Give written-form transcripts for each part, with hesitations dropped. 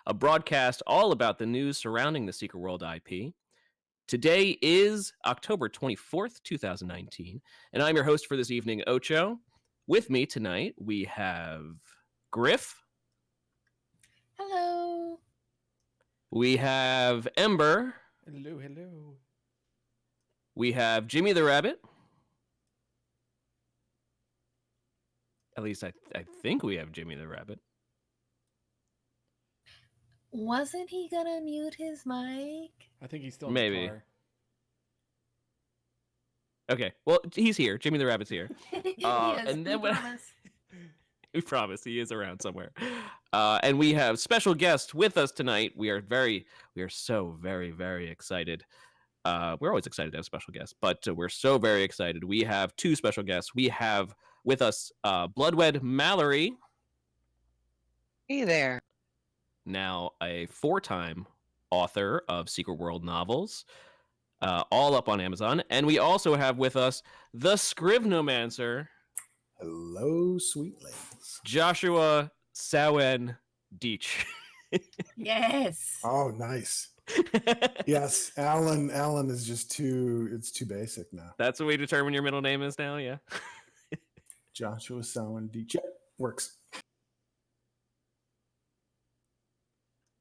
a broadcast all about the news surrounding the Secret World IP. Today is October 24th, 2019, and I'm your host for this evening, Ocho. With me tonight, we have Griff. Hello. We have Ember. Hello, hello. We have Jimmy the Rabbit. At least I think we have Jimmy the Rabbit. Wasn't he gonna mute his mic? I think he's still in Maybe. the car. Okay, well, he's here. Jimmy the Rabbit's here. Yes, and then we promise. We promise he is around somewhere. And we have special guests with us tonight. We are so very, very excited. We're always excited to have special guests, but we're so very excited. We have two special guests. We have with us Blodwedd Mallory. Hey there. Now a 4-time author of Secret World novels, all up on Amazon. And we also have with us the Scrivnomancer. Hello, sweetlings. Joshua Sawen Doetsch. Yes. Oh, nice. Yes, Alan is just too basic now. That's what we determine your middle name is now, yeah. Joshua Sawen Doetsch. Yep, works.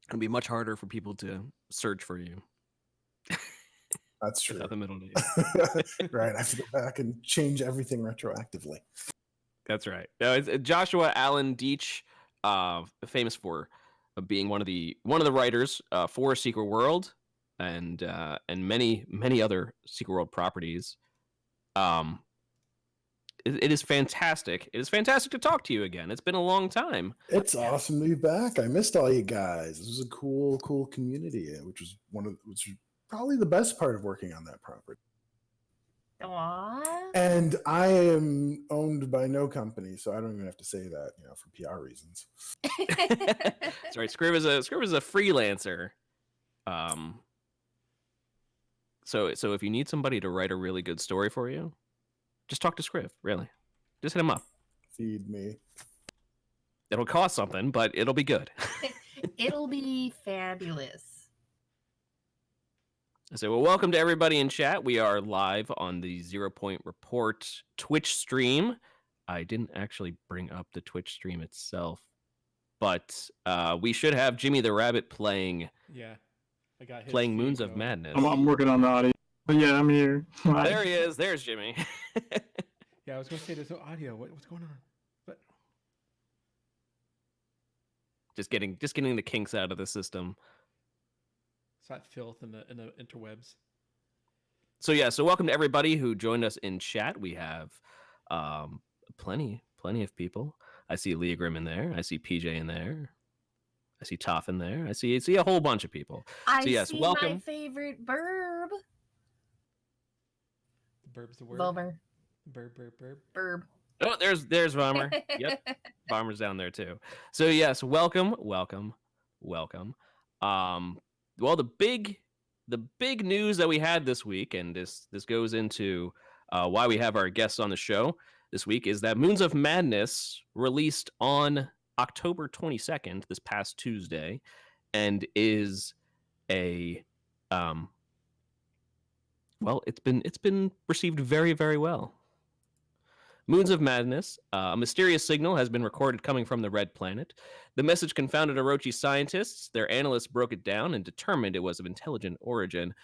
It'll be much harder for people to search for you. That's true. Without the middle name. Right, I have to go back and change everything retroactively. That's right. No, it's Joshua Allen Doetsch, famous for being one of the writers for Secret World and many other Secret World properties. It is fantastic. It is fantastic to talk to you again. It's been a long time. It's awesome to be back. I missed all you guys. This was a cool community, which was probably the best part of working on that property. Aww. And I am owned by no company, so I don't even have to say that, for PR reasons. That's right. Scriv is a freelancer. So if you need somebody to write a really good story for you, just talk to Scriv, really. Just hit him up. Feed me. It'll cost something, but it'll be good. It'll be fabulous. So, well, welcome to everybody in chat. We are live on the 0 Point Report Twitch stream. I didn't actually bring up the Twitch stream itself, but we should have Jimmy the Rabbit playing. Yeah, I got playing Moons of Madness. I'm working on the audio, but yeah, I'm here. There he is. There's Jimmy. Yeah, I was going to say there's no audio. What's going on? But just getting the kinks out of the system. It's that filth in the interwebs. So welcome to everybody who joined us in chat. We have plenty of people. I see Leah Grimm in there. I see PJ in there. I see Toph in there. I see a whole bunch of people. I yes, see welcome. my favorite burb. The burb's the word. Bulber. Burb. Burb. Oh, there's Bomber. Yep, Bomber's down there too. So yes, welcome. Well, the big news that we had this week, and this goes into why we have our guests on the show this week, is that Moons of Madness released on October 22nd, this past Tuesday, and is a it's been received very, very well. Moons of Madness, a mysterious signal has been recorded coming from the Red Planet. The message confounded Orochi scientists. Their analysts broke it down and determined it was of intelligent origin.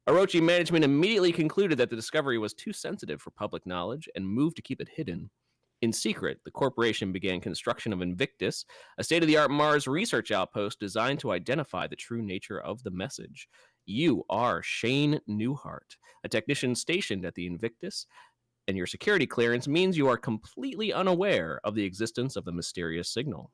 Orochi management immediately concluded that the discovery was too sensitive for public knowledge and moved to keep it hidden. In secret, the corporation began construction of Invictus, a state-of-the-art Mars research outpost designed to identify the true nature of the message. You are Shane Newhart, a technician stationed at the Invictus, and your security clearance means you are completely unaware of the existence of the mysterious signal.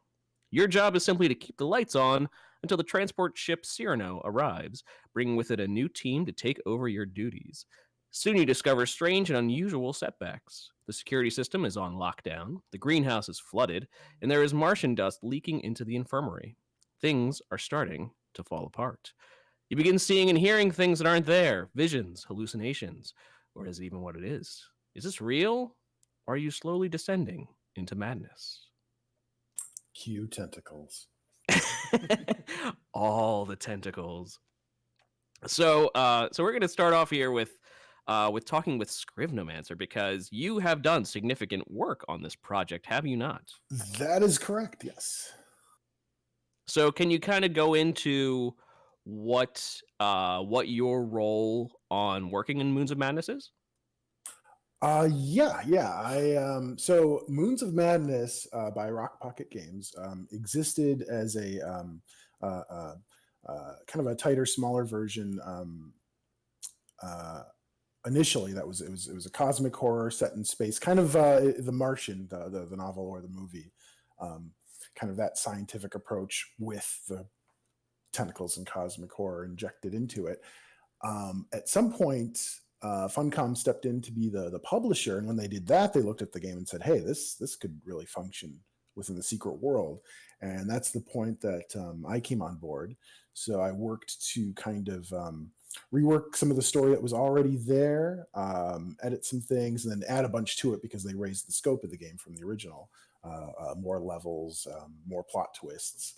Your job is simply to keep the lights on until the transport ship Cyrano arrives, bringing with it a new team to take over your duties. Soon you discover strange and unusual setbacks. The security system is on lockdown, the greenhouse is flooded, and there is Martian dust leaking into the infirmary. Things are starting to fall apart. You begin seeing and hearing things that aren't there, visions, hallucinations, or is it even what it is? Is this real? Or are you slowly descending into madness? Cue tentacles. All the tentacles. So we're going to start off here with talking with Scrivenomancer, because you have done significant work on this project, have you not? That is correct. Yes. So can you kind of go into what your role on working in Moons of Madness is? Yeah. So Moons of Madness by Rock Pocket Games existed as a kind of a tighter, smaller version. Initially, it was a cosmic horror set in space, kind of The Martian, the novel or the movie, kind of that scientific approach with the tentacles and cosmic horror injected into it. At some point, Funcom stepped in to be the publisher, and when they did that, they looked at the game and said, "Hey, this could really function within the secret world." And that's the point that I came on board. So I worked to kind of rework some of the story that was already there, edit some things, and then add a bunch to it because they raised the scope of the game from the original. More levels, more plot twists.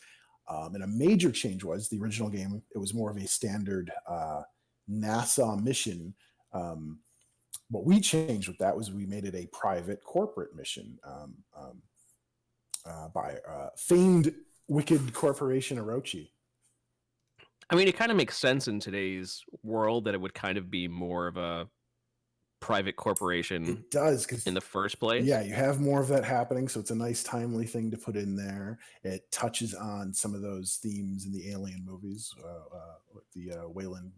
And a major change was the original game. It was more of a standard NASA mission. What we changed with that was we made it a private corporate mission by famed wicked corporation Orochi. I mean, it kind of makes sense in today's world that it would kind of be more of a private corporation. It does, because in the first place. Yeah, you have more of that happening, so it's a nice, timely thing to put in there. It touches on some of those themes in the Alien movies, with the Wayland.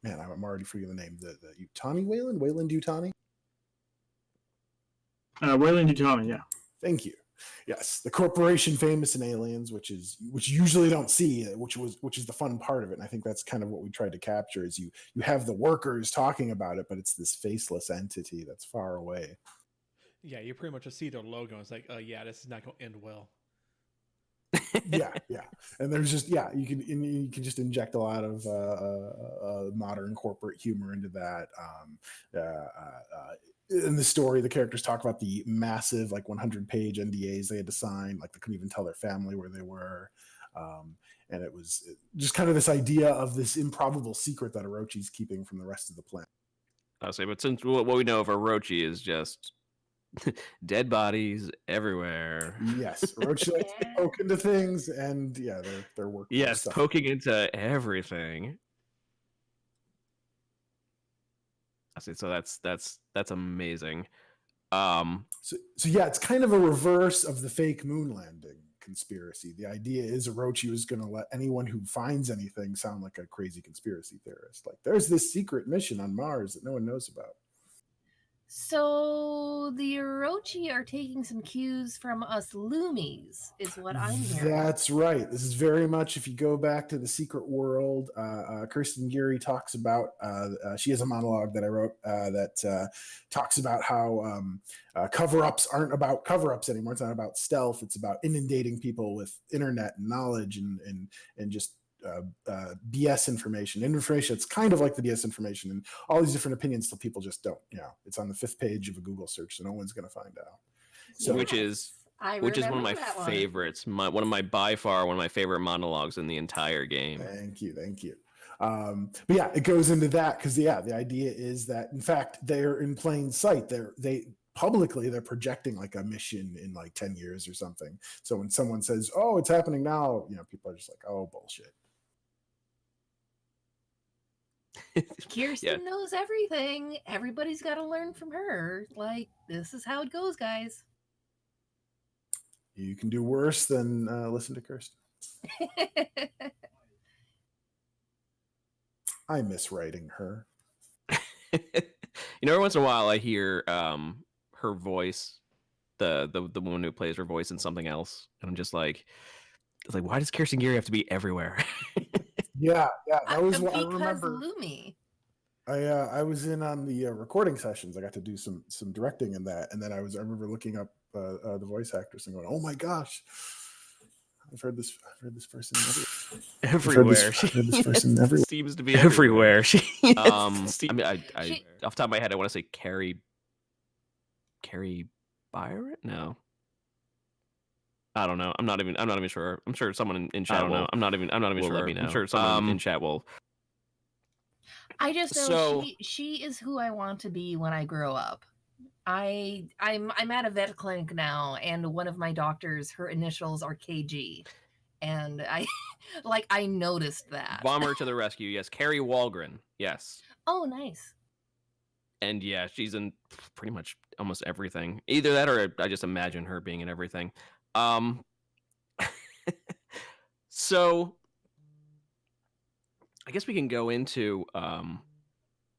Man, I'm already forgetting the name. The Yutani Wayland Yutani. Wayland Yutani, yeah. Thank you. Yes, the corporation famous in Aliens, which you usually don't see, which is the fun part of it. And I think that's kind of what we tried to capture, is you have the workers talking about it, but it's this faceless entity that's far away. Yeah, you pretty much just see their logo. And it's like, yeah, this is not going to end well. yeah, and there's just you can just inject a lot of modern corporate humor into that. In the story, the characters talk about the massive, like 100-page NDAs they had to sign, like they couldn't even tell their family where they were, and it was just kind of this idea of this improbable secret that Orochi's keeping from the rest of the planet. I'll say, but since what we know of Orochi is just dead bodies everywhere. Yes, Orochi likes to poke into things, and they're working. Yes, poking into everything. I see. So that's amazing. So yeah, it's kind of a reverse of the fake moon landing conspiracy. The idea is Orochi was going to let anyone who finds anything sound like a crazy conspiracy theorist. Like, there's this secret mission on Mars that no one knows about. So the Orochi are taking some cues from us Loomies, is what I'm hearing. That's right. This is very much, if you go back to the secret world, Kirsten Geary talks about, she has a monologue that I wrote that talks about how cover-ups aren't about cover-ups anymore. It's not about stealth. It's about inundating people with internet and knowledge and just BS information. It's kind of like the BS information and all these different opinions till people just don't. It's on the 5th page of a Google search, so no one's going to find out. So, which is one of my favorites. One of my favorite monologues in the entire game. Thank you. But yeah, it goes into that because the idea is that, in fact, they're in plain sight. They're projecting like a mission in like 10 years or something. So when someone says, "Oh, it's happening now," people are just like, "Oh, bullshit." Kirsten knows everything. Everybody's got to learn from her. Like, this is how it goes, guys. You can do worse than listen to Kirsten. I miss writing her. Every once in a while I hear her voice, the woman who plays her voice in something else, and I'm just like, why does Kirsten Geary have to be everywhere? Yeah, that was what I remember. Loomy. I was in on the recording sessions. I got to do some directing in that, and then I remember looking up the voice actress and going, "Oh my gosh, I've heard this person everywhere." I've heard this person everywhere. Seems to be everywhere. I mean, I off the top of my head, I want to say Carrie Byron. No. I don't know. I'm not even sure. I'm sure someone in chat will. I'm not even will sure. let me know. I'm sure someone in chat will. I just know So- she is who I want to be when I grow up. I'm at a vet clinic now, and one of my doctors, her initials are KG, and I I noticed that. Bomber to the rescue. Yes, Carrie Walgren. Yes. Oh, nice. And yeah, she's in pretty much almost everything. Either that, or I just imagine her being in everything. So I guess we can go into.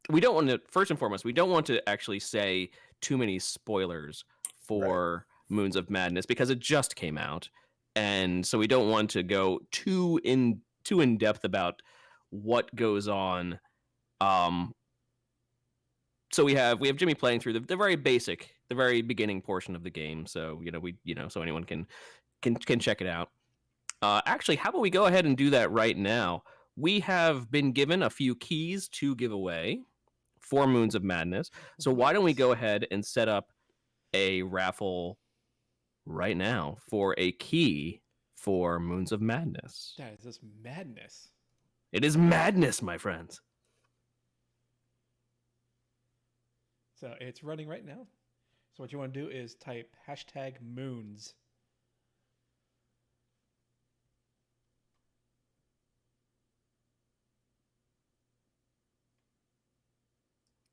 We don't want to. First and foremost, we don't want to actually say too many spoilers for Moons of Madness because it just came out, and so we don't want to go too in depth about what goes on. So we have Jimmy playing through the very basic, the very beginning portion of the game. So so anyone can check it out. Actually, how about we go ahead and do that right now? We have been given a few keys to give away for Moons of Madness. So why don't we go ahead and set up a raffle right now for a key for Moons of Madness? That is just madness. It is madness, my friends. So it's running right now. So what you want to do is type #moons.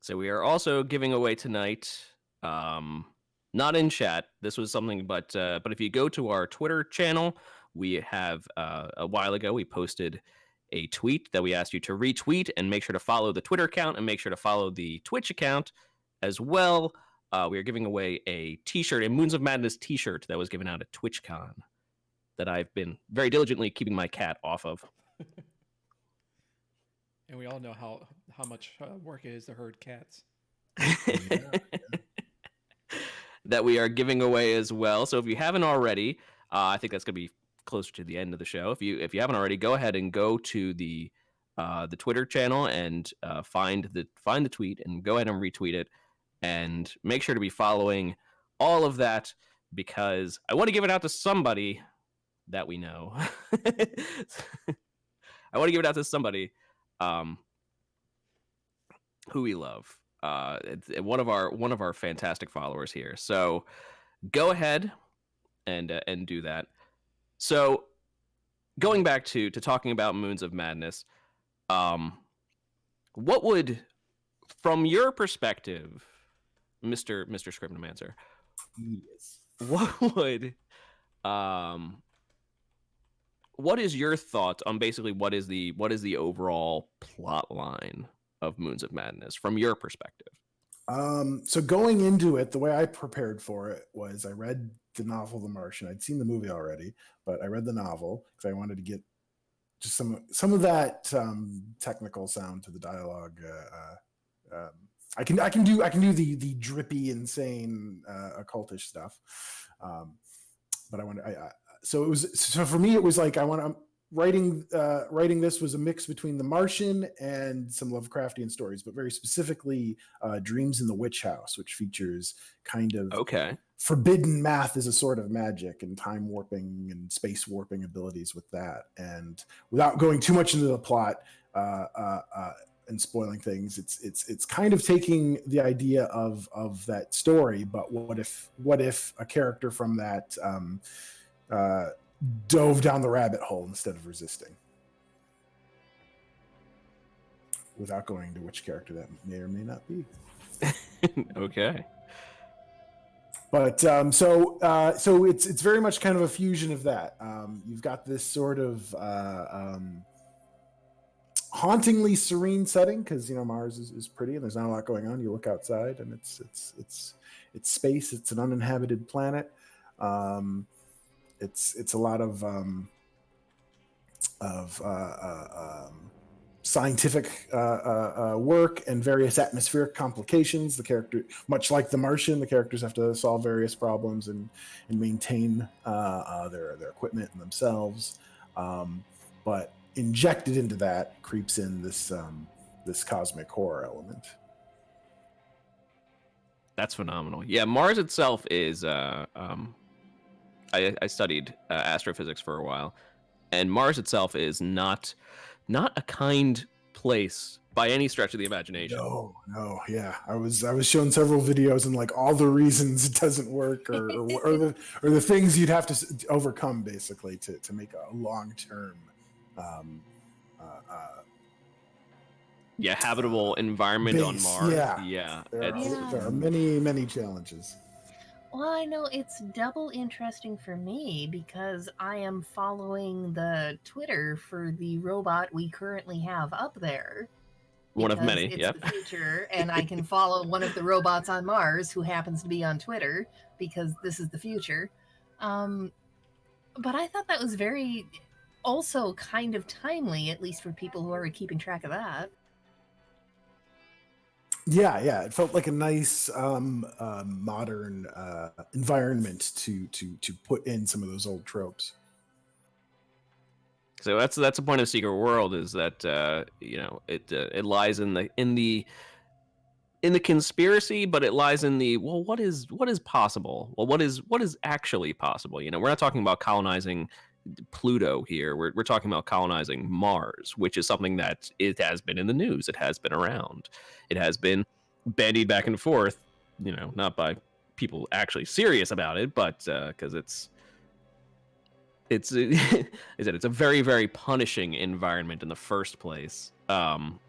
So we are also giving away tonight, not in chat. This was something, but if you go to our Twitter channel, we have a while ago we posted a tweet that we asked you to retweet and make sure to follow the Twitter account and make sure to follow the Twitch account as well. We are giving away a T-shirt, a Moons of Madness T-shirt that was given out at TwitchCon that I've been very diligently keeping my cat off of. And we all know how much work it is to herd cats. That we are giving away as well. So if you haven't already, I think that's going to be closer to the end of the show. If you haven't already, go ahead and go to the Twitter channel and find the tweet and go ahead and retweet it, and make sure to be following all of that because I want to give it out to somebody that we know. I want to give it out to somebody who we love. It's one of our fantastic followers here. So go ahead and do that. So going back to talking about Moons of Madness, what would, from your perspective, Mr. Scriptomancer, Yes. what is your thought on basically what is the overall plot line of Moons of Madness from your perspective? So going into it, the way I prepared for it was I read the novel The Martian. I'd seen the movie already, but I read the novel because I wanted to get just some of that technical sound to the dialogue. I can do the drippy, insane, occultish stuff, but so for me it was like writing this was a mix between The Martian and some Lovecraftian stories, but very specifically Dreams in the Witch House, which features kind of forbidden math as a sort of magic and time warping and space warping abilities with that. And without going too much into the plot and spoiling things, it's kind of taking the idea of that story, but what if a character from that dove down the rabbit hole instead of resisting, without going into which character that may or may not be. Okay. But so it's very much kind of a fusion of that. You've got this sort of hauntingly serene setting because Mars is pretty and there's not a lot going on. You look outside and it's space. It's an uninhabited planet. It's a lot of scientific work and various atmospheric complications. The character, much like The Martian, the characters have to solve various problems and maintain their equipment and themselves. But injected into that creeps in this cosmic horror element. That's phenomenal. Yeah, Mars itself is I studied astrophysics for a while, and Mars itself is not a kind place by any stretch of the imagination. No, yeah. I was shown several videos and like all the reasons it doesn't work, or the things you'd have to overcome basically to make a long term, habitable environment on base. Mars. Yeah. There are many challenges. Well, I know it's double interesting for me because I am following the Twitter for the robot we currently have up there. One of because many, it's yep. the future, and I can follow one of the robots on Mars who happens to be on Twitter because this is the future. But I thought that was very, also kind of timely, at least for people who are keeping track of that. Yeah. It felt like a nice modern environment to put in some of those old tropes. So that's the point of Secret World, is that it lies in the conspiracy, but it lies in the, well, what is possible? Well, what is actually possible? We're not talking about colonizing Pluto here. We're talking about colonizing Mars, which is something that it has been in the news. It has been around. It has been bandied back and forth. Not by people actually serious about it, but because it's it's a very, very punishing environment in the first place. But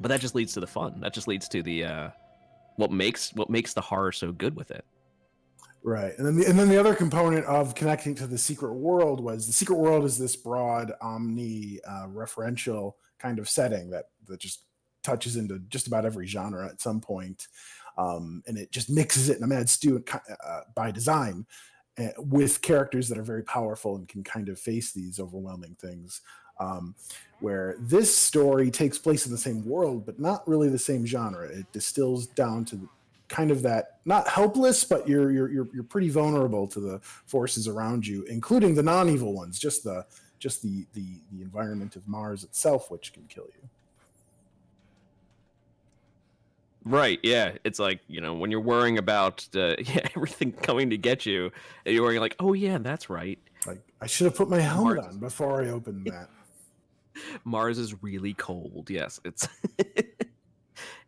that just leads to the fun. That just leads to the what makes the horror so good with it. Right, and then the other component of connecting to the Secret World was the Secret World is this broad, referential kind of setting that just touches into just about every genre at some point, and it just mixes it in a mad stew by design. With characters that are very powerful and can kind of face these overwhelming things, where this story takes place in the same world, but not really the same genre. It distills down to kind of that, not helpless, but you're pretty vulnerable to the forces around you, including the non-evil ones, just the environment of Mars itself, which can kill you. Right, yeah. It's like, when you're worrying about everything coming to get you, and you're worrying like, oh yeah, that's right. Like, I should have put my helmet on before I opened that. Mars is really cold, yes. It's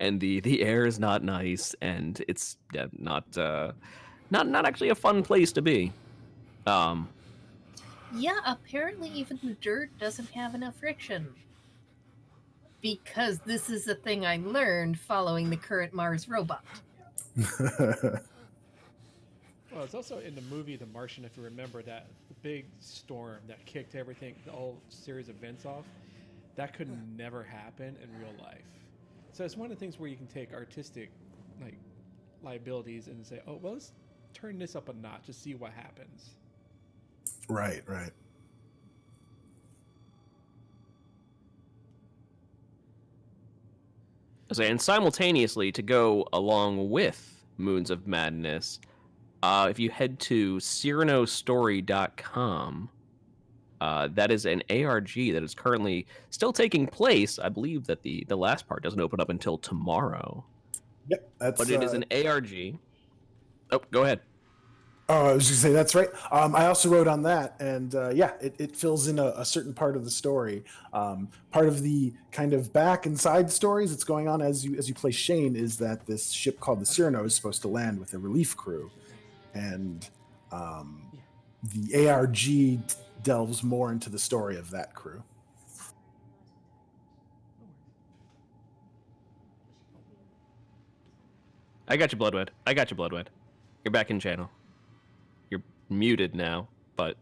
and the air is not nice, and it's not actually a fun place to be. Yeah, apparently even the dirt doesn't have enough friction. Because this is the thing I learned following the current Mars robot. Well, it's also in the movie The Martian, if you remember, that the big storm that kicked everything, the whole series of events off, that could never happen in real life. So it's one of the things where you can take artistic liabilities and say, oh, well, let's turn this up a notch to see what happens. Right. And simultaneously, to go along with Moons of Madness, if you head to CyranoStory.com, that is an ARG that is currently still taking place. I believe that the last part doesn't open up until tomorrow. Yep, but it is an ARG. Oh, go ahead. Oh, I was just saying that's right. I also wrote on that, and it fills in a certain part of the story. Part of the kind of back and side stories that's going on as you play Shane is that this ship called the Cyrano is supposed to land with a relief crew, and the ARG delves more into the story of that crew. I got you, Blodwedd. You're back in channel. You're muted now, but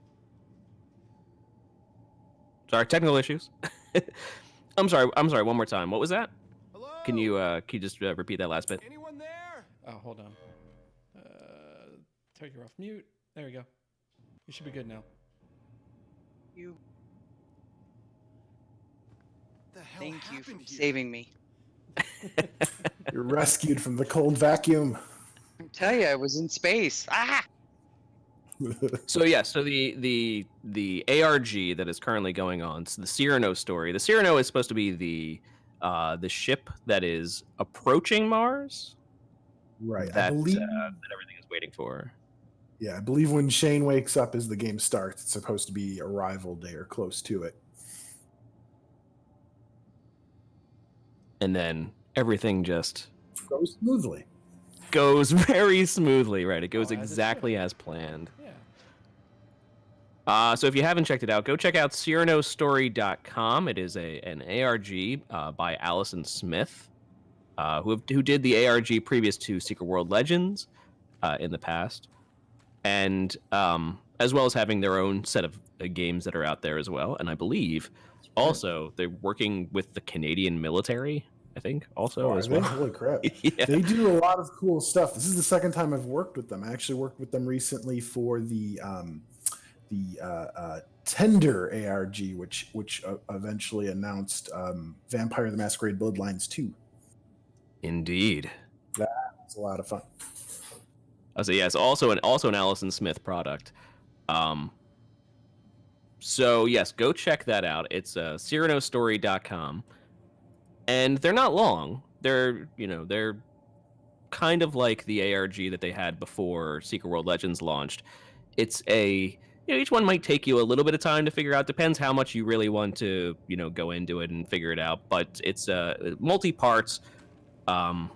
sorry, technical issues. I'm sorry. One more time. What was that? Hello? Can you just repeat that last bit? Anyone there? Oh, hold on. Take her off mute. There we go. You should be good now. Thank you for saving me. You're rescued from the cold vacuum. I tell you, I was in space. Ah! So the ARG that is currently going on, so the Cyrano story. The Cyrano is supposed to be the ship that is approaching Mars. Right. That I believe that everything is waiting for. Yeah, I believe when Shane wakes up as the game starts, it's supposed to be arrival day or close to it. And then everything just Goes smoothly. goes very smoothly, right? It goes as it exactly should. as planned. Yeah. So if you haven't checked it out, go check out CyranoStory.com. It is an ARG by Allison Smith, who did the ARG previous to Secret World Legends in the past, and as well as having their own set of games that are out there as well. And I believe also they're working with the Canadian military, I think, also as well. Holy crap. Yeah. They do a lot of cool stuff. This is the second time I've worked with them. I actually worked with them recently for the Tender ARG, which eventually announced Vampire the Masquerade Bloodlines 2. Indeed. That was a lot of fun. So yes, also an Allison Smith product. So yes, go check that out. It's CyranoStory.com, and they're not long. They're kind of like the ARG that they had before Secret World Legends launched. It's each one might take you a little bit of time to figure out. Depends how much you really want to go into it and figure it out. But it's multi-parts, 5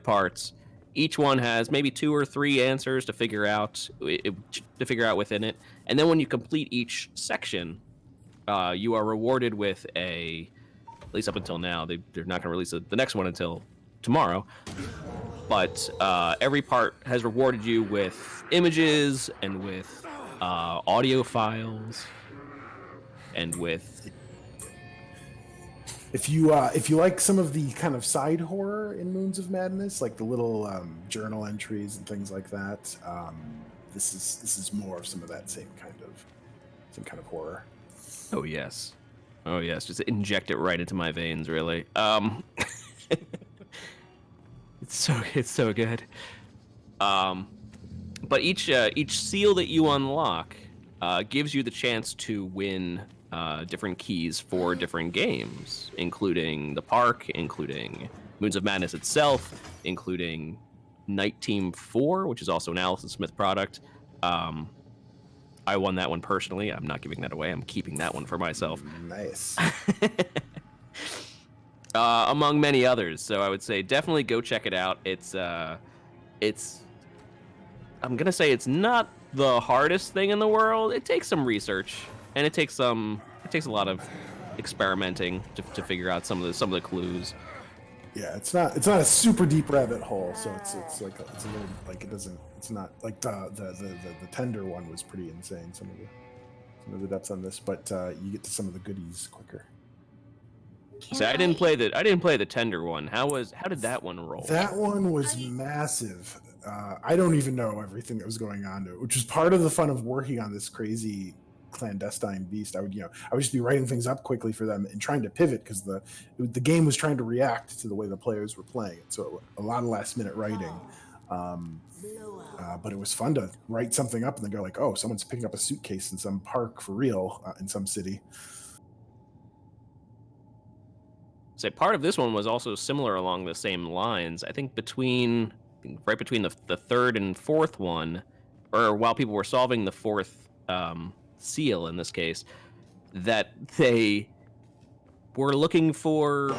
parts. Each one has maybe 2 or 3 answers to figure out within it, and then when you complete each section, you are rewarded with at least up until now, they're not going to release the next one until tomorrow. But every part has rewarded you with images and with audio files and with. If you like some of the kind of side horror in Moons of Madness, like the little journal entries and things like that, this is more of some of that same kind of horror. Oh yes, just inject it right into my veins, really. It's so good. But each seal that you unlock gives you the chance to win different keys for different games, including the park, including Moons of Madness itself, including Night Team 4, which is also an Allison Smith product. I won that one personally. I'm not giving that away. I'm keeping that one for myself. Nice. Among many others. So I would say definitely go check it out. It's I'm gonna say it's not the hardest thing in the world. It takes some research, and it takes a lot of experimenting to figure out some of the clues. Yeah, it's not a super deep rabbit hole, so it's like it's a little like it's not like the Tender one was pretty insane. Some of the depths on this, but you get to some of the goodies quicker. So I didn't play the Tender one. How did that one roll? That one was massive. I don't even know everything that was going on to it, which was part of the fun of working on this crazy clandestine beast. I would just be writing things up quickly for them and trying to pivot because the game was trying to react to the way the players were playing it. So a lot of last minute writing. But it was fun to write something up and then go like, oh, someone's picking up a suitcase in some park for real in some city. So part of this one was also similar along the same lines. I think right between the third and fourth one, or while people were solving the fourth seal in this case, that they were looking for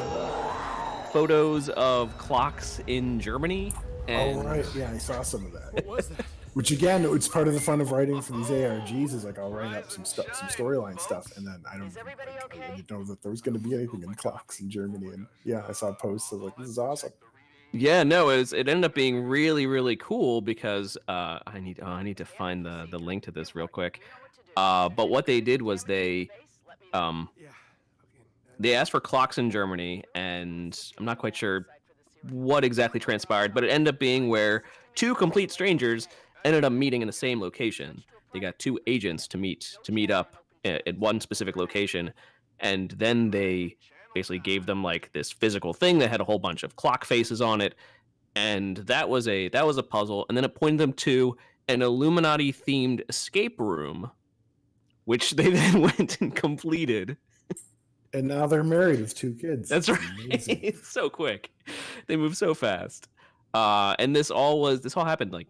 photos of clocks in Germany. And... Oh right, yeah, I saw some of that. What was that? Which again, it's part of the fun of writing for these ARGs. Is like I'll write up some storyline stuff, and then I didn't know that there was going to be anything in clocks in Germany. And yeah, I saw posts. I was like, this is awesome. Yeah, no, it ended up being really, really cool because I need to find the link to this real quick. But what they did was they asked for clocks in Germany, and I'm not quite sure what exactly transpired, but it ended up being where 2 complete strangers ended up meeting in the same location. They got 2 agents to meet up at one specific location, and then they basically gave them like this physical thing that had a whole bunch of clock faces on it, and that was a puzzle. And then it pointed them to an Illuminati themed escape room, which they then went and completed. And now they're married with 2 kids. That's right. It's so quick. They move so fast. And this all happened like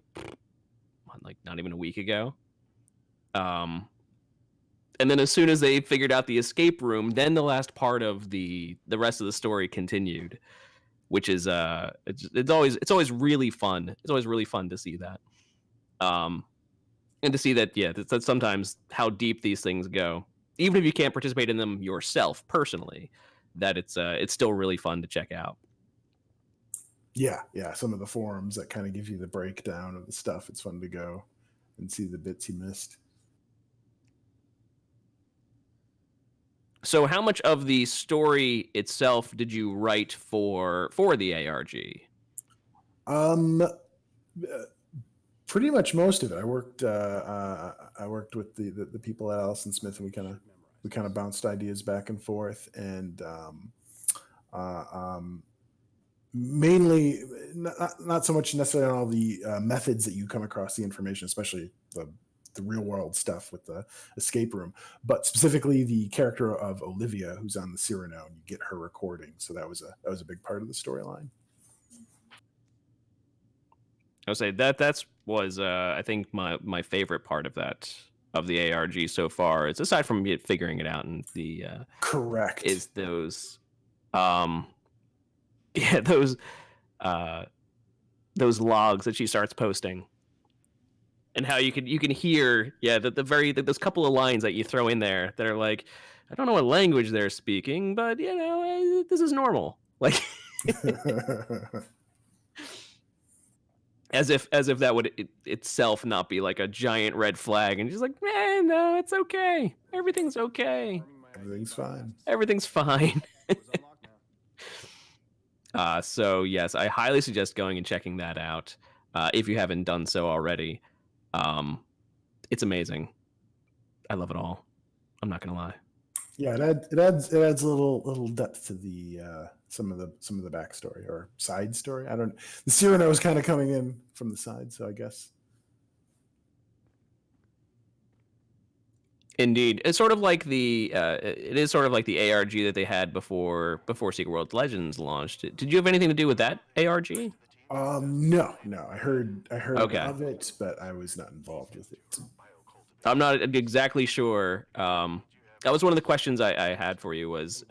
like not even a week ago. And then as soon as they figured out the escape room, then the last part of the rest of the story continued, which is it's always really fun. It's always really fun to see that. And to see that, that's sometimes how deep these things go. Even if you can't participate in them yourself personally, that it's still really fun to check out. Yeah. Some of the forums that kind of give you the breakdown of the stuff. It's fun to go and see the bits you missed. So how much of the story itself did you write for the ARG? Pretty much most of it. I worked with the people at Allison Smith, and we kind of bounced ideas back and forth, and mainly not so much necessarily on all the methods that you come across the information, especially the real world stuff with the escape room, but specifically the character of Olivia, who's on the Cyrano, and you get her recording. So that was a big part of the storyline. I would say that was I think my favorite part of the ARG so far. It's aside from figuring it out and the correct is those those logs that she starts posting. And how you can hear, those couple of lines that you throw in there that are like, I don't know what language they're speaking, but this is normal. Like, as if that would itself not be like a giant red flag, and just like, man, no, it's okay, everything's okay, everything's fine. So yes, I highly suggest going and checking that out if you haven't done so already. It's amazing. I love it all. I'm not gonna lie. Yeah, it adds a little depth to the some of the backstory or side story. The Cyrano is kind of coming in from the side, so I guess. Indeed, it's sort of like the ARG that they had before Secret World Legends launched. Did you have anything to do with that ARG? No. I heard Okay. of it, but I was not involved with it. I'm not exactly sure. That was one of the questions I had for you. Was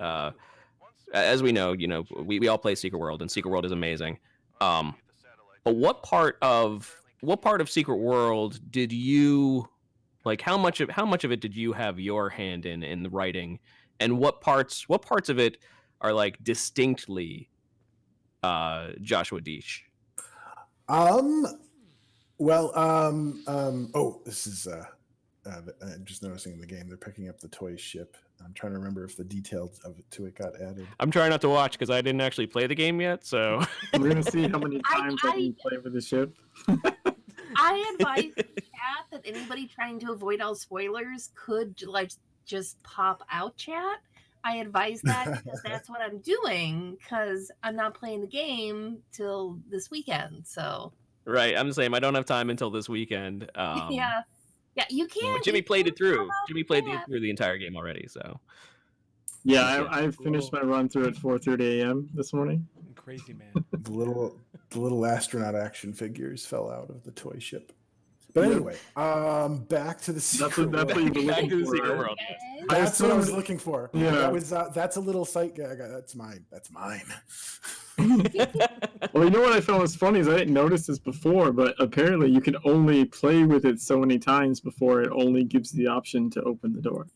as we know, we all play Secret World, and Secret World is amazing. But what part of Secret World did you like? How much of it did you have your hand in the writing, and what parts of it are like distinctly Joshua Doetsch? This is I'm just noticing in the game they're picking up the toy ship. I'm trying to remember if the details of it to it got added. I'm trying not to watch because I didn't actually play the game yet, so we're gonna see how many times I can play with the ship. I advise the chat that anybody trying to avoid all spoilers could just pop out chat. I advise that because that's what I'm doing, because I'm not playing the game till this weekend. So right, I'm the same. I don't have time until this weekend. Yeah, you can. Jimmy played it through. Jimmy played through the entire game already. So yeah, I finished my run through at 4:30 a.m. this morning. Crazy man. The little astronaut action figures fell out of the toy ship. But anyway, back to the Secret World. Back to the Secret World. That's what I was looking for. Yeah. That's a little sight gag. That's mine. Well, you know what I found was funny is I didn't notice this before, but apparently you can only play with it so many times before it only gives the option to open the door.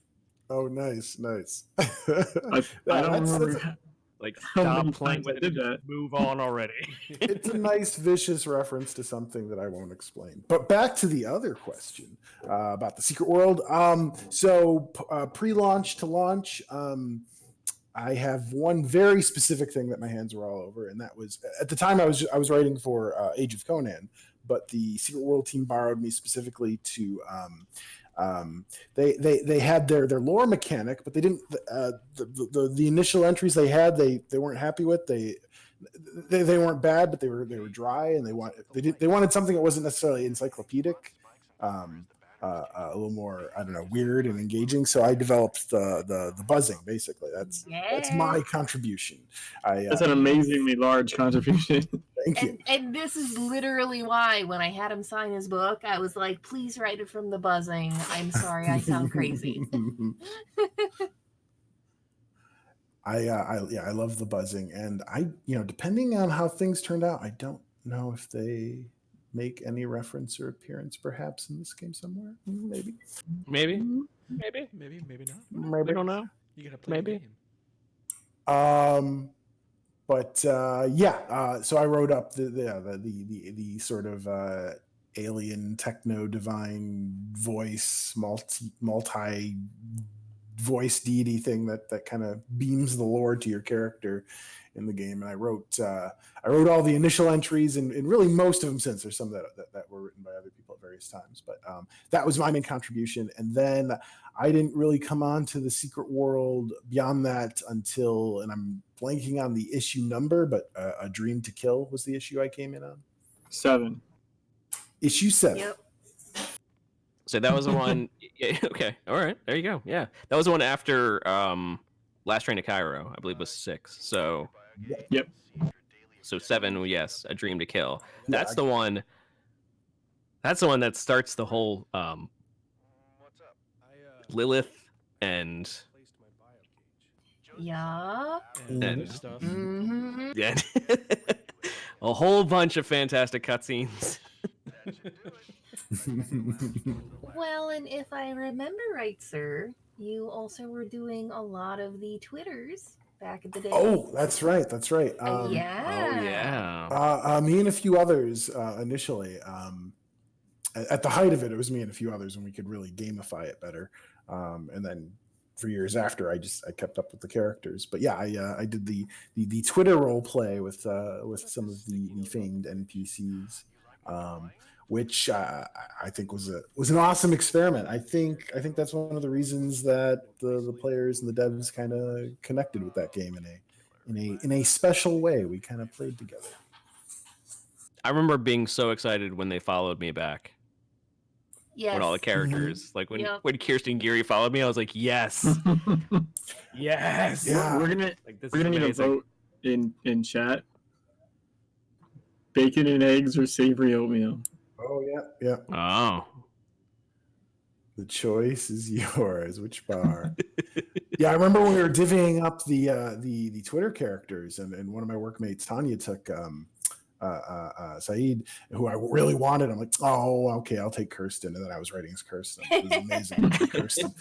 Oh, nice. I don't remember. Like, stop playing with it. That. Move on already. It's a nice, vicious reference to something that I won't explain. But back to the other question about the Secret World. Pre-launch to launch, I have one very specific thing that my hands were all over, and that was at the time I was writing for Age of Conan, but the Secret World team borrowed me specifically to. They had their lore mechanic, but they didn't. The initial entries they had, they weren't happy with. They weren't bad, but they were dry, and they wanted something that wasn't necessarily encyclopedic. a little more, I don't know, weird and engaging. So I developed the buzzing. Basically, that's my contribution. That's an amazingly large contribution. Thank you. And this is literally why when I had him sign his book, I was like, please write it from the buzzing. I'm sorry, I sound crazy. I love the buzzing, and depending on how things turned out, I don't know if they make any reference or appearance perhaps in this game somewhere. Maybe Maybe not. We don't know. You gotta play the game. So I wrote up the sort of alien techno divine voice multi voice deity thing that kind of beams the lore to your character in the game. And I wrote all the initial entries, and really most of them since. There's some that were written by other people at various times, but that was my main contribution. And then I didn't really come on to the secret world beyond that until, and I'm blanking on the issue number, but A Dream to Kill was the issue I came in on. 7. Issue 7. Yep. So that was the one. Yeah, okay. All right. There you go. Yeah. That was the one after Last Train to Cairo, I believe was 6. So Yep. So 7, yes, A Dream to Kill. That's the one. That's the one that starts the whole Lilith and Yeah. And And- other stuff. Mm-hmm. yeah, a whole bunch of fantastic cutscenes. Well, and if I remember right, sir, you also were doing a lot of the Twitters back in the day. Oh, that's right. Yeah. Oh yeah. Me and a few others initially. At the height of it, it was me and a few others, and we could really gamify it better. And then for years after, I kept up with the characters. But yeah, I did the Twitter role play with some of the famed NPCs, which I think was an awesome experiment. I think that's one of the reasons that the players and the devs kind of connected with that game in a special way. We kind of played together. I remember being so excited when they followed me back. Yes. When all the characters, like when Yep. when Kirsten Geary followed me, I was like, yes, yes. Yeah. We're gonna Like, this we're is gonna need a amazing. vote in chat. Bacon and eggs or savory oatmeal? Oh yeah. Oh. The choice is yours. Which bar? Yeah, I remember when we were divvying up the Twitter characters, and one of my workmates, Tanya, took Saeed, who I really wanted. I'm like, oh, okay, I'll take Kirsten, and then I was writing as Kirsten. It was amazing. Kirsten.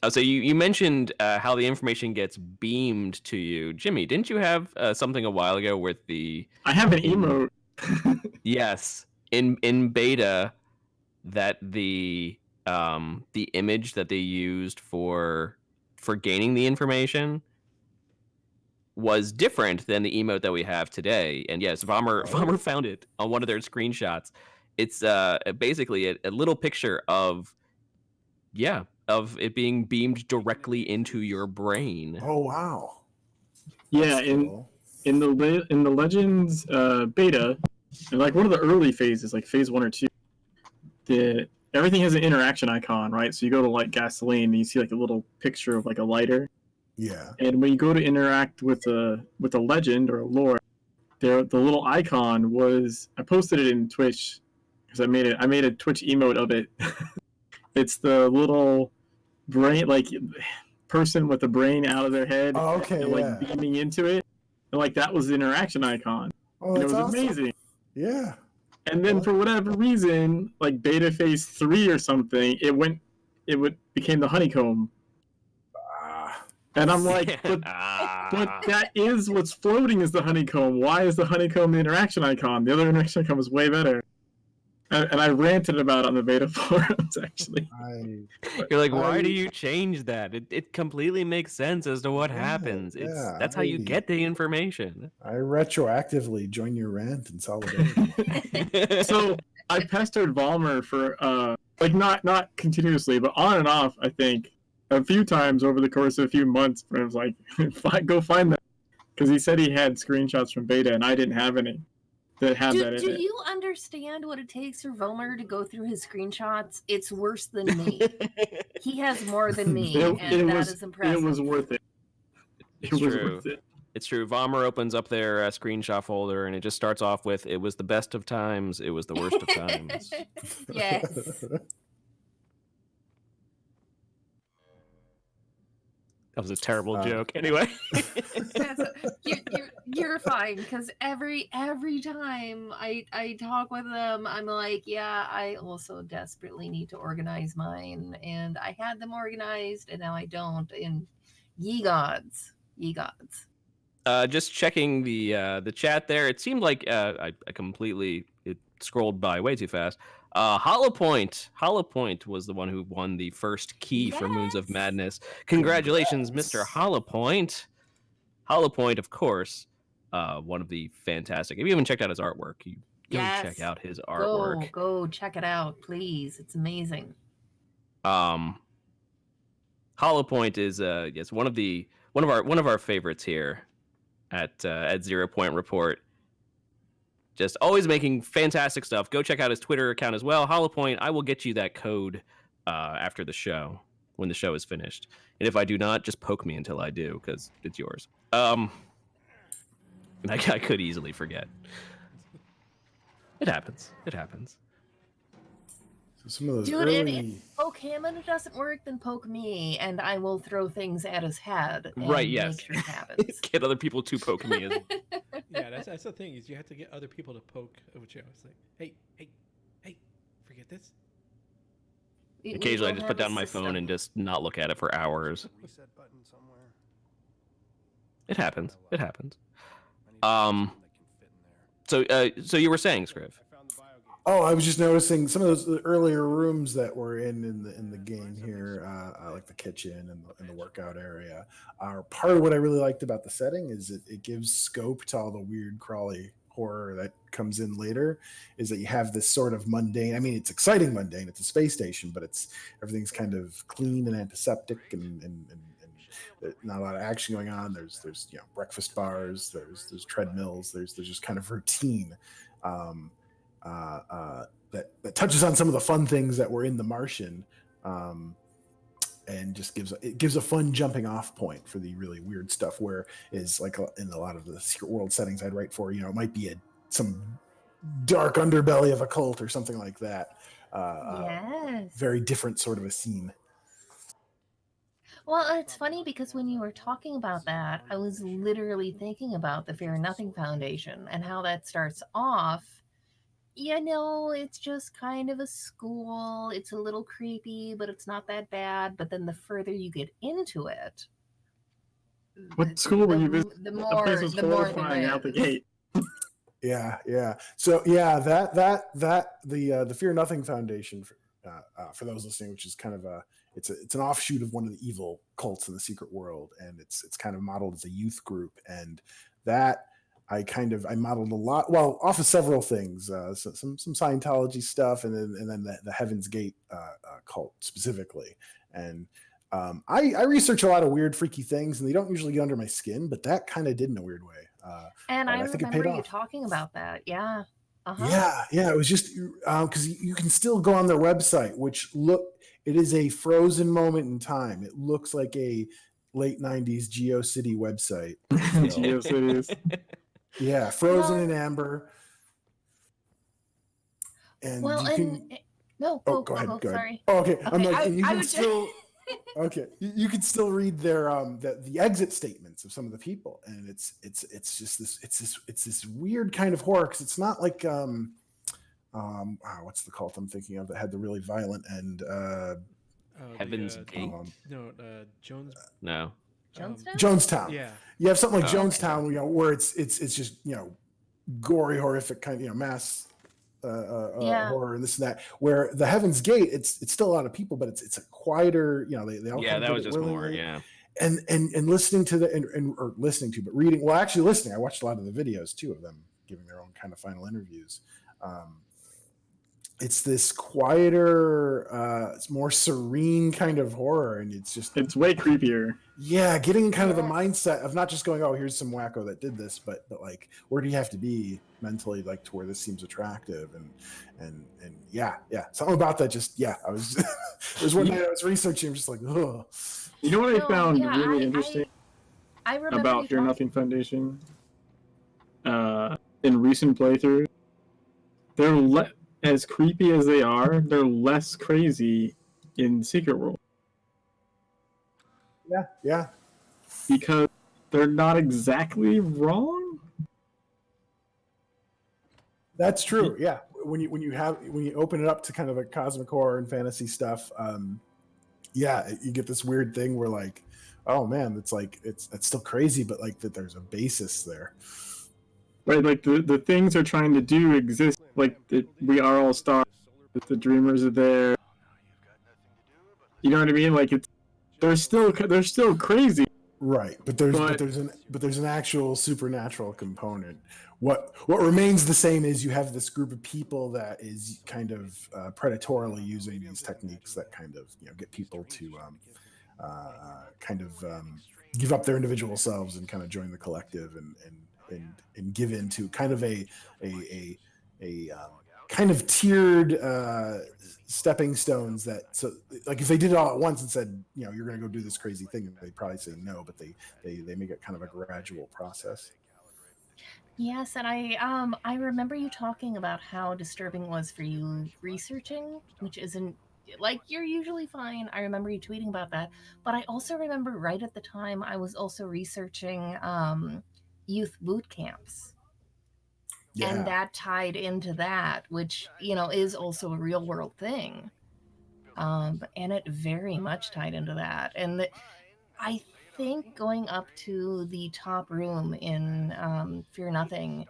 Oh, so you mentioned how the information gets beamed to you, Jimmy. Didn't you have something a while ago with the I have an emote. yes in beta that the image that they used for gaining the information was different than the emote that we have today. And yes, Vommer found it on one of their screenshots. It's basically a little picture of it being beamed directly into your brain. Oh wow. Yeah, That's in cool. in the Legends beta, and like one of the early phases, like phase 1 or 2, everything has an interaction icon, right? So you go to like gasoline, and you see like a little picture of like a lighter, Yeah. and when you go to interact with a legend or a lore, the little icon was, I posted it in Twitch because I made a Twitch emote of it. It's the little brain, like person with the brain out of their head, Oh, okay. and like beaming into it, and like that was the interaction icon. Oh, And it that's was awesome. amazing. Yeah. And then for whatever reason, like beta phase 3 or something, it became the honeycomb. Ah. And I'm like, but that is what's floating is the honeycomb. Why is the honeycomb the interaction icon? The other interaction icon was way better. And I ranted about it on the beta forums, actually. You're like, why do you change that? It completely makes sense as to what Yeah, happens. yeah, That's how you I- get the information. I retroactively join your rant in solidarity. So I pestered Valmer for like not continuously, but on and off, I think, a few times over the course of a few months, where I was like, go find that. Because he said he had screenshots from beta and I didn't have any. that have that in Do it. you understand what it takes for Vomer to go through his screenshots? It's worse than me. He has more than me, and that is impressive. It was worth it. It's It was true. worth it. It's true. Vomer opens up their screenshot folder, and it just starts off with, "It was the best of times. It was the worst of times." Yes. That was a terrible joke. Anyway. You're fine, because every time I talk with them, I'm like, yeah, I also desperately need to organize mine, and I had them organized, and now I don't. And ye gods. Just checking the chat there. It seemed like I completely it scrolled by way too fast. Hollow Point was the one who won the first key for Moons of Yes. Madness. Congratulations, Mr. Hollow Point. Hollow Point, of course, one of the fantastic. If you haven't checked out his artwork, you go check out his artwork. Go check it out, please. It's amazing. Hollow Point is yes one of our favorites here at 0 Point Report. Just always making fantastic stuff. Go check out his Twitter account as well. Hollow Point, I will get you that code after the show, when the show is finished. And if I do not, just poke me until I do, because it's yours. I could easily forget. It happens. So some of those Dude, early... if poke him and it doesn't work, then poke me, and I will throw things at his head. And Right, yes. Make sure it happens. Get other people to poke me. Yeah, that's the thing, is you have to get other people to poke Ocho. It's like, hey, forget this. Occasionally, I just put down my phone and just not look at it for hours. Reset button somewhere. It happens. So you were saying, Scriv? Oh, I was just noticing some of those earlier rooms that were in the game here, like the kitchen and the workout area, are part of what I really liked about the setting. Is it gives scope to all the weird crawly horror that comes in later. Is that you have this sort of mundane. I mean, it's exciting mundane. It's a space station, but everything's kind of clean and antiseptic and not a lot of action going on. There's breakfast bars. There's treadmills. There's just kind of routine. That touches on some of the fun things that were in The Martian, and just gives a fun jumping off point for the really weird stuff. Where is like in a lot of the Secret World settings I'd write for, it might be some dark underbelly of a cult or something like that. Yes. Very different sort of a scene. Well, it's funny because when you were talking about that, I was literally thinking about the Fear Nothing Foundation and how that starts off. It's just kind of a school. It's a little creepy, but it's not that bad. But then the further you get into it, What school were you visiting? The The more, place was the more horrifying out the gate. Yeah. So the Fear Nothing Foundation, for those listening, which is kind of it's an offshoot of one of the evil cults in the Secret World, and it's kind of modeled as a youth group, and that I modeled a lot, well, off of several things, some Scientology stuff, and then the Heaven's Gate cult specifically, and I research a lot of weird, freaky things, and they don't usually get under my skin, but that kind of did in a weird way. And I think it remember paid you off. talking about that. Yeah. Uh-huh. Yeah. It was just because you can still go on their website, it is a frozen moment in time. It looks like a late 90s GeoCity website. GeoCities. Yeah, frozen in amber. And Well, you can... no, go ahead. Sorry. Oh, okay. I'm like, I- and you I can would- still... Okay, you can still read their the exit statements of some of the people, and it's just this weird kind of horror, because it's not like what's the cult I'm thinking of that had the really violent end? Heaven's Gate. Jones. No. Jonestown. Yeah. You have something like Jonestown, where it's just gory, horrific kind of mass horror and this and that. Where the Heaven's Gate, it's still a lot of people, but it's a quieter. They all that was just more. Yeah. And listening to but reading. Well, actually listening. I watched a lot of the videos too of them giving their own kind of final interviews. it's this quieter, it's more serene kind of horror, and It's way creepier. Yeah, getting kind of the Yes. mindset of not just going, oh, here's some wacko that did this, but like, where do you have to be mentally, like, to where this seems attractive, and yeah, something about that. Just I was there's one night I was researching, I'm just like, oh, You know what I No, found yeah, really interesting I remember about you Fear talking. Nothing Foundation? In recent playthroughs, they're as creepy as they are, they're less crazy in Secret World yeah, because they're not exactly wrong. that's true. Yeah, when you open it up to kind of a cosmic horror and fantasy stuff, you get this weird thing where, like, oh man, it's like it's still crazy, but like that there's a basis there. Right, like the things they're trying to do exist. Like we are all stars. The dreamers are there. You know what I mean? Like they're still crazy. Right, but there's an actual supernatural component. What remains the same is you have this group of people that is kind of predatorily using these techniques that kind of get people to give up their individual selves and kind of join the collective and give into kind of a kind of tiered stepping stones that, so like if they did it all at once and said you're going to go do this crazy thing, they'd probably say no, but they make it kind of a gradual process. Yes, and I remember you talking about how disturbing it was for you researching, which isn't like you're usually fine. I remember you tweeting about that, but I also remember right at the time I was also researching youth boot camps. And that tied into that, which is also a real world thing, and it very much tied into that. And I think going up to the top room in Fear Nothing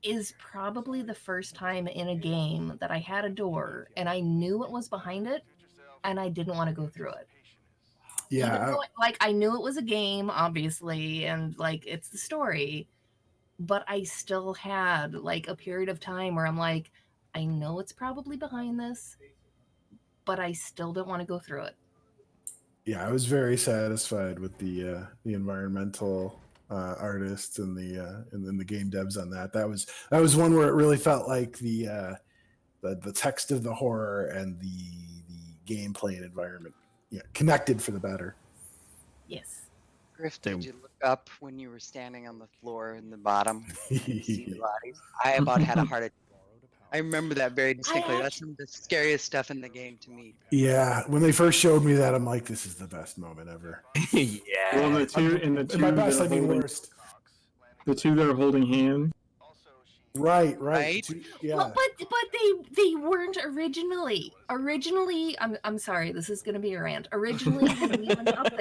is probably the first time in a game that I had a door and I knew what was behind it and I didn't want to go through it. Even though, like, I knew it was a game, obviously, and like it's the story, but I still had like a period of time where I'm like, I know it's probably behind this, but I still don't want to go through it. Yeah, I was very satisfied with the environmental artists and then the game devs on that. That was one where it really felt like the text of the horror and the gameplay and environment connected for the better. Yes. Griff, did you look up when you were standing on the floor in the bottom to see the bodies? I about had a heart attack. I remember that very distinctly. That's some of the scariest stuff in the game to me. Yeah, when they first showed me that, I'm like, this is the best moment ever. Yeah. Well, the two my best, that I are mean holding, worst. the two that are holding hands. Right. Yeah. Well, but they weren't originally. Originally, I'm sorry, this is going to be a rant. Originally, when we went up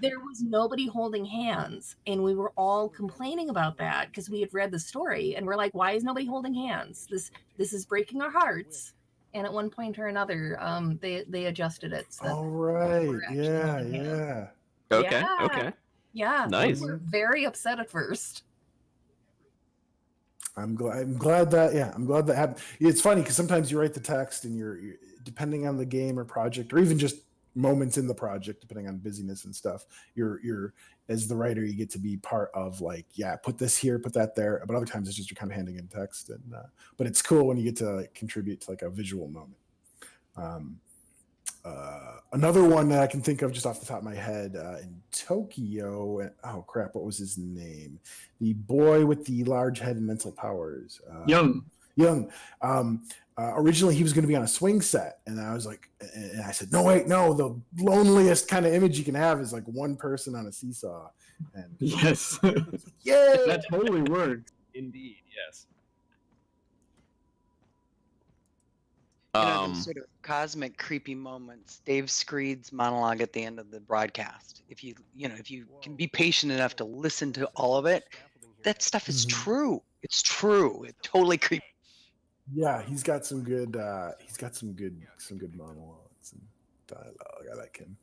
there was nobody holding hands, and we were all complaining about that because we had read the story, and we're like, why is nobody holding hands? This is breaking our hearts. And at one point or another, they adjusted it. So all right. Yeah. Okay. Yeah. Nice. We were very upset at first. I'm glad that happened. It's funny because sometimes you write the text and you're depending on the game or project or even just moments in the project, depending on busyness and stuff, you're as the writer, you get to be part of like, put this here, put that there. But other times it's just you're kind of handing in text, and but it's cool when you get to like, contribute to like a visual moment. Another one that I can think of just off the top of my head in Tokyo. Oh crap! What was his name? The boy with the large head and mental powers. Young. Originally, he was going to be on a swing set, and I was like, and I said, no, wait, no. The loneliest kind of image you can have is like one person on a seesaw. And yes, yeah, that totally works. Indeed, yes. Those sort of cosmic creepy moments. Dave Screed's monologue at the end of the broadcast. If you can be patient enough to listen to all of it, that stuff is true. It's true. It totally creepy. Yeah, he's got some good monologues and dialogue. I like him.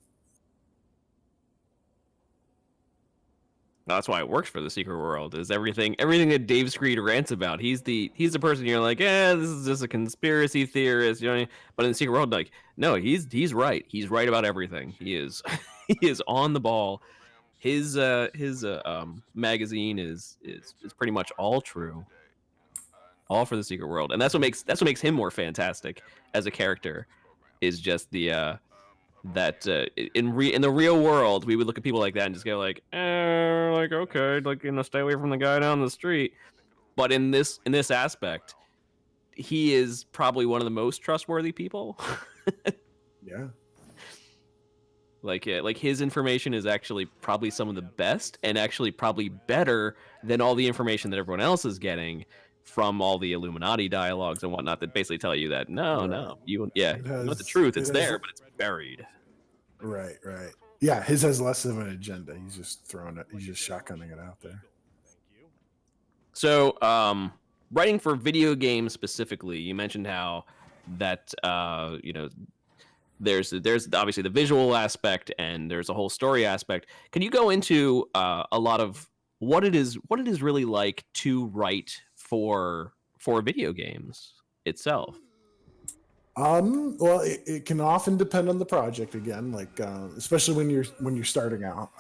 that's why it works for the secret world. Is everything that Dave Screed rants about. He's the person you're like, this is just a conspiracy theorist, you know. But in the secret world, like, no, he's right. He's right about everything. He is he is on the ball. His magazine is pretty much all true, all for the secret world, and that's what makes him more fantastic as a character. Is just the that in the real world we would look at people like that and just go like, like, okay, like, you know, stay away from the guy down the street. But in this aspect, he is probably one of the most trustworthy people. Yeah. Like his information is actually probably some of the best, and actually probably better than all the information that everyone else is getting from all the Illuminati dialogues and whatnot that basically tell you that no, you know the truth, it's there, but it's buried. Right. Yeah, his has less of an agenda. He's just shotgunning it out there. So, writing for video games specifically, you mentioned how that you know, there's obviously the visual aspect and there's a whole story aspect. Can you go into a lot of what it is really like to write for video games itself? Well, it can often depend on the project again, like especially when you're starting out.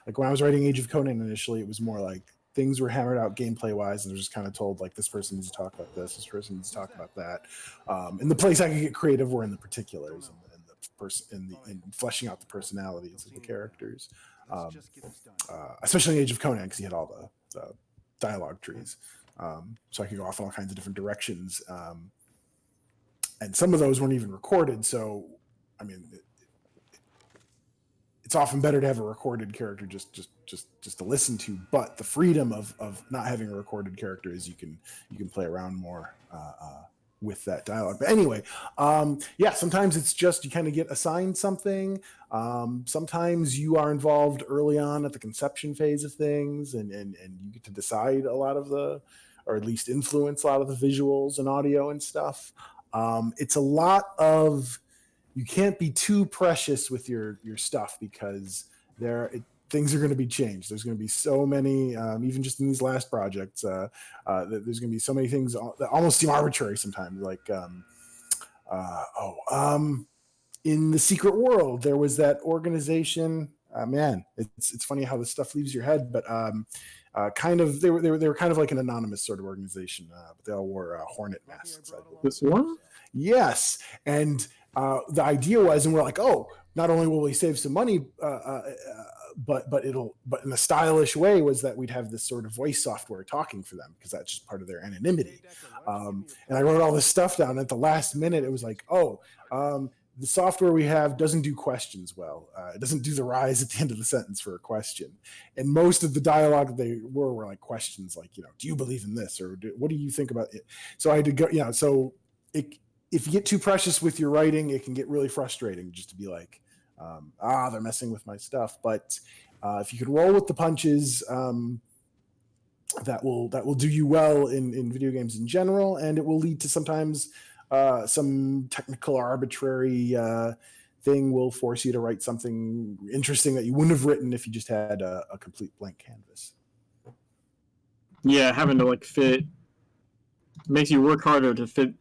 Like when I was writing Age of Conan initially, it was more like things were hammered out gameplay wise, and they're just kind of told like this person needs to talk about this person needs to talk about that. And the place I could get creative were in the particulars and the person in fleshing out the personalities of the characters, especially in Age of Conan because he had all the dialogue trees, so I could go off in all kinds of different directions. And some of those weren't even recorded. So, I mean, it's often better to have a recorded character just to listen to. But the freedom of not having a recorded character is you can play around more with that dialogue. But anyway, sometimes it's just you kind of get assigned something. Sometimes you are involved early on at the conception phase of things, and you get to decide a lot of or at least influence a lot of the visuals and audio and stuff. It's a lot of, you can't be too precious with your stuff because things are going to be changed. There's going to be so many, even just in these last projects, there's going to be so many things that almost seem arbitrary sometimes. Like, in the Secret World, there was that organization. Man, it's funny how this stuff leaves your head, but they were kind of like an anonymous sort of organization, but they all wore hornet masks. This one? Yes, and the idea was, and we're like, oh, not only will we save some money, but in a stylish way, was that we'd have this sort of voice software talking for them because that's just part of their anonymity. And I wrote all this stuff down. At the last minute, it was like, the software we have doesn't do questions well. It doesn't do the rise at the end of the sentence for a question. And most of the dialogue they were like questions like, you know, do you believe in this? Or what do you think about it? So I had to go, so if you get too precious with your writing, it can get really frustrating just to be like, they're messing with my stuff. But if you can roll with the punches, that will do you well in video games in general. And it will lead to sometimes some technical arbitrary thing will force you to write something interesting that you wouldn't have written if you just had a complete blank canvas. Yeah, having to like fit makes you work harder to fit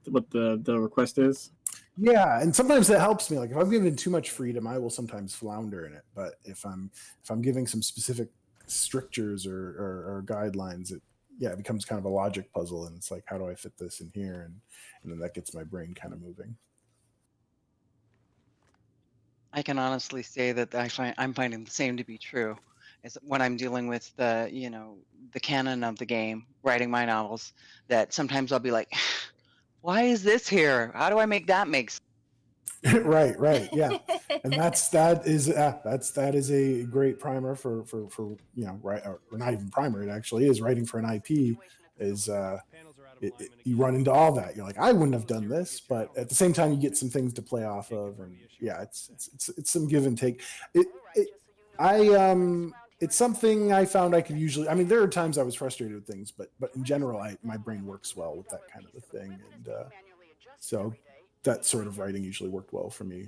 what the request is. Yeah, and sometimes that helps me. Like if I'm given too much freedom, I will sometimes flounder in it. But if I'm giving some specific strictures or guidelines, it becomes kind of a logic puzzle, and it's like, how do I fit this in here? And then that gets my brain kind of moving. I can honestly say that I'm finding the same to be true. Is when I'm dealing with the canon of the game, writing my novels, that sometimes I'll be like, why is this here? How do I make that make sense? right, yeah, and that is a great primer for right, or not even primer. It actually is writing for an IP. Is you run into all that. You're like, I wouldn't have done this, but at the same time, you get some things to play off of, and it's some give and take. It's something I found I could usually. I mean, there are times I was frustrated with things, but in general, my brain works well with that kind of a thing, and so that sort of writing usually worked well for me.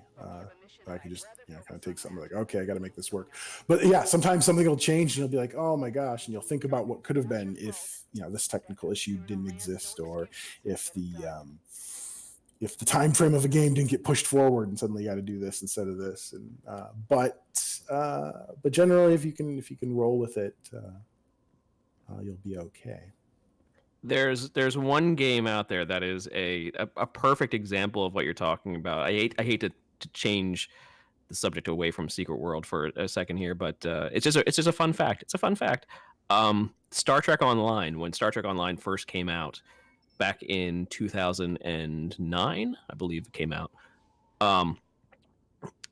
I could just kind of take something like, okay, I got to make this work. But yeah, sometimes something will change and you'll be like, oh my gosh, and you'll think about what could have been if this technical issue didn't exist, or if the time frame of a game didn't get pushed forward and suddenly you got to do this instead of this. And but generally, if you can roll with it, you'll be okay. There's one game out there that is a perfect example of what you're talking about. I hate to change the subject away from Secret World for a second here, but it's just a fun fact. It's a fun fact. Star Trek Online, when Star Trek Online first came out back in 2009, I believe it came out.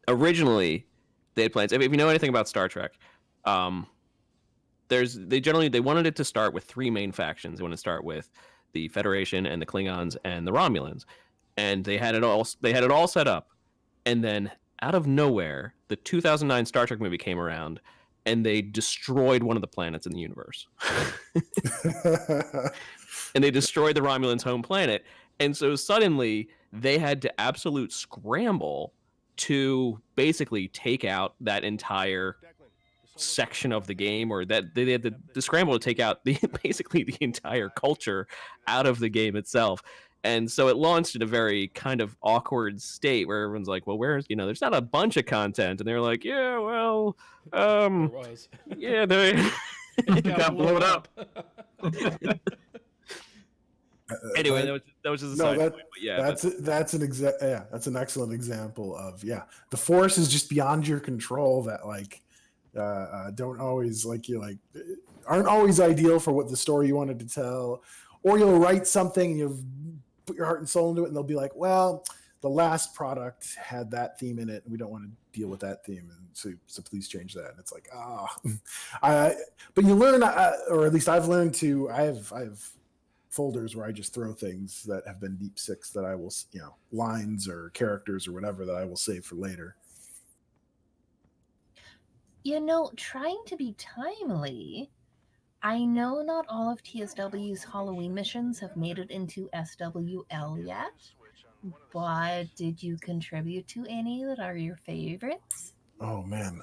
Originally, they had plans. If you know anything about Star Trek, they wanted it to start with three main factions. They want to start with the Federation and the Klingons and the Romulans, and they had it all set up. And then out of nowhere, the 2009 Star Trek movie came around, and they destroyed one of the planets in the universe. And they destroyed the Romulans' home planet. And so suddenly they had to absolute scramble to basically take out that entire section of the game, or that they had to scramble to take out basically the entire culture out of the game itself. And so it launched in a very kind of awkward state where everyone's like, well, there's not a bunch of content. And they're like, yeah, well, There was. yeah, they It got blown up. Anyway, that was just a side point. But yeah, that's an excellent example of the Force is just beyond your control. That don't always aren't always ideal for what the story you wanted to tell, or you'll write something and you'll put your heart and soul into it, and they'll be like, well, the last product had that theme in it and we don't want to deal with that theme, and so please change that. And it's like, but you learn, or at least I've learned to, I have folders where I just throw things that have been deep six that I will, lines or characters or whatever that I will save for later. Trying to be timely, I know not all of TSW's Halloween missions have made it into SWL yet, but did you contribute to any that are your favorites? Oh man,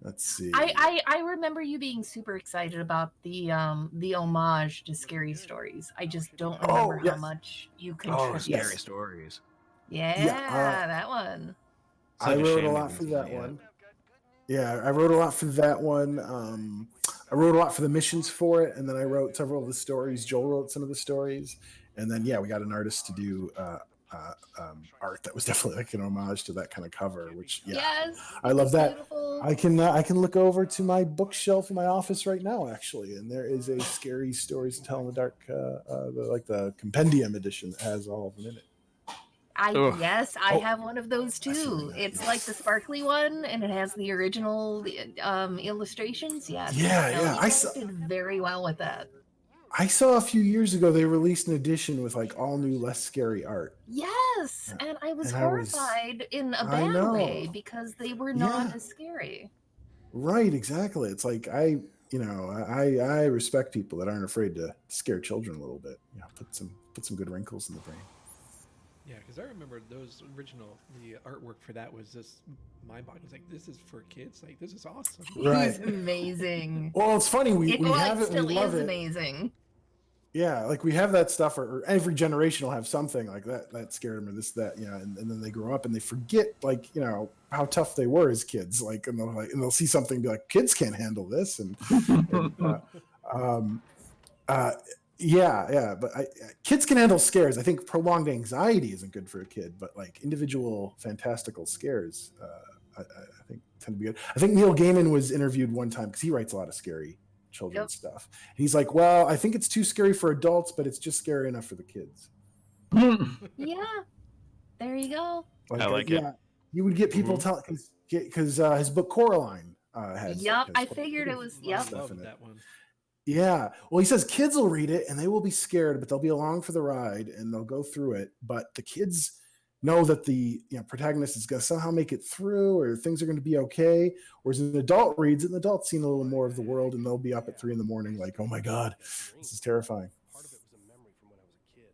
let's see. I remember you being super excited about the homage to Scary Stories. I just don't remember how much you contributed. Scary Stories. Yeah, that one. I wrote a lot for that one. Yeah, I wrote a lot for that one. I wrote a lot for the missions for it, and then I wrote several of the stories. Joel wrote some of the stories, and then we got an artist to do art that was definitely like an homage to that kind of cover. Which yes, I love that. Beautiful. I can look over to my bookshelf in my office right now, actually, and there is a Scary Stories to Tell in the Dark, the compendium edition that has all of them in it. I have one of those too. It's like the sparkly one, and it has the original illustrations. Yeah, I did very well with that. I saw a few years ago they released an edition with all new, less scary art. Yes, and I was horrified in a bad way because they were not as scary. Right, exactly. It's like I respect people that aren't afraid to scare children a little bit. Put some good wrinkles in the brain. Yeah, because I remember the artwork for that was just mind-boggling. It's like, this is for kids. Like, this is awesome. Right. It's amazing. Well, it's funny. We have it. We love it. Amazing. Yeah, we have that stuff, or every generation will have something like that scared them, or this, that, and then they grow up and they forget, how tough they were as kids. And they'll see something and be like, kids can't handle this, but kids can handle scares. I think prolonged anxiety isn't good for a kid, but individual fantastical scares, I think tend to be good. I think Neil Gaiman was interviewed one time because he writes a lot of scary children's stuff. He's like, well, I think it's too scary for adults, but it's just scary enough for the kids. Yeah, there you go. I like it. You would get people telling, because his book Coraline has. Yep, I figured it was. Yep. Stuff in that one. Yeah. Well, he says kids will read it and they will be scared, but they'll be along for the ride and they'll go through it. But the kids know that the protagonist is going to somehow make it through, or things are going to be okay. Whereas an adult reads it, and the adult's seen a little more of the world, and they'll be up at 3 a.m. like, oh my God, this is terrifying. Part of it was a memory from when I was a kid.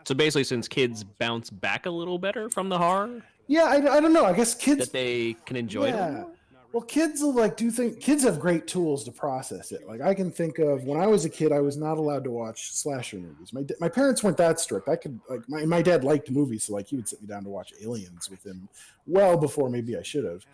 So basically, since kids bounce back a little better from the horror, Yeah, I don't know. I guess kids that they can enjoy it a little Yeah. more? Well, kids will like do things. Kids have great tools to process it. Like I can think of when I was a kid, I was not allowed to watch slasher movies. My parents weren't that strict. I could like my dad liked movies, so like he would sit me down to watch Aliens with him, well before maybe I should have.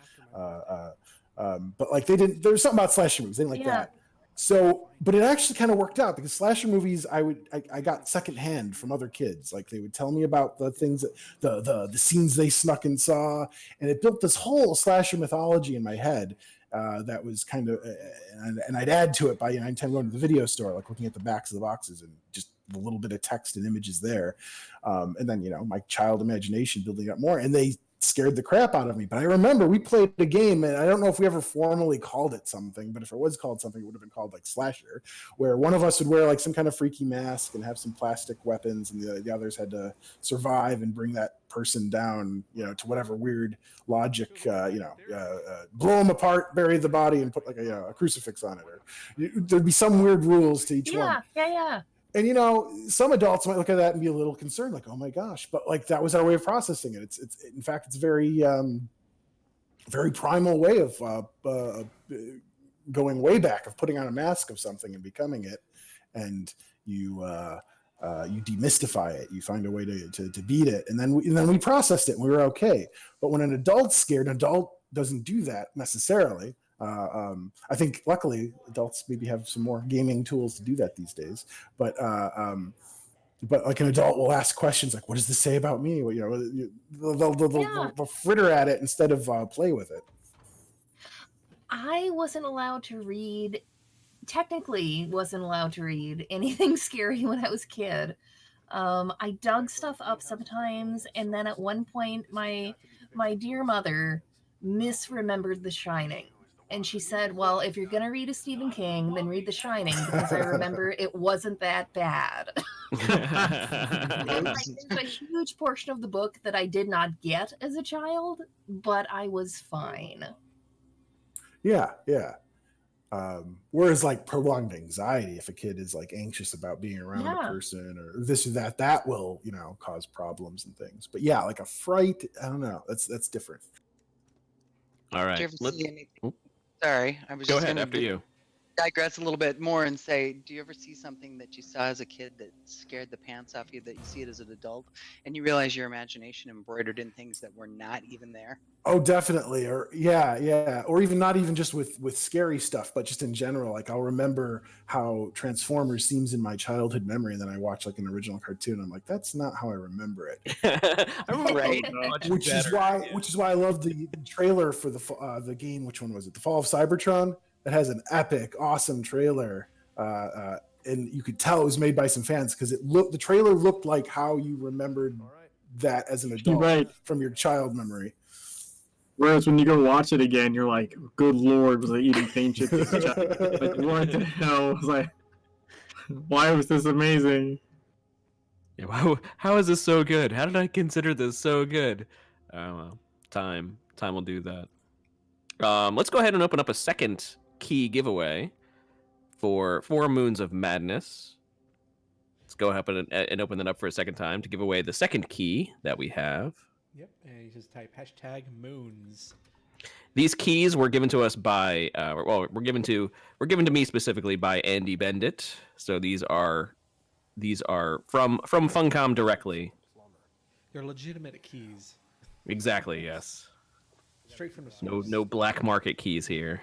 But like they didn't. There was something about slasher movies. They didn't like Yeah. that. So, but it actually kind of worked out because slasher movies, I got secondhand from other kids. Like they would tell me about the things that the scenes they snuck and saw, and it built this whole slasher mythology in my head that was kind of, and I'd add to it by anytime going to the video store, like looking at the backs of the boxes and just a little bit of text and images there, and then my child imagination building up more, and they scared the crap out of me. But I remember we played a game, and I don't know if we ever formally called it something, but if it was called something, it would have been called like Slasher, where one of us would wear like some kind of freaky mask and have some plastic weapons, and the others had to survive and bring that person down, to whatever weird logic, blow them apart, bury the body, and put like a crucifix on it, or there'd be some weird rules to each one. Yeah. And some adults might look at that and be a little concerned, like, "Oh my gosh!" But like that was our way of processing it. It's in fact, it's very, very primal way of going way back, of putting on a mask of something and becoming it, and you demystify it. You find a way to beat it, and then we processed it, and we were okay. But when an adult's scared, an adult doesn't do that necessarily. I think luckily adults maybe have some more gaming tools to do that these days, but like an adult will ask questions like, "What does this say about me?" They'll fritter at it instead of play with it. I wasn't allowed to read, technically wasn't allowed to read anything scary when I was a kid. I dug stuff up sometimes, and then at one point my dear mother misremembered The Shining. And she said, "Well, if you're going to read a Stephen King, then read The Shining, because I remember it wasn't that bad." And there's a huge portion of the book that I did not get as a child, but I was fine. Yeah. Whereas like prolonged anxiety, if a kid is like anxious about being around a person or this or that will, cause problems and things. But yeah, like a fright, I don't know. That's different. All right. Did you ever see anything? Sorry, I was just Go ahead after you. Digress a little bit more and say, do you ever see something that you saw as a kid that scared the pants off you, that you see it as an adult, and you realize your imagination embroidered in things that were not even there? Oh, definitely. Or yeah. Or even not even just with scary stuff, but just in general. Like I'll remember how Transformers seems in my childhood memory, and then I watch like an original cartoon. I'm like, that's not how I remember it. I remember Right. Which is why I love the trailer for the game. Which one was it? The Fall of Cybertron. That has an epic, awesome trailer, and you could tell it was made by some fans because the trailer looked like how you remembered that as an adult from your child memory. Whereas when you go watch it again, you're like, "Good Lord, was I eating paint chips?" Like, what the hell? Was like, why was this amazing? Yeah, how is this so good? How did I consider this so good? Well, time will do that. Let's go ahead and open up a second key giveaway for 4 Moons of Madness. Let's go ahead and open that up for a second time to give away the second key that we have. Yep, and you just type #moons. These keys were given to us by, were given to me specifically by Andy Bendit. So these are from Funcom directly. They're legitimate keys. Exactly. Yes. Straight from the source. No black market keys here.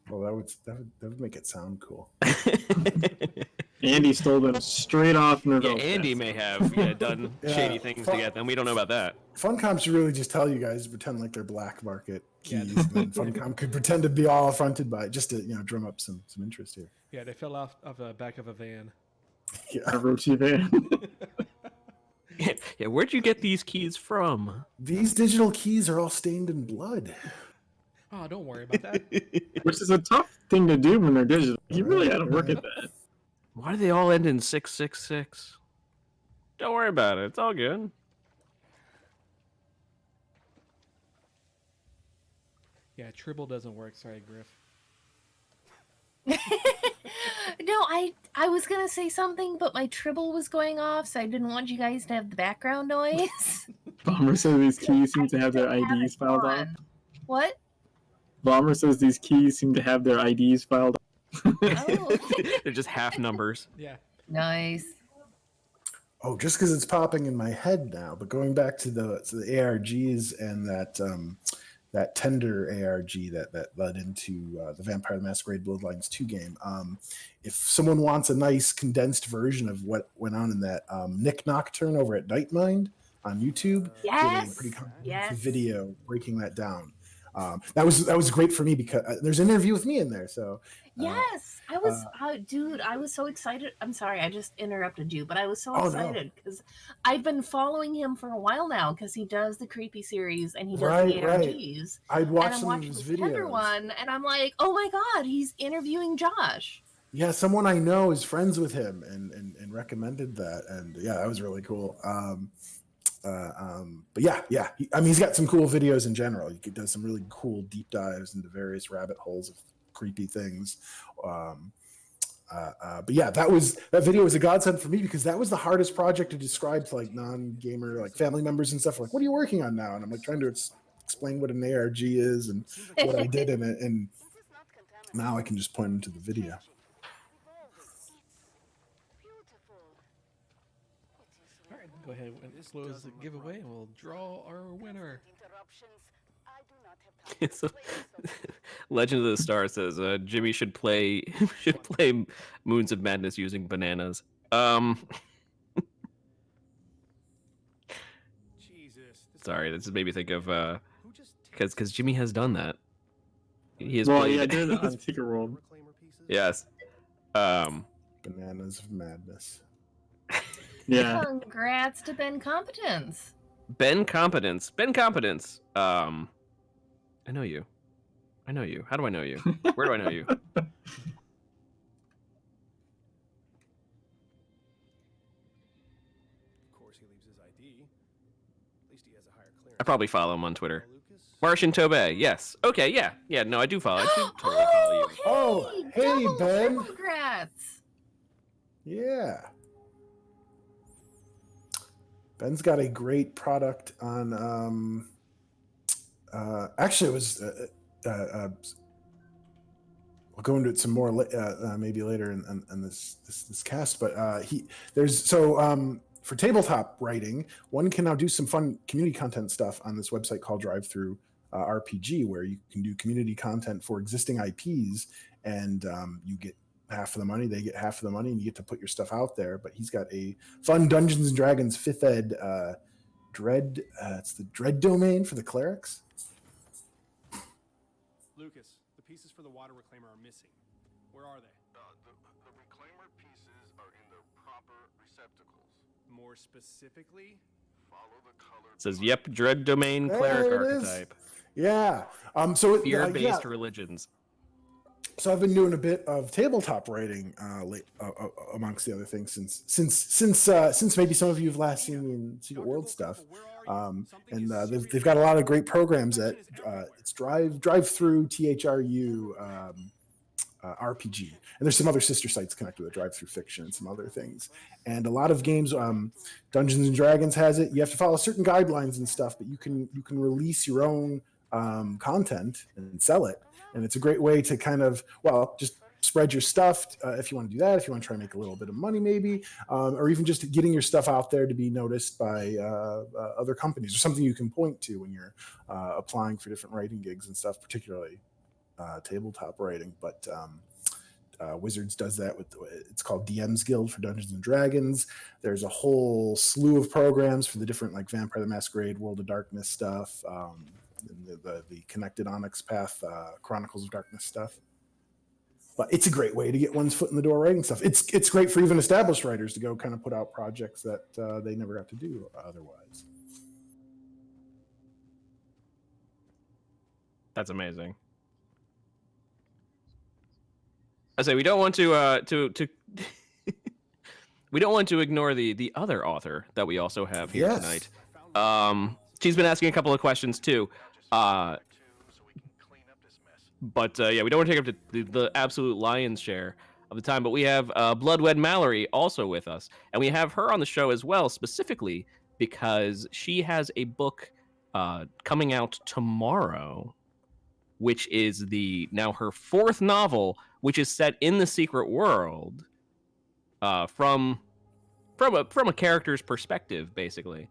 Well, that would make it sound cool. Andy stole them straight off Nerville. Yeah, Andy may have done shady things to get them. We don't know about that. Funcom should really just tell you guys to pretend like they're black market keys. And then Funcom could pretend to be all affronted by it, just to drum up some interest here. Yeah, they fell off of the back of a van. Yeah, a Rochi van. Yeah, where'd you get these keys from? These digital keys are all stained in blood. Oh, don't worry about that. Which is a tough thing to do when they're digital. You really got to work at that. Why do they all end in 666? Don't worry about it. It's all good. Yeah, Tribble doesn't work. Sorry, Griff. No, I was gonna say something, but my Tribble was going off, so I didn't want you guys to have the background noise. Bomber says these keys seem to have their IDs filed off. What? Bomber says these keys seem to have their IDs filed off. Oh, They're just half numbers. Yeah. nice. Oh, just because it's popping in my head now. But going back to the ARGs and that Tender ARG that led into the Vampire the Masquerade Bloodlines 2 game. If someone wants a nice condensed version of what went on in that Nick Nocturne over at Nightmind on YouTube, did a pretty comprehensive video breaking that down. That was great for me because there's an interview with me in there. So Yes, I was, dude. I was so excited. I'm sorry, I just interrupted you, but I was so excited because I've been following him for a while now because he does the creepy series and he does the ARGs. I'd watch and I'm some of watching his the Tender videos. one, and I'm like, oh my god, he's interviewing Josh. Yeah, someone I know is friends with him and recommended that, and yeah, that was really cool. But yeah, he's got some cool videos in general. He does some really cool deep dives into various rabbit holes of creepy things. But yeah, that video was a godsend for me because that was the hardest project to describe to like non-gamer, like family members and stuff. Like, what are you working on now? And I'm like trying to explain what an ARG is and what I did in it. And now I can just point them to the video. All right, go ahead and close the giveaway, and we'll draw our winner. So, Legend of the Star says Jimmy should play Moons of Madness using bananas. Sorry, this made me think of because Jimmy has done that. He has played. I did it on Secret World. Yes. Bananas of Madness. Yeah. Congrats to Ben Competence. Ben Competence. I know you. How do I know you? Where do I know you? I probably follow him on Twitter. Martian Tobey, yes. Okay, yeah. No, I do follow. I do totally follow you. Oh, hey, double, Ben. Congrats. Yeah. Ben's got a great product on. Actually, it was. We'll go into it some more maybe later in this cast, but for tabletop writing, one can now do some fun community content stuff on this website called Drive-Thru RPG, where you can do community content for existing IPs, and you get half of the money, they get half of the money, and you get to put your stuff out there. But he's got a fun Dungeons and Dragons 5th ed Dread. It's the Dread domain for the clerics. Lucas, the pieces for the water reclaimer are missing. Where are they? The reclaimer pieces are in their proper receptacles. More specifically, follow the color. It says, "Yep, Dread domain cleric There it is. archetype." Yeah. So Fear-based religions. So I've been doing a bit of tabletop writing amongst the other things since maybe some of you have last seen me in Secret World stuff, and they've got a lot of great programs at it's Drive-Thru THRU RPG, and there's some other sister sites connected with Drive-Thru Fiction and some other things, and a lot of games. Dungeons and Dragons has it. You have to follow certain guidelines and stuff, but you can release your own content and sell it. And it's a great way to kind of, just spread your stuff if you want to do that, if you want to try and make a little bit of money maybe, or even just getting your stuff out there to be noticed by other companies, or something you can point to when you're applying for different writing gigs and stuff, particularly tabletop writing. But Wizards does that it's called DM's Guild for Dungeons and Dragons. There's a whole slew of programs for the different like Vampire the Masquerade, World of Darkness stuff, the Connected Onyx Path, Chronicles of Darkness stuff. But it's a great way to get one's foot in the door writing stuff. It's great for even established writers to go kind of put out projects that they never got to do otherwise. That's amazing. I say we don't want to we don't want to ignore the other author that we also have here tonight. She's been asking a couple of questions too. But we don't want to take up the absolute lion's share. of the time. But we have Blodwedd Mallory also with us, and we have her on the show as well, specifically because she has a book coming out tomorrow, which is now her 4th novel, which is set in the secret world, from a character's perspective, basically.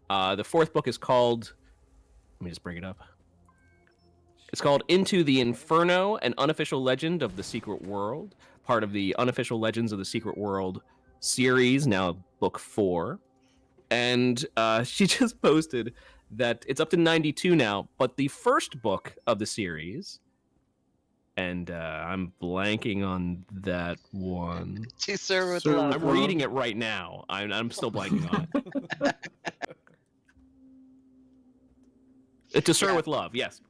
The 4th book is called. Let me just bring it up. It's called Into the Inferno, an unofficial legend of the secret world, part of the Unofficial Legends of the Secret World series, now book 4. And she just posted that it's up to 92 now, but the first book of the series, and I'm blanking on that one. To serve with Serve love. with I'm reading it right now. I'm still blanking on it. To Serve with Love, yes.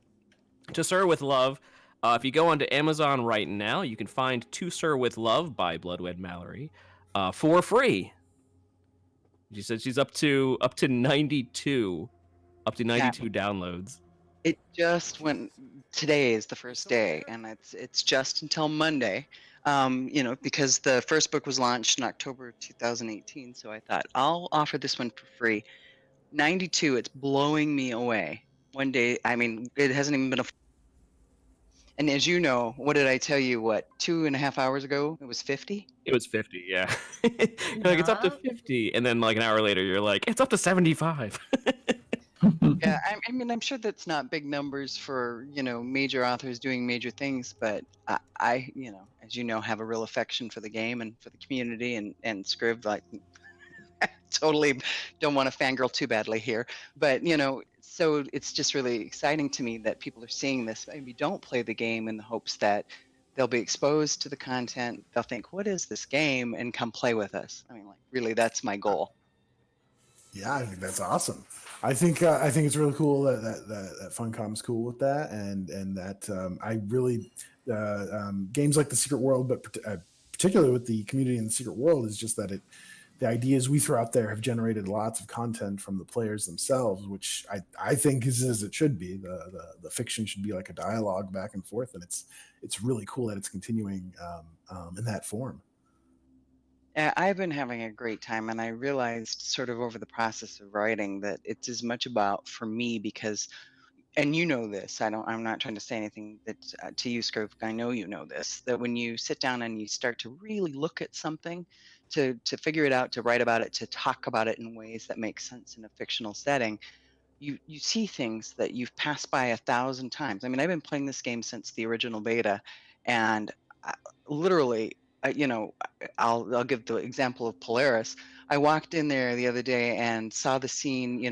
To Serve with Love. If you go onto Amazon right now, you can find To Serve with Love by Blodwedd Mallory for free. She said she's up to 92, downloads. It just went. Today is the first day, and it's just until Monday. Because the first book was launched in October 2018, so I thought I'll offer this one for free. 92, it's blowing me away. One day, I mean, it hasn't even been a. And as you know, what did I tell you? 2.5 hours ago? It was 50. It was 50, yeah. You're like, it's up to 50, and then like an hour later, you're like, it's up to 75. Yeah, I mean, I'm sure that's not big numbers for major authors doing major things, but I as you know, have a real affection for the game and for the community, and Scrib, like, totally don't want to fangirl too badly here, but so it's just really exciting to me that people are seeing this. Maybe don't play the game in the hopes that they'll be exposed to the content. They'll think, "What is this game?" and come play with us. I mean, like, really, that's my goal. Yeah, I think that's awesome. I think it's really cool that Funcom's cool with that, and that I really games like the Secret World, but particularly with the community in the Secret World, is just that the ideas we throw out there have generated lots of content from the players themselves, which I think is as it should be. The fiction should be like a dialogue back and forth, and it's really cool that it's continuing in that form. I've been having a great time, and I realized sort of over the process of writing that it's as much about, for me, because, and you know this, I'm not trying to say anything that to you, Scrooge. I know you know this, that when you sit down and you start to really look at something, to figure it out, to write about it, to talk about it in ways that make sense in a fictional setting, you see things that you've passed by 1,000 times. I mean, I've been playing this game since the original beta, and literally, I'll give the example of Polaris. I walked in there the other day and saw the scene,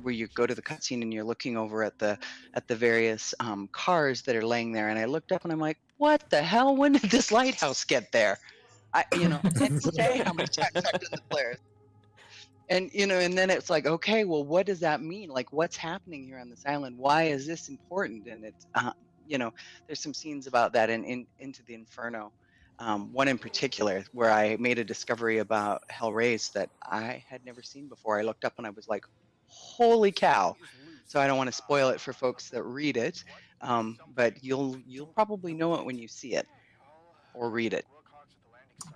where you go to the cutscene and you're looking over at the various cars that are laying there, and I looked up and I'm like, what the hell? When did this lighthouse get there? I can't say how many times I've done the Polaris. And and then it's like, okay, well, what does that mean? Like, what's happening here on this island? Why is this important? And it's there's some scenes about that in Into the Inferno. One in particular where I made a discovery about Hellraise that I had never seen before. I looked up and I was like, holy cow. So I don't want to spoil it for folks that read it, but you'll probably know it when you see it or read it.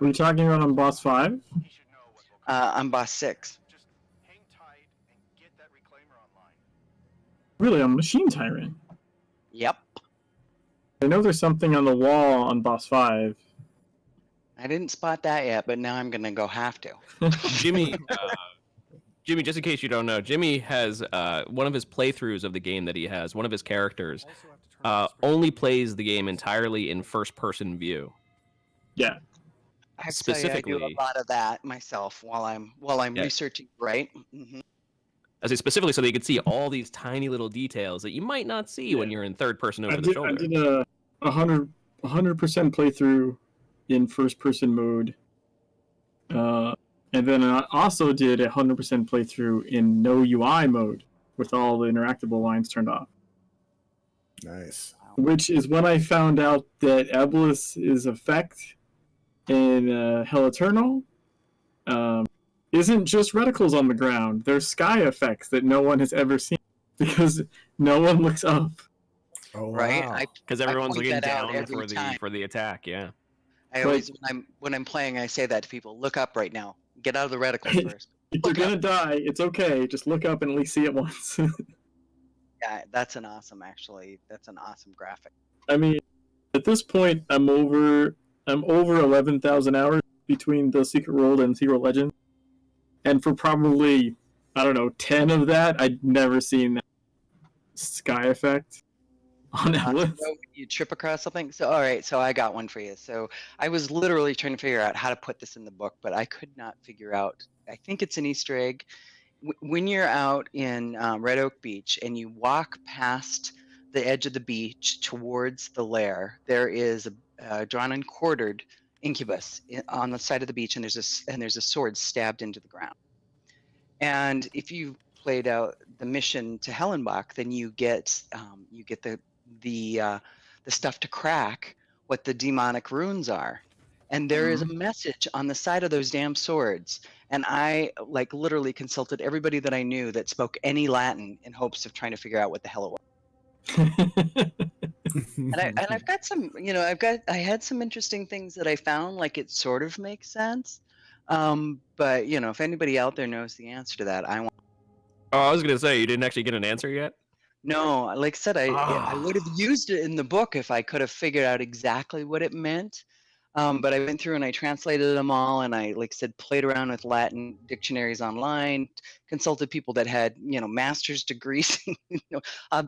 Were you talking about on boss 5? I'm boss 6. Really, a machine tyrant? Yep. I know there's something on the wall on boss 5. I didn't spot that yet, but now I'm gonna go have to. Jimmy, just in case you don't know, Jimmy has one of his playthroughs of the game that he has. One of his characters only plays the game entirely in first-person view. Yeah. I have to tell you, I do a lot of that myself while I'm Yeah. researching. Right. Mm-hmm. I say specifically so that you can see all these tiny little details that you might not see when you're in third-person over the shoulder. I did a 100% playthrough in first-person mode. And then I also did a 100% playthrough in no UI mode with all the interactable lines turned off. Nice. Which is when I found out that Eblis' effect in Hell Eternal isn't just reticles on the ground. There's sky effects that no one has ever seen because no one looks up. Oh, Right. wow. Because everyone's point looking that out down every time. for the attack, yeah. I always when I'm playing, I say that to people. Look up right now. Get out of the reticles first. If you're gonna die, it's okay. Just look up and at least see it once. Yeah, that's an awesome graphic. I mean, at this point, I'm over 11,000 hours between the Secret World and Secret Legend, and for probably, I don't know, 10 of that, I'd never seen that sky effect on Eldwith. You trip across something. So all right, so I got one for you. So I was literally trying to figure out how to put this in the book, but I could not figure out. I think it's an Easter egg. When you're out in Red Oak Beach and you walk past the edge of the beach towards the lair, there is a drawn and quartered incubus on the side of the beach, and there's a sword stabbed into the ground. And if you played out the mission to Hellenbach, then you get the stuff to crack what the demonic runes are. And there is a message on the side of those damn swords. And I like literally consulted everybody that I knew that spoke any Latin in hopes of trying to figure out what the hell it was. And I've got some, I had some interesting things that I found, like it sort of makes sense. But if anybody out there knows the answer to that, I want. Oh, I was gonna say you didn't actually get an answer yet. No, like I said, I would have used it in the book if I could have figured out exactly what it meant. But I went through and I translated them all, and I, like I said, played around with Latin dictionaries online, consulted people that had, master's degrees,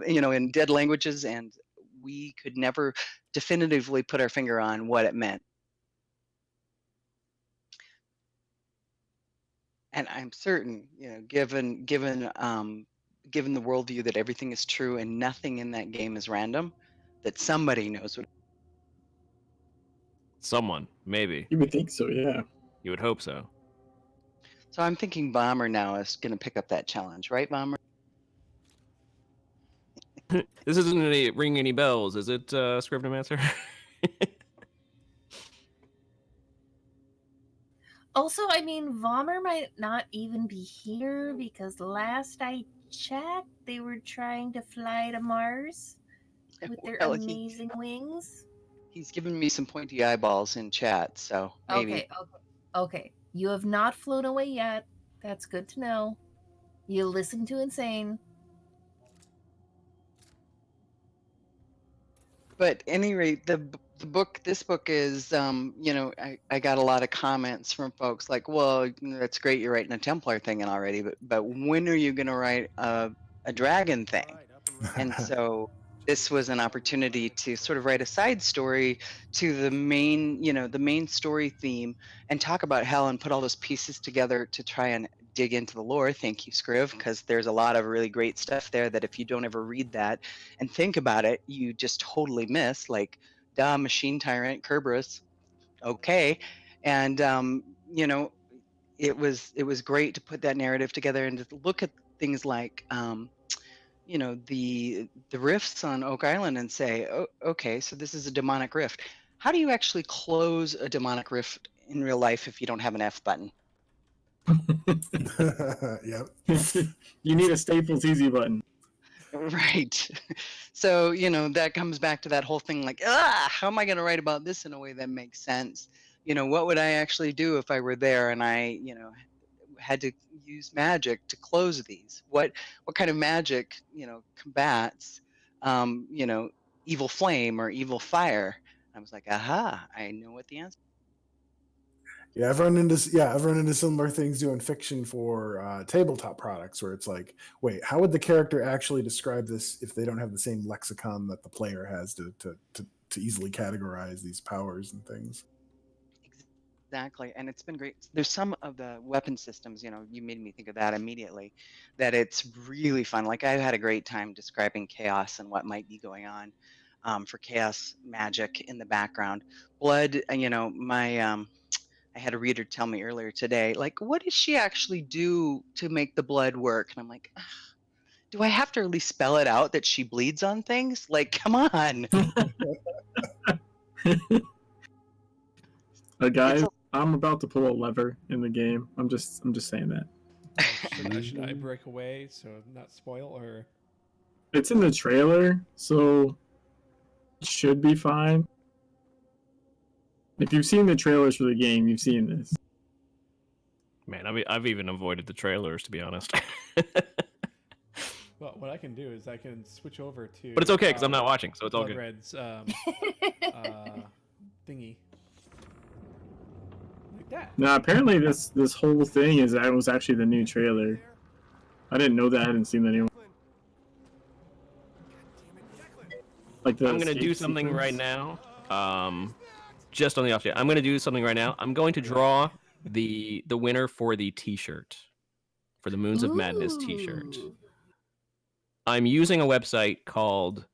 in dead languages, and we could never definitively put our finger on what it meant. And I'm certain, given the worldview that everything is true and nothing in that game is random, that somebody knows what. Someone, maybe. You would think so, yeah. You would hope so. So I'm thinking Bomber now is going to pick up that challenge, right, Bomber? This isn't ringing any bells, is it, Scrivenermancer? Also, I mean, Vomer might not even be here because last I checked, they were trying to fly to Mars with their amazing wings. He's given me some pointy eyeballs in chat, so maybe. Okay. You have not flown away yet. That's good to know. You listen to Insane. But at any rate, this book is, I got a lot of comments from folks like, well, that's great, you're writing a Templar thing already, but when are you going to write a dragon thing? And so this was an opportunity to sort of write a side story to the main story theme and talk about hell and put all those pieces together to try and dig into the lore. Thank you, Scriv, because there's a lot of really great stuff there that if you don't ever read that and think about it, you just totally miss, like, duh, Machine Tyrant, Kerberos, okay. And, it was great to put that narrative together and to look at things like, the rifts on Oak Island and say, oh, okay, so this is a demonic rift. How do you actually close a demonic rift in real life if you don't have an F button? Yep. You need a Staples Easy button. Right. So, that comes back to that whole thing like, how am I going to write about this in a way that makes sense? What would I actually do if I were there and I, had to use magic to close these? What kind of magic, combats, evil flame or evil fire? I was like, aha, I know what the answer. Yeah, I've run into similar things doing fiction for tabletop products where it's like, wait, how would the character actually describe this if they don't have the same lexicon that the player has to easily categorize these powers and things? Exactly, and it's been great. There's some of the weapon systems, you made me think of that immediately, that it's really fun. Like, I had a great time describing chaos and what might be going on for chaos magic in the background. Blood, I had a reader tell me earlier today, like, what does she actually do to make the blood work? And I'm like, do I have to really spell it out that she bleeds on things? Like, come on. Guys, I'm about to pull a lever in the game. I'm just saying that. Should I break away so not spoil, or? It's in the trailer, so it should be fine. If you've seen the trailers for the game, you've seen this. Man, I've even avoided the trailers, to be honest. Well, what I can do is I can switch over to. But it's okay because I'm not watching, so it's all good. Blodwedd's thingy. Like that. Now, apparently this whole thing was actually the new trailer. I didn't know that. I hadn't seen that anymore. Like I'm gonna do something right now. Just on the off chance, I'm gonna do something right now. I'm going to draw the winner for the T-shirt, for the Moons of Madness T-shirt. Ooh. I'm using a website called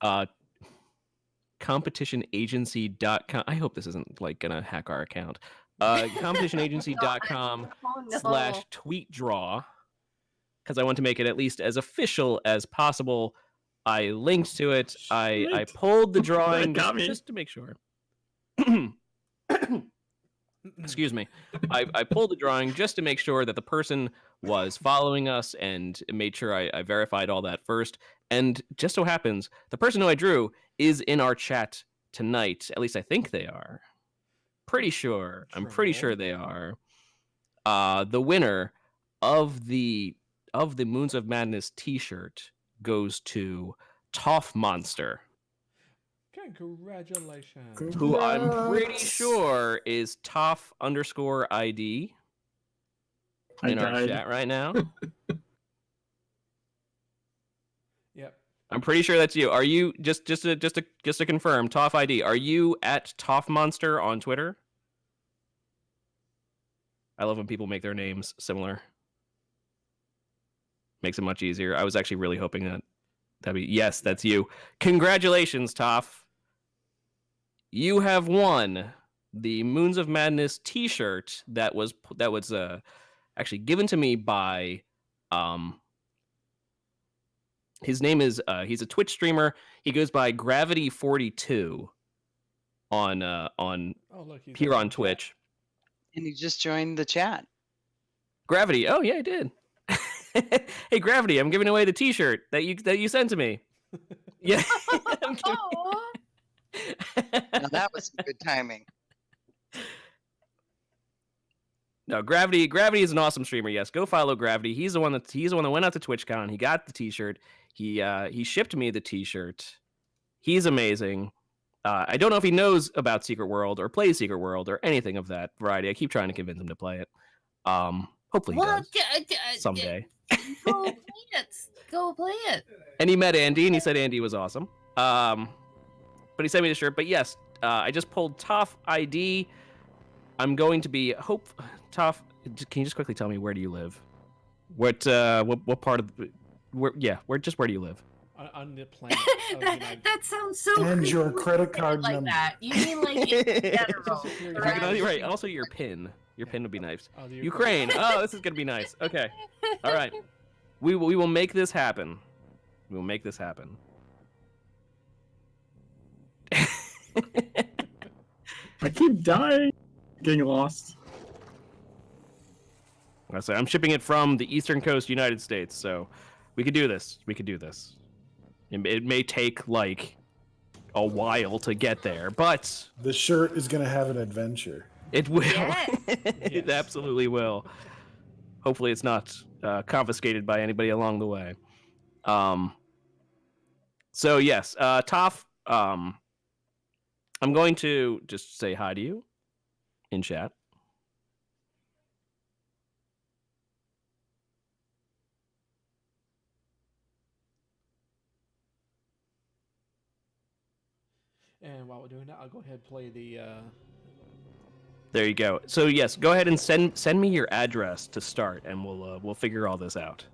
competitionagency.com. I hope this isn't like gonna hack our account. Competitionagency.com Oh, no. /tweetdraw, because I want to make it at least as official as possible. I linked to it. I pulled the drawing just to make sure. Excuse me. I pulled the drawing just to make sure that the person was following us and made sure I verified all that first. And just so happens, the person who I drew is in our chat tonight. At least I think they are. Pretty sure. I'm pretty sure they are. The winner of the Moons of Madness T-shirt goes to Toff Monster. Congratulations. Who I'm pretty sure is Toff_ID in our chat right now. Yep. I'm pretty sure that's you. Are you just to confirm, Toff ID? Are you at Toff Monster on Twitter? I love when people make their names similar. Makes it much easier. I was actually really hoping that'd be yes, that's you. Congratulations, Toff. You have won the Moons of Madness T-shirt that was actually given to me by his name is he's a Twitch streamer. He goes by Gravity42 on here on Twitch. And he just joined the chat. Gravity. Oh yeah, I did. Hey Gravity, I'm giving away the T-shirt that you sent to me. Yeah. Now that was some good timing. No, Gravity is an awesome streamer. Yes, go follow Gravity. He's the one that went out to TwitchCon. He got the T-shirt. He shipped me the T-shirt. He's amazing. I don't know if he knows about Secret World or plays Secret World or anything of that variety. I keep trying to convince him to play it. Hopefully he does someday. Go play it. Go play it. And he met Andy, and he said Andy was awesome. But he sent me the shirt. But yes, I just pulled Toff ID. I'm going to be Toff. Can you just quickly tell me where do you live? What part of where do you live? On the planet. that sounds so. And creepy your when you credit say it card like number. that. You mean like in general? Right? Right. Also, your pin. Your pin would be nice. Oh, the Ukraine. Oh, this is gonna be nice. Okay. All right. We will make this happen. We will make this happen. I keep dying. Getting lost. I say I'm shipping it from the Eastern Coast, United States, so we could do this. We could do this. It may take like a while to get there, but The shirt is going to have an adventure. it will. Yes. It absolutely will. Hopefully, it's not confiscated by anybody along the way. So yes, Toff. I'm going to just say hi to you in chat. And while we're doing that, I'll go ahead and play the. There you go. So yes, go ahead and send me your address to start, and we'll figure all this out.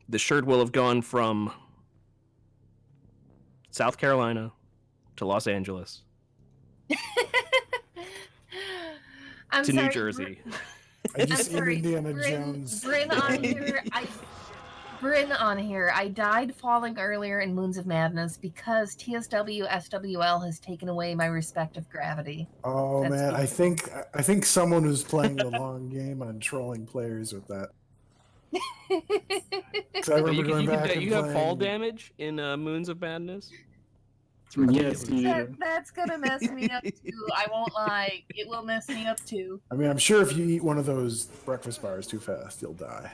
The shirt will have gone from South Carolina to Los Angeles I'm to sorry, New Jersey. I just I'm sorry, Indiana Jones. Bryn on here. Bryn on here. I died falling earlier in Moons of Madness because TSW SWL has taken away my respective gravity. Oh That's man, the- I think someone was playing the long game on trolling players with that. 'Cause I remember going back and you have fall playing- damage in Moons of Madness. It's Yes, ridiculous. you do. That's gonna mess me up too. I won't lie. It will mess me up too. I mean, I'm sure if you eat one of those breakfast bars too fast, you'll die.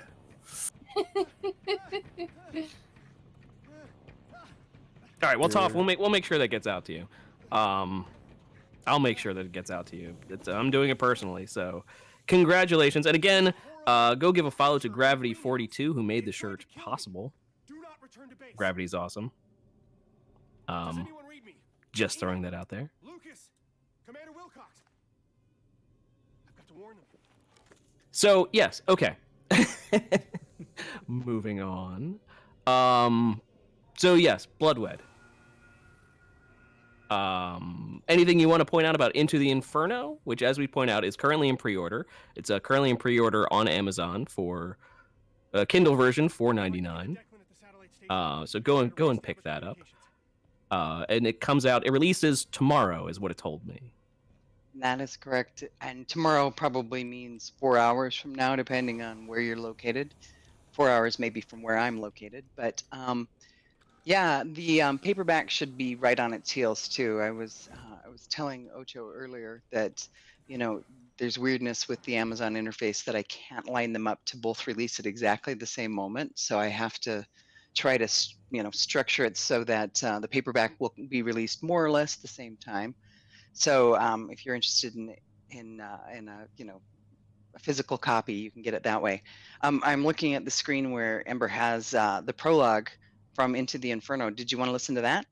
All right, well, Toph, Yeah. we'll make sure that gets out to you. I'll make sure that it gets out to you. I'm doing it personally, so congratulations. And again, go give a follow to Gravity42, who made the shirt possible. Do not return to base. Gravity's awesome. Does anyone read me? Just throwing that out there. Lucas, Commander Wilcox. I've got to warn them. So yes, okay. Moving on. So yes, Blodwedd. Anything you want to point out about Into the Inferno, which, as we point out, is currently in pre-order. It's currently in pre-order on Amazon for a Kindle version, $4.99. So go and pick that up. And it comes out. It releases tomorrow, is what it told me. That is correct. And tomorrow probably means 4 hours from now, depending on where you're located. 4 hours maybe from where I'm located. But yeah, the paperback should be right on its heels too. I was telling Ocho earlier that, you know, there's weirdness with the Amazon interface that I can't line them up to both release at exactly the same moment. So I have to try to, you know, structure it so that the paperback will be released more or less the same time. So if you're interested in a, you know, a physical copy, you can get it that way. I'm looking at the screen where Ember has the prologue from Into the Inferno. Did you want to listen to that?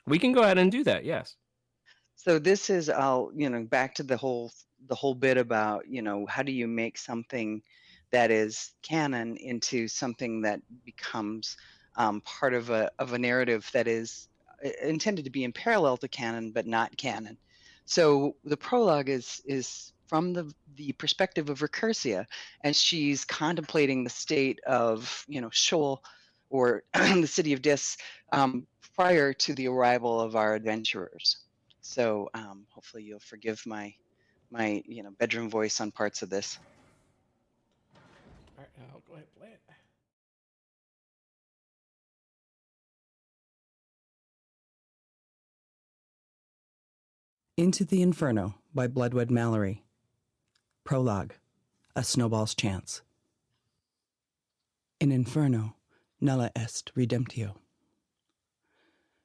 We can go ahead and do that. Yes. So this is, you know, back to the whole bit about, you know, how do you make something that is canon into something that becomes part of a narrative that is intended to be in parallel to canon but not canon. So the prologue is from the perspective of Recursia, and she's contemplating the state of, you know, Sheol, or the city of Dis, prior to the arrival of our adventurers. So hopefully you'll forgive my you know, bedroom voice on parts of this. All right, I'll go ahead and play it. Into the Inferno by Blodwedd Mallory. Prologue. A Snowball's Chance. In Inferno, nulla est redemptio.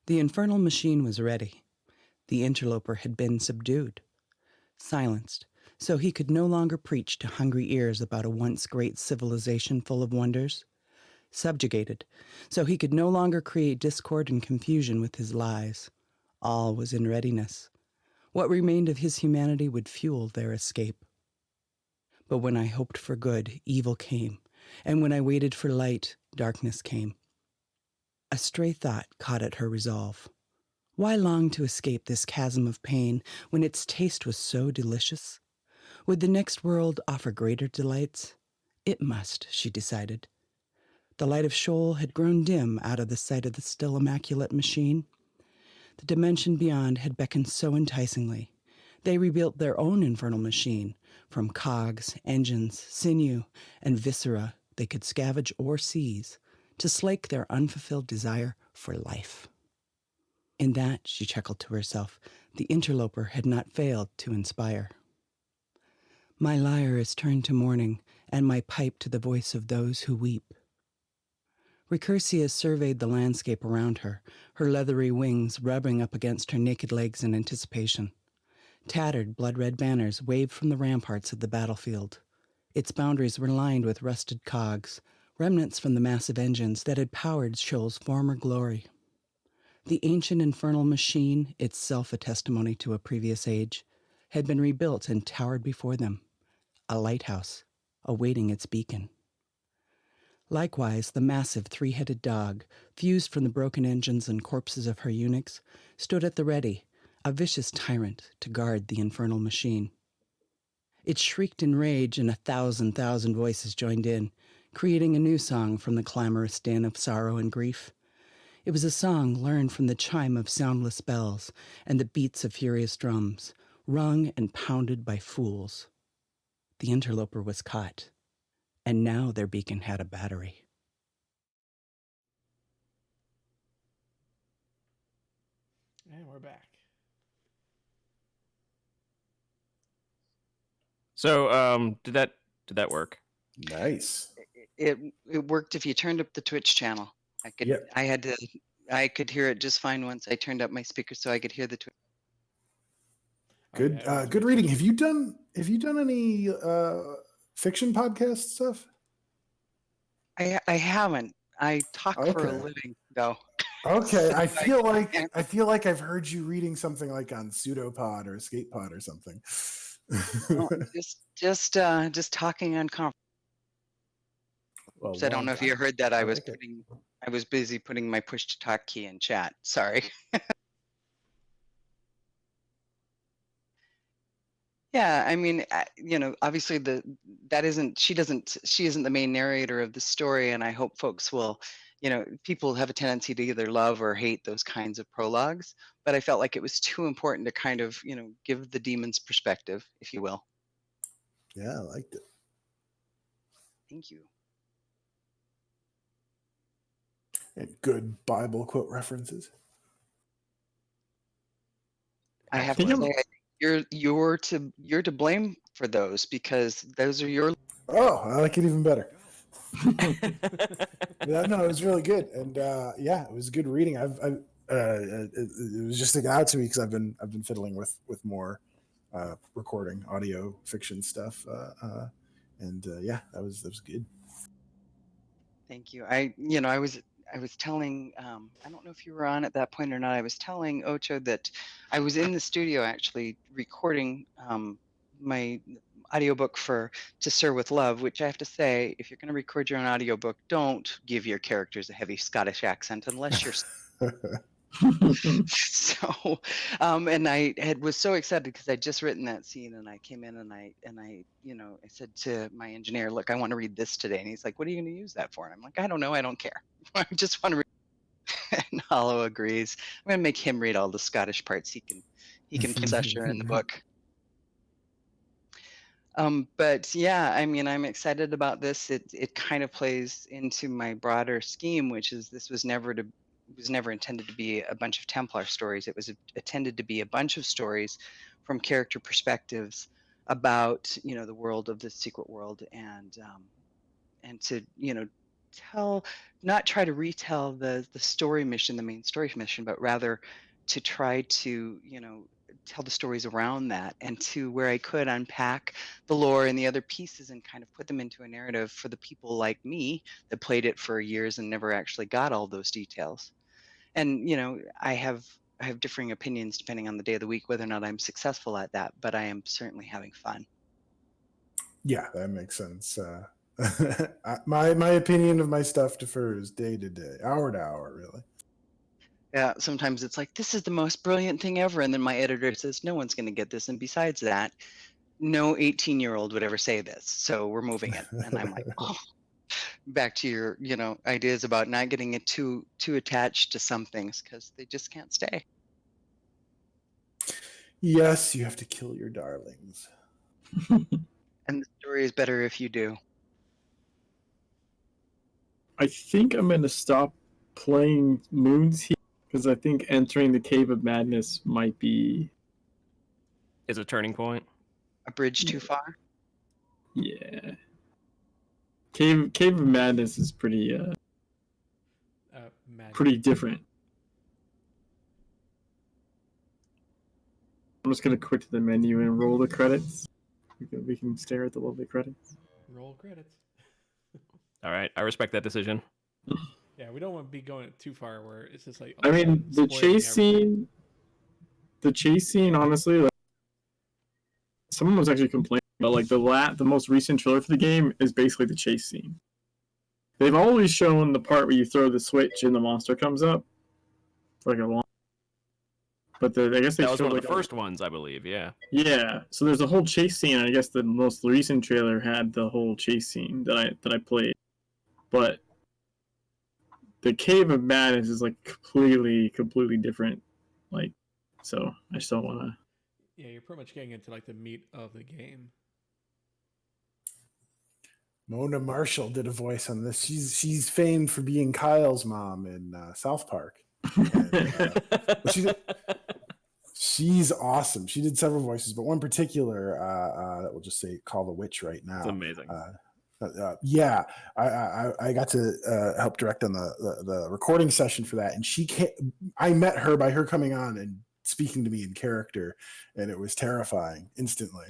The infernal machine was ready. The interloper had been subdued, silenced, so he could no longer preach to hungry ears about a once great civilization full of wonders. Subjugated, so he could no longer create discord and confusion with his lies. All was in readiness. What remained of his humanity would fuel their escape. But when I hoped for good, evil came, and when I waited for light, darkness came. A stray thought caught at her resolve. Why long to escape this chasm of pain when its taste was so delicious? Would the next world offer greater delights? It must, she decided. The light of Sheol had grown dim out of the sight of the still immaculate machine. The dimension beyond had beckoned so enticingly. They rebuilt their own infernal machine, from cogs, engines, sinew, and viscera they could scavenge or seize, to slake their unfulfilled desire for life. In that, she chuckled to herself, the interloper had not failed to inspire. My lyre is turned to mourning, and my pipe to the voice of those who weep. Recursia surveyed the landscape around her, her leathery wings rubbing up against her naked legs in anticipation. Tattered, blood-red banners waved from the ramparts of the battlefield. Its boundaries were lined with rusted cogs, remnants from the massive engines that had powered Sheol's former glory. The ancient infernal machine, itself a testimony to a previous age, had been rebuilt and towered before them, a lighthouse, awaiting its beacon. Likewise, the massive three-headed dog, fused from the broken engines and corpses of her eunuchs, stood at the ready, a vicious tyrant to guard the infernal machine. It shrieked in rage, and 1,000 voices joined in, creating a new song from the clamorous din of sorrow and grief. It was a song learned from the chime of soundless bells and the beats of furious drums, rung and pounded by fools. The interloper was caught. and now their beacon had a battery. And we're back. So, did that work? Nice. It worked if you turned up the Twitch channel. Yep. I could hear it just fine once I turned up my speaker so I could hear the Twitch. Good. Okay, Good reading. Have you done any fiction podcast stuff? I haven't. I talk for a Okay. living though. Okay, So I feel can't- like I've heard you reading something like on Pseudopod or Escapepod or something. well, just talking on conference. Well, I don't know if you heard that. I was like it. I was busy putting my push to talk key in chat. Sorry. Yeah, I mean, obviously she isn't the main narrator of the story, and I hope folks will, people have a tendency to either love or hate those kinds of prologues, but I felt like it was too important to kind of, give the demon's perspective, if you will. Yeah, I liked it. Thank you. And good Bible quote references. I have to say, you're to blame for those because those are your. Oh, I like it even better. Yeah, no, it was really good, and yeah, it was good reading. it was just sticking out to me because I've been fiddling with more recording audio fiction stuff, and yeah, that was good. Thank you. I was telling, I don't know if you were on at that point or not. I was telling Ocho that I was in the studio actually recording my audiobook for To Sir with Love, which I have to say, if you're going to record your own audiobook, don't give your characters a heavy Scottish accent unless you're. So, and I was so excited because I'd just written that scene, and I came in and I I said to my engineer, "Look, I want to read this today," and he's like, "What are you going to use that for?" And I'm like, "I don't know, I don't care. I just want to read." And Hollow agrees. I'm going to make him read all the Scottish parts he can play Usher in the book. But yeah, I mean, I'm excited about this. It kind of plays into my broader scheme, which is this was never intended to be a bunch of Templar stories. It was intended to be a bunch of stories from character perspectives about the world of the secret world, and to not try to retell the story mission, the main story mission, but rather to try to tell the stories around that, and to where I could unpack the lore and the other pieces and kind of put them into a narrative for the people like me that played it for years and never actually got all those details. And I have differing opinions depending on the day of the week whether or not I'm successful at that, but I am certainly having fun. Yeah, that makes sense. My opinion of my stuff differs day to day, hour to hour, really. Yeah, sometimes it's like, this is the most brilliant thing ever, and then my editor says no one's going to get this, and besides that, no 18-year-old would ever say this, so we're moving it. And I'm like, oh. Back to your ideas about not getting it too attached to some things because they just can't stay. Yes, you have to kill your darlings. And the story is better if you do. I think I'm going to stop playing Moons here because I think entering the Cave of Madness might be... Is a turning point. A bridge too far? Yeah. Cave of Madness is pretty different. I'm just going to quit to the menu and roll the credits. We can stare at the lovely credits. Roll credits. All right, I respect that decision. Yeah, we don't want to be going too far where it's just like. I mean, the chase scene, honestly, like, someone was actually complaining about like the most recent trailer for the game is basically the chase scene. They've always shown the part where you throw the switch and the monster comes up for like a long. But I guess they that was showed one of like the first ones, I believe. Yeah. Yeah. So there's a whole chase scene. And I guess the most recent trailer had the whole chase scene that I played, but the Cave of Madness is like completely different. Like, so I just don't want to. Yeah, you're pretty much getting into like the meat of the game. Mona Marshall did a voice on this. She's famed for being Kyle's mom in South Park. And, she's awesome. She did several voices, but one particular that we'll just say call the witch right now. It's amazing. Yeah, I got to help direct on the recording session for that, and I met her by her coming on and speaking to me in character, and it was terrifying instantly.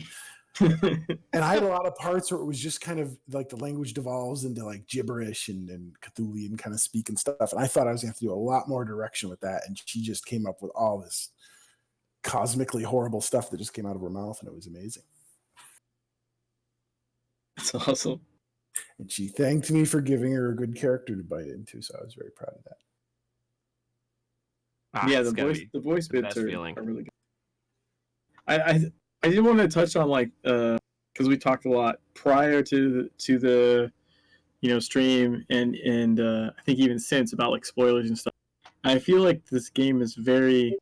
And I had a lot of parts where it was just kind of like the language devolves into like gibberish and Cthulhian kind of speak and stuff. And I thought I was going to have to do a lot more direction with that. And she just came up with all this cosmically horrible stuff that just came out of her mouth. And it was amazing. That's awesome. And she thanked me for giving her a good character to bite into. So I was very proud of that. Yeah, the voice bits are feeling. really good. I did want to touch on like because we talked a lot prior to the stream and I think even since about like spoilers and stuff. I feel like this game is very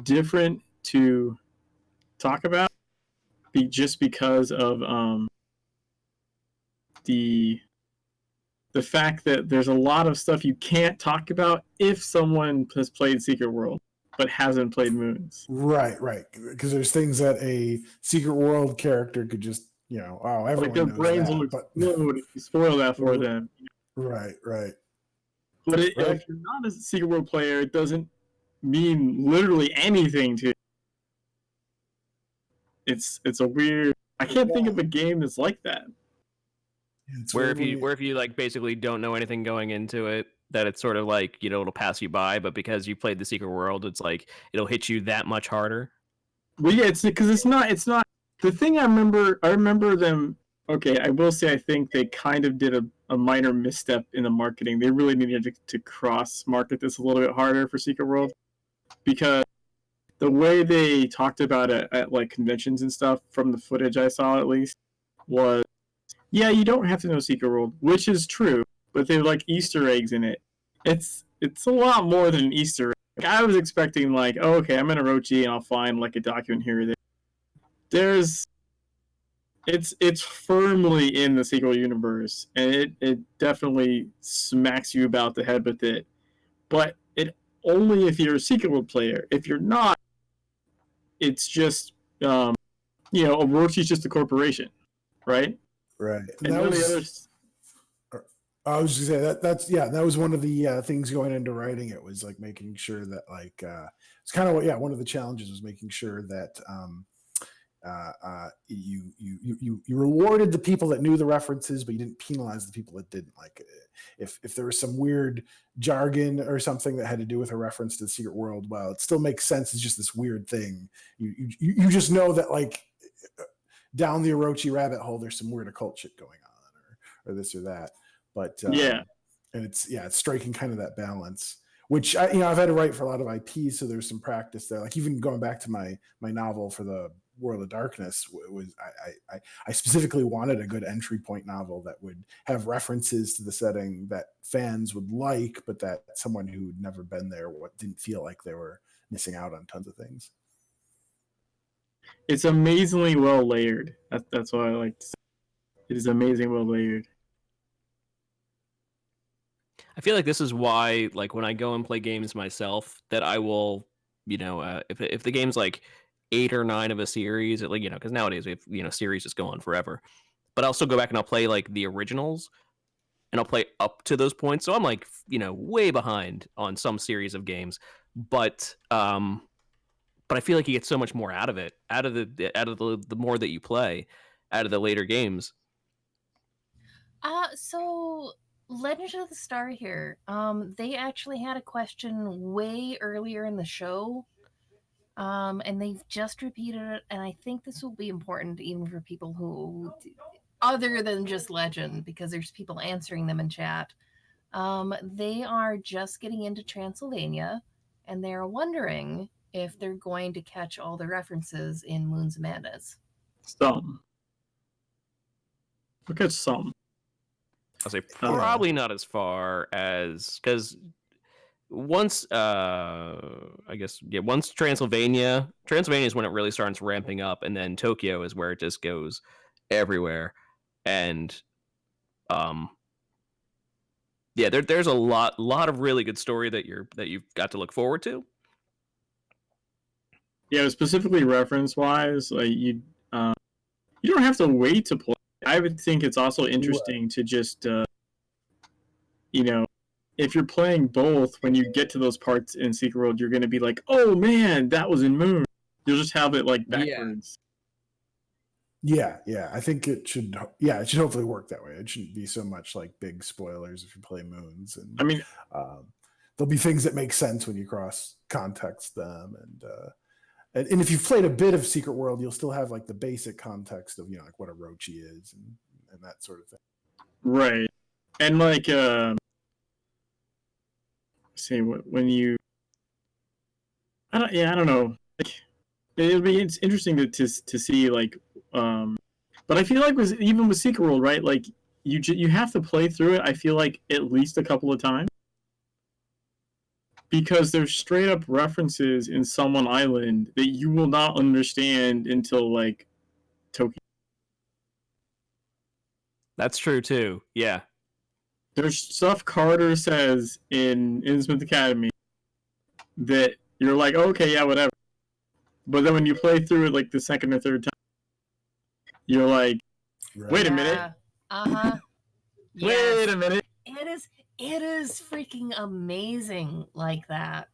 different to talk about just because of the fact that there's a lot of stuff you can't talk about if someone has played Secret World but hasn't played Moons. Right. Because there's things that a Secret World character could just, everyone like their knows brains that, will but explode if you spoil that for them. Right. But if you're not a Secret World player, it doesn't mean literally anything to you. It's a weird. I can't think of a game that's like that. Where if you like basically don't know anything going into it, that it's sort of like it'll pass you by, but because you played the Secret World, it's like it'll hit you that much harder. Well, yeah, it's because it's not the thing. I remember them. Okay, I will say I think they kind of did a minor misstep in the marketing. They really needed to cross market this a little bit harder for Secret World, because the way they talked about it at like conventions and stuff, from the footage I saw at least, was yeah, you don't have to know Secret World, which is true, but they're like Easter eggs in it. It's a lot more than an Easter egg. Like, I was expecting like, oh, okay, I'm in Orochi and I'll find like a document here or there. It's firmly in the Secret universe, and it definitely smacks you about the head with it. But it only if you're a Secret World player. If you're not, it's just Orochi's just a corporation, right? Right. And I was just gonna say that was one of the things going into writing it, was like making sure that like it's kind of one of the challenges was making sure that you rewarded the people that knew the references, but you didn't penalize the people that didn't. Like if there was some weird jargon or something that had to do with a reference to the Secret World, well, it still makes sense. It's just this weird thing. You just know that like down the Orochi rabbit hole, there's some weird occult shit going on, or this or that. But and it's striking kind of that balance, which I've had to write for a lot of IPs, so there's some practice there. Like even going back to my novel for the World of Darkness, I specifically wanted a good entry point novel that would have references to the setting that fans would like, but that someone who'd never been there didn't feel like they were missing out on tons of things. It's amazingly well layered. That's what I like to say. It is amazingly well layered. I feel like this is why, like, when I go and play games myself, that I will, if the game's like 8 or 9 of a series, like, because nowadays we have, series just go on forever. But I'll still go back and I'll play like the originals, and I'll play up to those points. So I'm like, way behind on some series of games, but I feel like you get so much more out of it, out of the more that you play, out of the later games. So Legend of the Star here. They actually had a question way earlier in the show. And they've just repeated it, and I think this will be important even for people who, other than just Legend, because there's people answering them in chat. They are just getting into Transylvania, and they're wondering if they're going to catch all the references in Moons of Madness. Some. Look at some. I'll say probably not as far as, because once once Transylvania is when it really starts ramping up, and then Tokyo is where it just goes everywhere. And Yeah, there's a lot of really good story that you've got to look forward to. Yeah, specifically reference-wise, like you don't have to wait to play. I would think it's also interesting to just, if you're playing both, when you get to those parts in Secret World, you're going to be like, oh man, that was in Moon. You'll just have it like backwards. Yeah, I think it should hopefully work that way. It shouldn't be so much like big spoilers if you play Moons. And I mean, there'll be things that make sense when you cross context them, and if you've played a bit of Secret World, you'll still have like the basic context of like what a Rochi is and that sort of thing. Right, and like say when you, I don't know. Like, it's interesting to see like. But I feel like even with Secret World, right? Like you have to play through it. I feel like at least a couple of times because there's straight up references in Someone Island that you will not understand until like Tokyo. That's true too. Yeah. There's stuff Carter says in Innsmouth Academy that you're like, okay, yeah, whatever. But then when you play through it like the second or third time, you're like, wait a minute. Wait a minute. It is freaking amazing like that.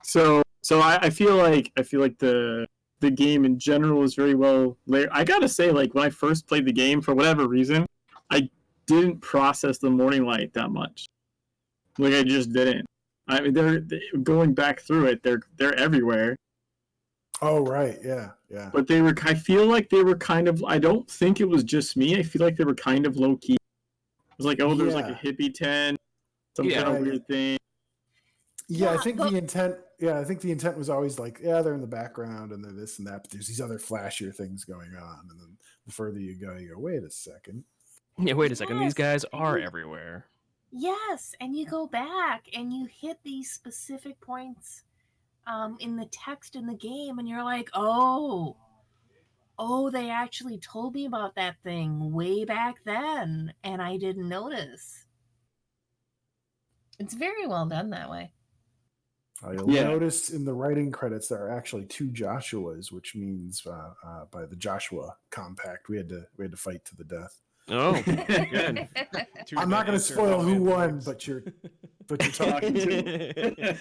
So I feel like the game in general is very well layered. I gotta say, like when I first played the game, for whatever reason, I didn't process the Morning Light that much. Like I just didn't. I mean, they're going back through it. They're everywhere. Oh right, yeah. But I feel like they were kind of. I don't think it was just me. I feel like they were kind of low key. It was like, there's like a hippie tent, some kind of weird thing. Yeah, I think the intent. Yeah, I think the intent was always like, they're in the background and they're this and that, but there's these other flashier things going on. And then the further you go, wait a second. Yeah, wait a second. These guys are everywhere. Yes, and you go back and you hit these specific points in the text in the game, and you're like, oh, they actually told me about that thing way back then, and I didn't notice. It's very well done that way. You'll notice in the writing credits there are actually 2 Joshuas, which means by the Joshua Compact we had to fight to the death. Oh, good. I'm not going to spoil who won, but you're talking to.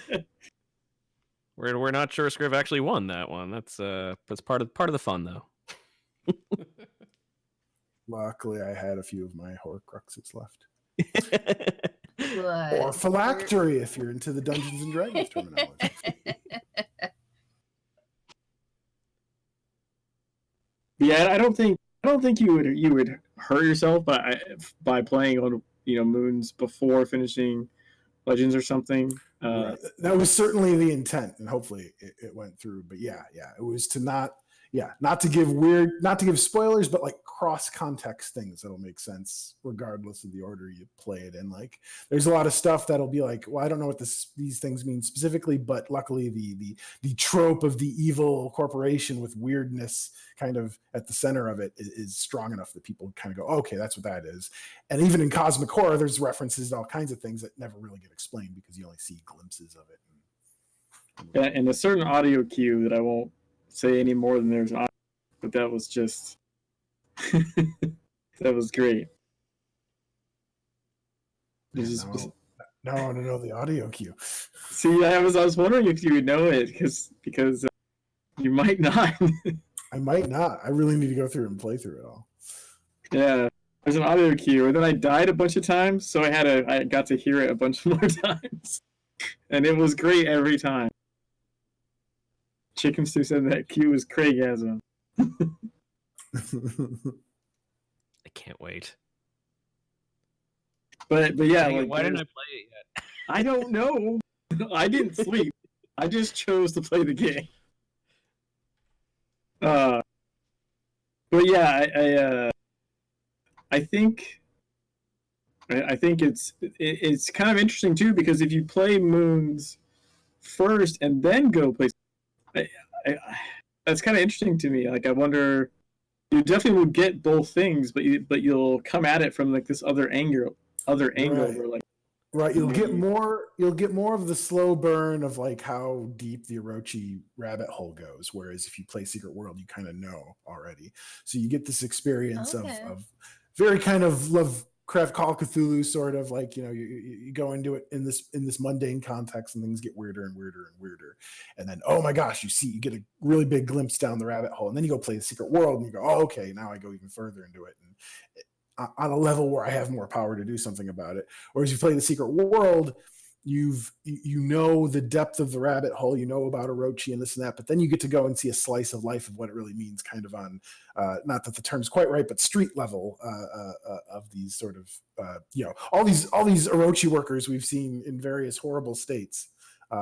We're not sure Scriv actually won that one. That's part of the fun though. Luckily, I had a few of my Horcruxes left. Good. Or phylactery if you're into the Dungeons and Dragons terminology. Yeah, I don't think you would hurt yourself by playing on Moons before finishing Legends or something. That was certainly the intent, and hopefully it went through. But yeah, it was to not to give spoilers, but like cross context things that'll make sense regardless of the order you play it in. Like there's a lot of stuff that'll be like, well, I don't know what these things mean specifically, but luckily the trope of the evil corporation with weirdness kind of at the center of it is strong enough that people kind of go, okay, that's what that is. And even in Cosmic Horror, there's references to all kinds of things that never really get explained because you only see glimpses of it. And a certain audio cue that I won't say any more than there's audio, but that was just that was great. Now I want to know the audio cue. See, I was wondering if you would know it because you might not. I might not. I really need to go through and play through it all. Yeah, there's an audio cue, and then I died a bunch of times, so I got to hear it a bunch more times, and it was great every time. Chicken Stew said that cue was Craigasm. I can't wait. But yeah, like, why didn't I play it yet? I don't know. I didn't sleep. I just chose to play the game. But yeah, I think it's kind of interesting too, because if you play Moons first and then go play, that's kind of interesting to me. Like I wonder you definitely will get both things, but you'll come at it from like this other angle Right. where like Right, you'll get maybe- more of the slow burn of like how deep the Orochi rabbit hole goes. Whereas if you play Secret World, you kind of know already. So you get this experience Okay. of very kind of Lovecraft Call of Cthulhu sort of like, you go into it in this mundane context and things get weirder and weirder and weirder. And then, oh my gosh, you get a really big glimpse down the rabbit hole. And then you go play the Secret World and you go, oh, okay, now I go even further into it. And on a level where I have more power to do something about it. Whereas you play the Secret World, you know the depth of the rabbit hole, you know about Orochi and this and that, but then you get to go and see a slice of life of what it really means, kind of on not that the term's quite right, but street level of these sort of all these Orochi workers we've seen in various horrible states.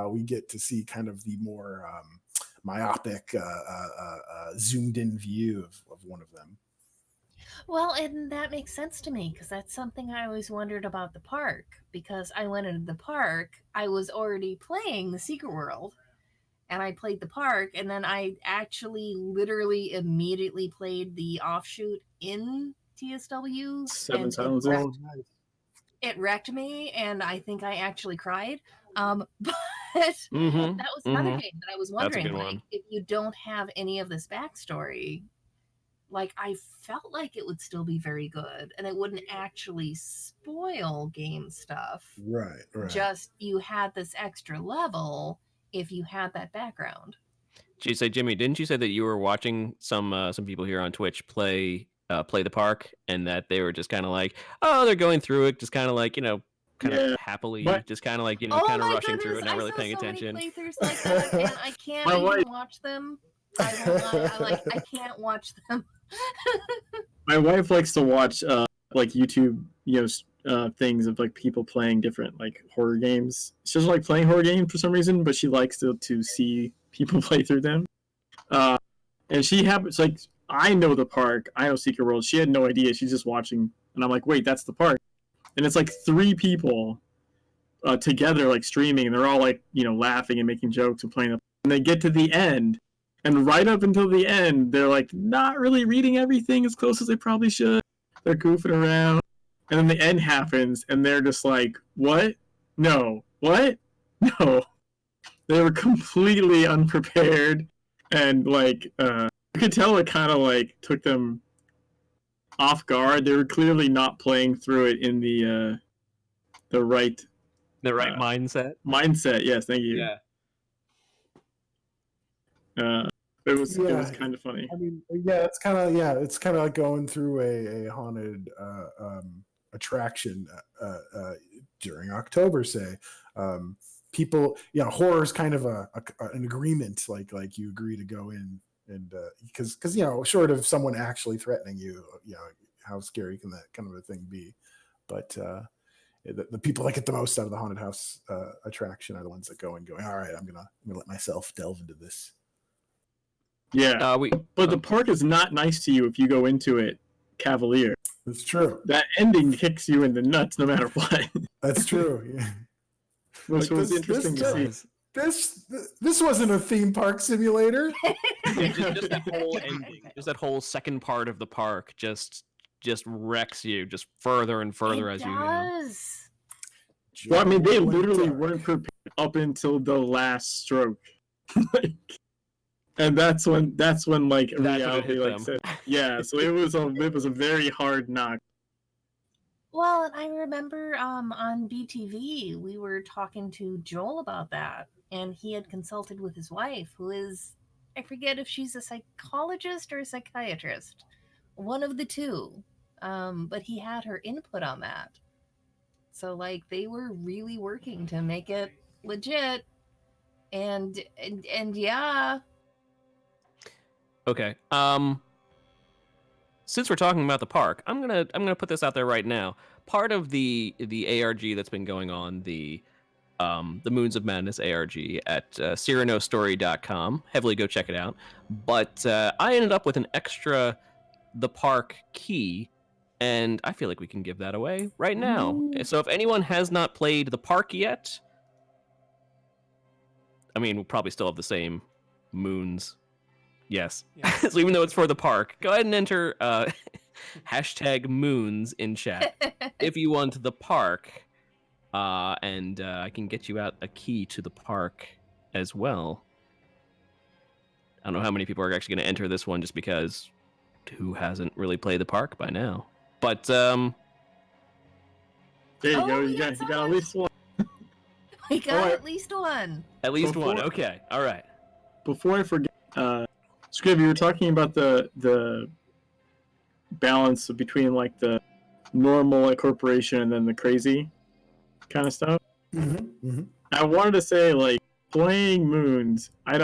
We get to see kind of the more myopic, zoomed in view of one of them. Well, and that makes sense to me because that's something I always wondered about the park. Because I went into the park, I was already playing the Secret World, and I played the park, and then I actually literally immediately played the offshoot in TSW. Seven and Silent it wrecked, Zones. it wrecked me, and I think I actually cried. But Mhm, that was another mhm. thing that I was That's a wondering. good Like, one. if you don't have any of this backstory, like I felt like it would still be very good and it wouldn't actually spoil game stuff. Right. Just you had this extra level if you had that background. Geez, say Jimmy, didn't you say that you were watching some people here on Twitch play the park, and that they were just kind of like, oh, they're going through it, just kind of like kind Yeah, of happily, but- just kind of like Oh kind of my rushing through goodness, it, not I really saw paying so attention. many playthroughs like that, and I can't My even wife- watch them. I won't lie, I can't watch them. My wife likes to watch like YouTube, things of like people playing different like horror games. She doesn't like playing horror games for some reason, but she likes to see people play through them. And she happens like I know the park, I know Secret World. She had no idea. She's just watching, and I'm like, wait, that's the park. And it's like 3 people together, like streaming, and they're all like laughing and making jokes and playing. And they get to the end. And right up until the end, they're like not really reading everything as close as they probably should. They're goofing around. And then the end happens, and they're just like, what? No. What? No. They were completely unprepared. And like, you could tell it kind of like took them off guard. They were clearly not playing through it in the right mindset. mindset. Yes, thank you. It was kind of funny. I mean, yeah, it's kind of like going through a haunted attraction during October, say. People, horror is kind of an agreement, like you agree to go in, and because short of someone actually threatening you, how scary can that kind of a thing be? But the people that get the most out of the haunted house attraction are the ones that go and going, all right, I'm gonna let myself delve into this. Yeah, but the park is not nice to you if you go into it cavalier. That's true. That ending kicks you in the nuts no matter what. That's true. Yeah. Which was interesting to see. This wasn't a theme park simulator. just that whole ending, just that whole second part of the park, just wrecks you just further and further as you go. Well, I mean, they literally weren't prepared up until the last stroke. And that's when like reality like said, yeah. So it was a very hard knock. Well, and I remember on BTV we were talking to Joel about that, and he had consulted with his wife, who is, I forget if she's a psychologist or a psychiatrist, one of the two. But he had her input on that. So like they were really working to make it legit, and yeah. Okay. Since we're talking about the park, I'm gonna put this out there right now. Part of the ARG that's been going on, the Moons of Madness ARG at CyranoStory.com. Heavily go check it out. But I ended up with an extra the park key, and I feel like we can give that away right now. So if anyone has not played the park yet, I mean, we'll probably still have the same moons Yes. Yeah. So even though it's for the park, go ahead and enter hashtag moons in chat if you want the park. And I can get you out a key to the park as well. I don't know how many people are actually going to enter this one just because who hasn't really played the park by now. But There you Oh, go. we You got got at least one. We got Alright. at least one. at least one. Before- Okay. All right. Before I forget, Scrib, you were talking about the balance between like the normal incorporation and then the crazy kind of stuff. I wanted to say, like, playing Moons, I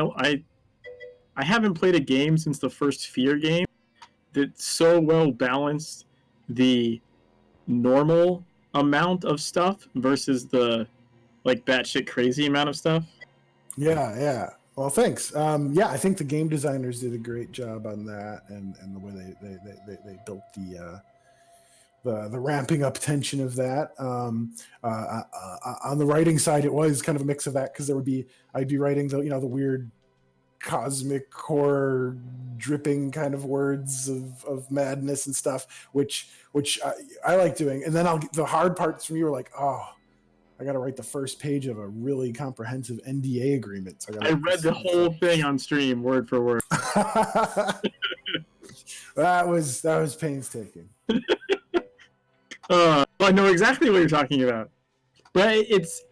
haven't played a game since the first Fear game that so well balanced the normal amount of stuff versus the like batshit crazy amount of stuff. Yeah. Well, thanks. Yeah, I think the game designers did a great job on that, and the way they built the ramping up tension of that. On the writing side, it was kind of a mix of that because I'd be writing the weird cosmic horror dripping kind of words of madness and stuff, which I like doing, and then the hard parts for me were like, oh, I got to write the first page of a really comprehensive NDA agreement. So I read the whole thing on stream, word for word. That was painstaking. I know exactly what you're talking about, but it's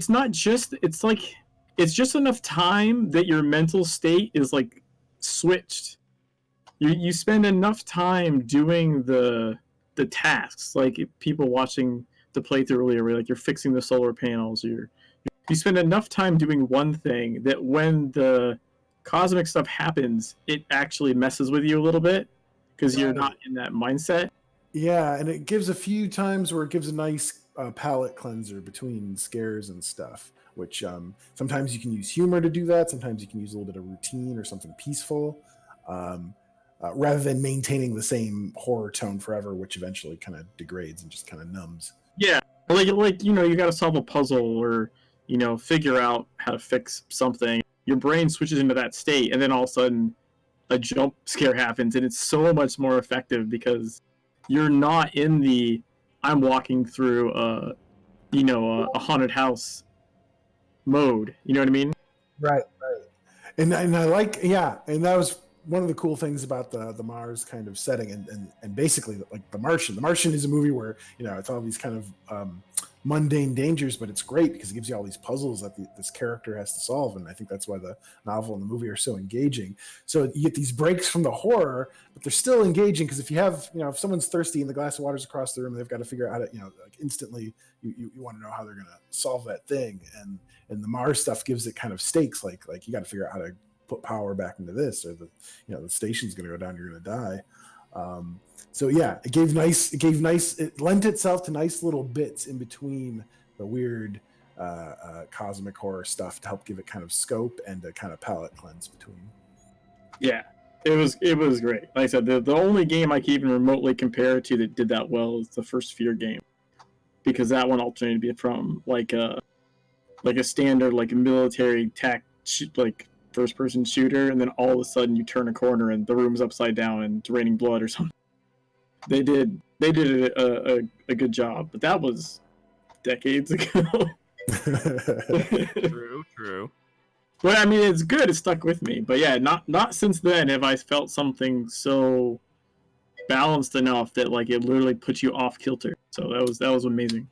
not just, it's just enough time that your mental state is like switched. You spend enough time doing the tasks, like people watching the playthrough earlier, where like you're fixing the solar panels, you spend enough time doing one thing that when the cosmic stuff happens, it actually messes with you a little bit because you're not in that mindset. Yeah, and it gives a few times where it gives a nice palate cleanser between scares and stuff, which sometimes you can use humor to do that. Sometimes you can use a little bit of routine or something peaceful, rather than maintaining the same horror tone forever, which eventually kind of degrades and just kind of numbs. Yeah, like you got to solve a puzzle or figure out how to fix something. Your brain switches into that state, and then all of a sudden, a jump scare happens, and it's so much more effective because you're not in the I'm walking through a haunted house mode. You know what I mean? Right. And I like, and that was one of the cool things about the Mars kind of setting, and basically like The Martian. The Martian is a movie where it's all these kind of mundane dangers, but it's great because it gives you all these puzzles that this character has to solve, and I think that's why the novel and the movie are so engaging. So you get these breaks from the horror, but they're still engaging because if you have if someone's thirsty and the glass of water's across the room, they've got to figure out how to like instantly you want to know how they're going to solve that thing, and the Mars stuff gives it kind of stakes, like you got to figure out how to put power back into this, or the station's going to go down, you're going to die. So yeah, it lent itself to nice little bits in between the weird cosmic horror stuff to help give it kind of scope and a kind of palate cleanse between. Yeah, it was great. Like I said, the only game I can even remotely compare it to that did that well is the first Fear game, because that one alternated from like a standard like a military like first person shooter, and then all of a sudden you turn a corner and the room's upside down and it's raining blood or something. They did a good job, but that was decades ago. True. But I mean, it's good. It stuck with me. But yeah, not since then have I felt something so balanced enough that like it literally puts you off kilter. So that was amazing.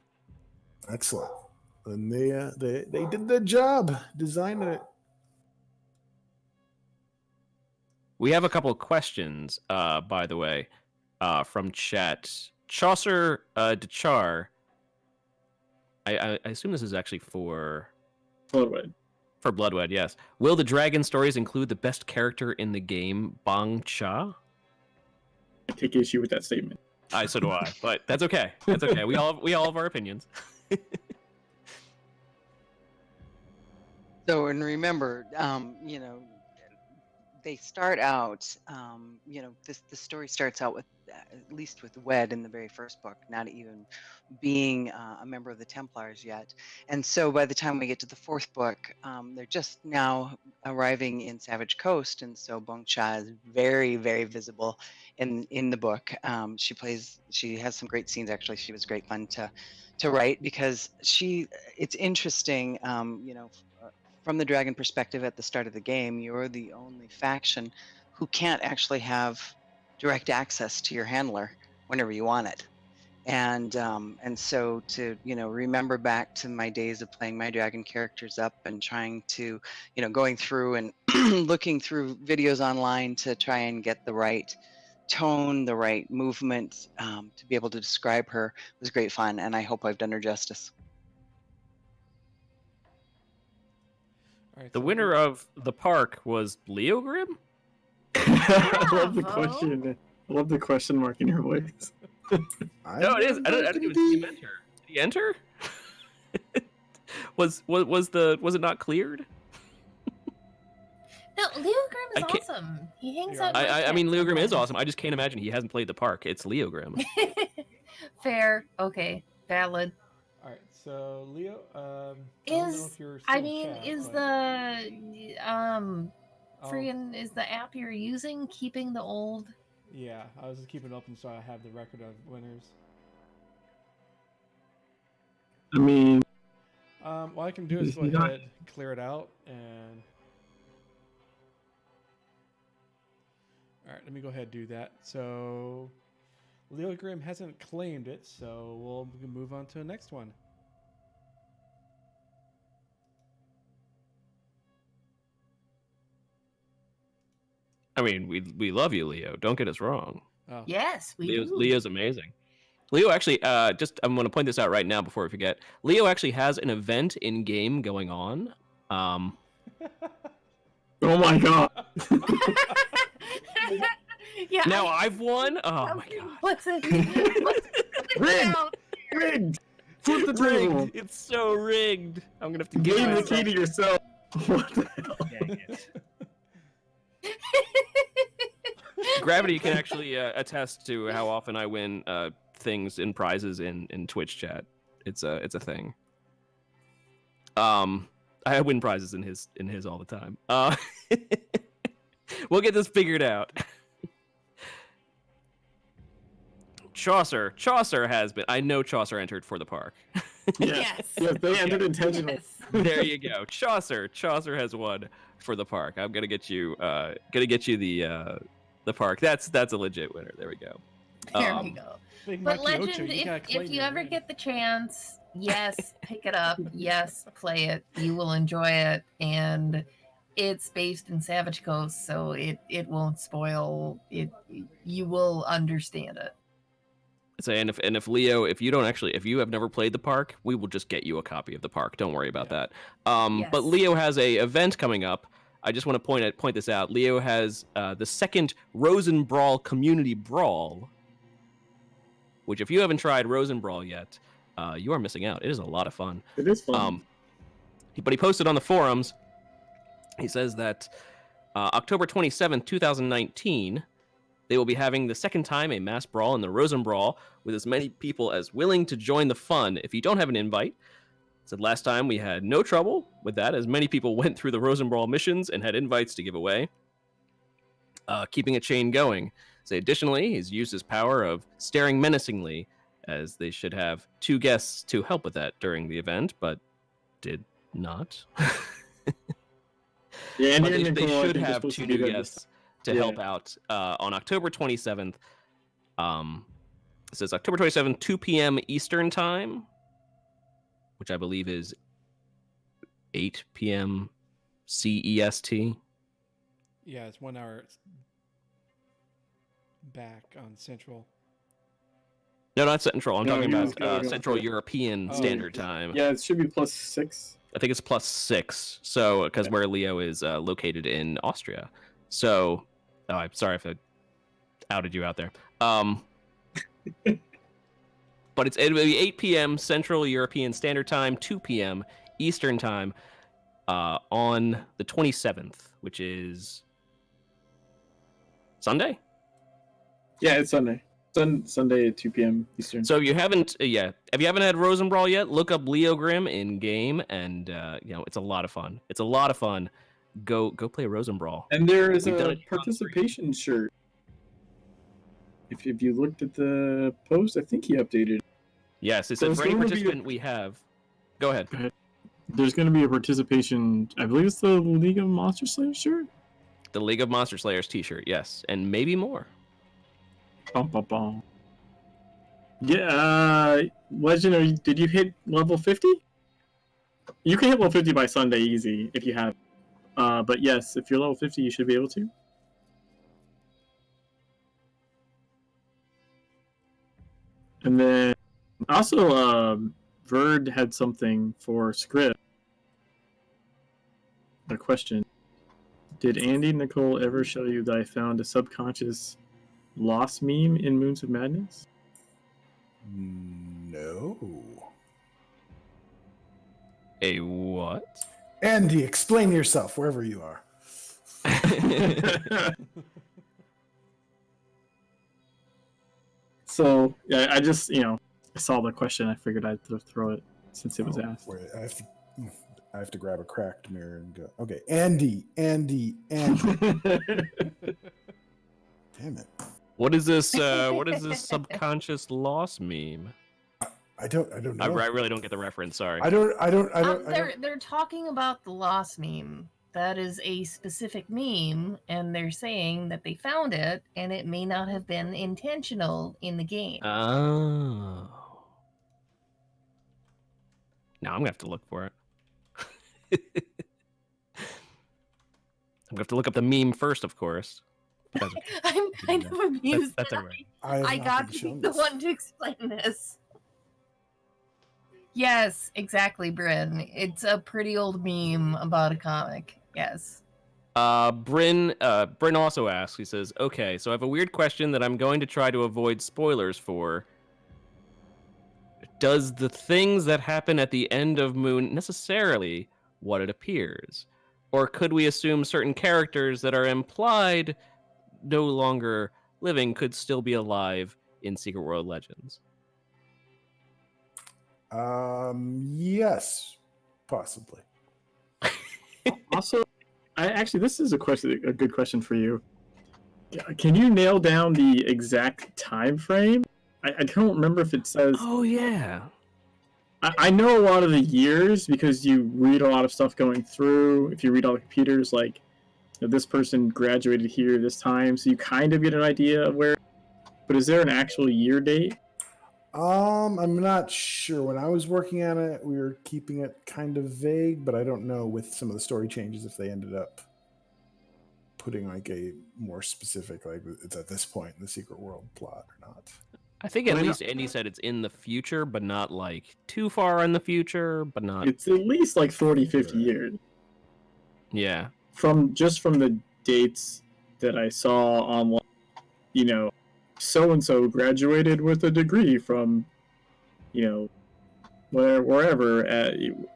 Excellent. And they did their job designing it. We have a couple of questions, by the way, from chat. Chaucer Dechar. I assume this is actually for Blodwedd. For Blodwedd, yes. Will the dragon stories include the best character in the game, Bang Cha? I take issue with that statement. So do I, but that's okay. That's okay. We all have our opinions. So, and remember, they start out, the story starts out with, at least with Wed in the very first book, not even being a member of the Templars yet. And so by the time we get to the fourth book, they're just now arriving in Savage Coast. And so Bong Cha is very, very visible in the book. She has some great scenes, actually. She was great fun to write because it's interesting, from the dragon perspective at the start of the game, you're the only faction who can't actually have direct access to your handler whenever you want it. And so to, remember back to my days of playing my dragon characters up and trying to, going through and looking through videos online to try and get the right tone, the right movement, to be able to describe her was great fun. And I hope I've done her justice. All right, The so winner of the park was Leo Grimm? I love the Bravo. question. I love the question mark in your voice. No, it is. I didn't even see him enter. Did he enter? was it not cleared? No, Leo Grimm I is can't- awesome. He hangs Yeah. out. I mean, Leo Grimm is awesome. I just can't imagine he hasn't played the park. It's Leo Grimm. Fair. Okay. Valid. All right, so Leo, I don't know if you're still I in mean, chat, is but the I'll- friggin' is the app you're using keeping the old? Yeah, I was just keeping it open so I have the record of winners. I mean, What I can do is Is go he not- ahead, clear it out, and all right, let me go ahead and do that. So Leo Grimm hasn't claimed it, so we'll move on to the next one. I mean, we love you, Leo. Don't get us wrong. Oh, Yes, we do. Leo's amazing. Leo actually, I'm going to point this out right now before I forget. Leo actually has an event in game going on. oh my god. Yeah. Now I've won. Oh my god. Listen. Rigged! Rigged! Flip the table! Rigged. It's so rigged. I'm gonna have to give Gave the myself. key to yourself. What the hell? Dang it. Gravity can actually attest to how often I win things and prizes in Twitch chat. It's a thing. I win prizes in his all the time. We'll get this figured out. Chaucer has been. I know Chaucer entered for the park. Yes. Yes, they entered intentionally. Yes. There you go. Chaucer has won for the park. I'm gonna get you the park. That's a legit winner. There we go. There we go. Big But Macchiocho, Legend, you gotta claim if you your ever win. get the chance, yes, pick it up. Yes, play it. You will enjoy it, and it's based in Savage Coast, so it won't spoil it. You will understand it. And if Leo, if you have never played the park, we will just get you a copy of the park. Don't worry about that. Yes. But Leo has a event coming up. I just want to point this out. Leo has the second Rosen Brawl Community Brawl, which if you haven't tried Rosen Brawl yet, you are missing out. It is a lot of fun. It is fun. But he posted on the forums. He says that October 27th, 2019, they will be having the second time a mass brawl in the Rosen Brawl with as many people as willing to join the fun. If you don't have an invite, said last time we had no trouble with that, as many people went through the Rosen Brawl missions and had invites to give away, keeping a chain going. So additionally, he's used his power of staring menacingly, as they should have 2 guests to help with that during the event, but did not. Yeah, and But you're they Nicole, I should think you're have supposed 2 to do new that guests to Yeah. help out on October 27th. It says October 27th, 2 p.m. Eastern Time, which I believe is 8 p.m. CEST. Yeah, it's 1 hour back on Central. No, not Central. I'm No, talking he about was going Central for- European Oh. Standard Time. Yeah, it should be +6. I think it's +6. So, because where Leo is located in Austria. So, I'm sorry if I outed you out there. But it'll be 8 p.m. Central European Standard Time, 2 p.m. Eastern Time on the 27th, which is Sunday? Yeah, it's Sunday. Sunday at 2 p.m. Eastern. So if you haven't, if you haven't had Rosenbrawl yet, look up Leo Grimm in game, and it's a lot of fun. It's a lot of fun. Go play Rosenbrawl. And there is We've done a it participation shirt. If you looked at the post, I think he updated. Yes, it So said it's for any going to be participant we have. Go ahead. There's going to be a participation. I believe it's the League of Monster Slayer shirt. The League of Monster Slayers T-shirt, yes, and maybe more. Bum, bum, bum. Yeah, Legendary, did you hit level 50? You can hit level 50 by Sunday easy if you have. But yes, if you're level 50, you should be able to. And then also, Verd had something for script. A question. Did Andy Nicole ever show you that I found a subconscious lost meme in Moons of Madness? No. A what? Andy, explain yourself wherever you are. So, yeah, I just, I saw the question. I figured I'd throw it since it was asked. Wait, I have to grab a cracked mirror and go. Okay, Andy. Damn it. What is this? What is this subconscious loss meme? I don't know. I really don't get the reference. Sorry. They're talking about the lost meme. That is a specific meme, and they're saying that they found it, and it may not have been intentional in the game. Oh. Now I'm gonna have to look for it. I'm gonna have to look up the meme first, of course. I'm kind of amused. That's that all right. I got to be the one to explain this. Yes, exactly, Bryn. It's a pretty old meme about a comic. Yes. Bryn also asks, he says, okay, so I have a weird question that I'm going to try to avoid spoilers for. Does the things that happen at the end of Moon necessarily what it appears? Or could we assume certain characters that are implied no longer living could still be alive in Secret World Legends? Yes, possibly. Also, this is a good question for you. Can you nail down the exact time frame? I don't remember if it says. Oh yeah. I know a lot of the years because you read a lot of stuff going through. If you read all the computers, like this person graduated here this time, so you kind of get an idea of where. But is there an actual year date? I'm not sure. When I was working on it, we were keeping it kind of vague, but I don't know with some of the story changes if they ended up putting like a more specific, like it's at this point in the Secret World plot or not. I think at least Andy said it's in the future, but not like too far in the future, but not. It's at least like 40, 50 years. Yeah. From the dates that I saw online, so-and-so graduated with a degree from, wherever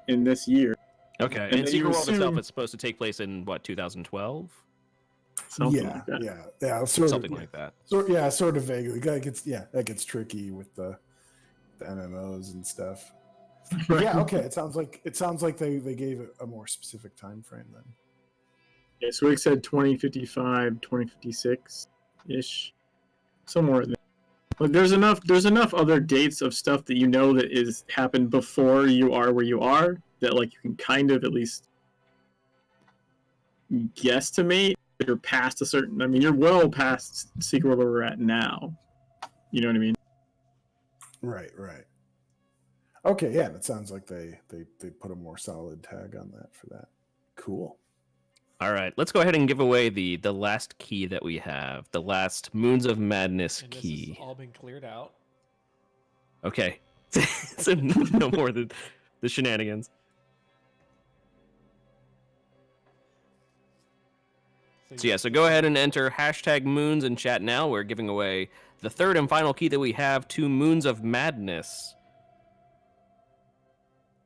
in this year. Okay. And Secret World itself is supposed to take place in, 2012? Something yeah, like that. yeah, something like that. Sort of vaguely. That gets tricky with the MMOs and stuff. But yeah, okay. It sounds like they gave it a more specific time frame then. Yeah, so Rick said 2055, 2056 ish, somewhere in there. But there's enough other dates of stuff that that is happened before you are where you are that like you can kind of at least guesstimate. You're past a certain. I mean, you're well past Secret World where we're at now. You know what I mean? Right. Okay, yeah. It sounds like they put a more solid tag on that for that. Cool. All right, let's go ahead and give away the last key that we have, the last Moons of Madness And key. This has all been cleared out. Okay, so no more the shenanigans. So go ahead and enter #Moons in chat now. We're giving away the third and final key that we have to Moons of Madness,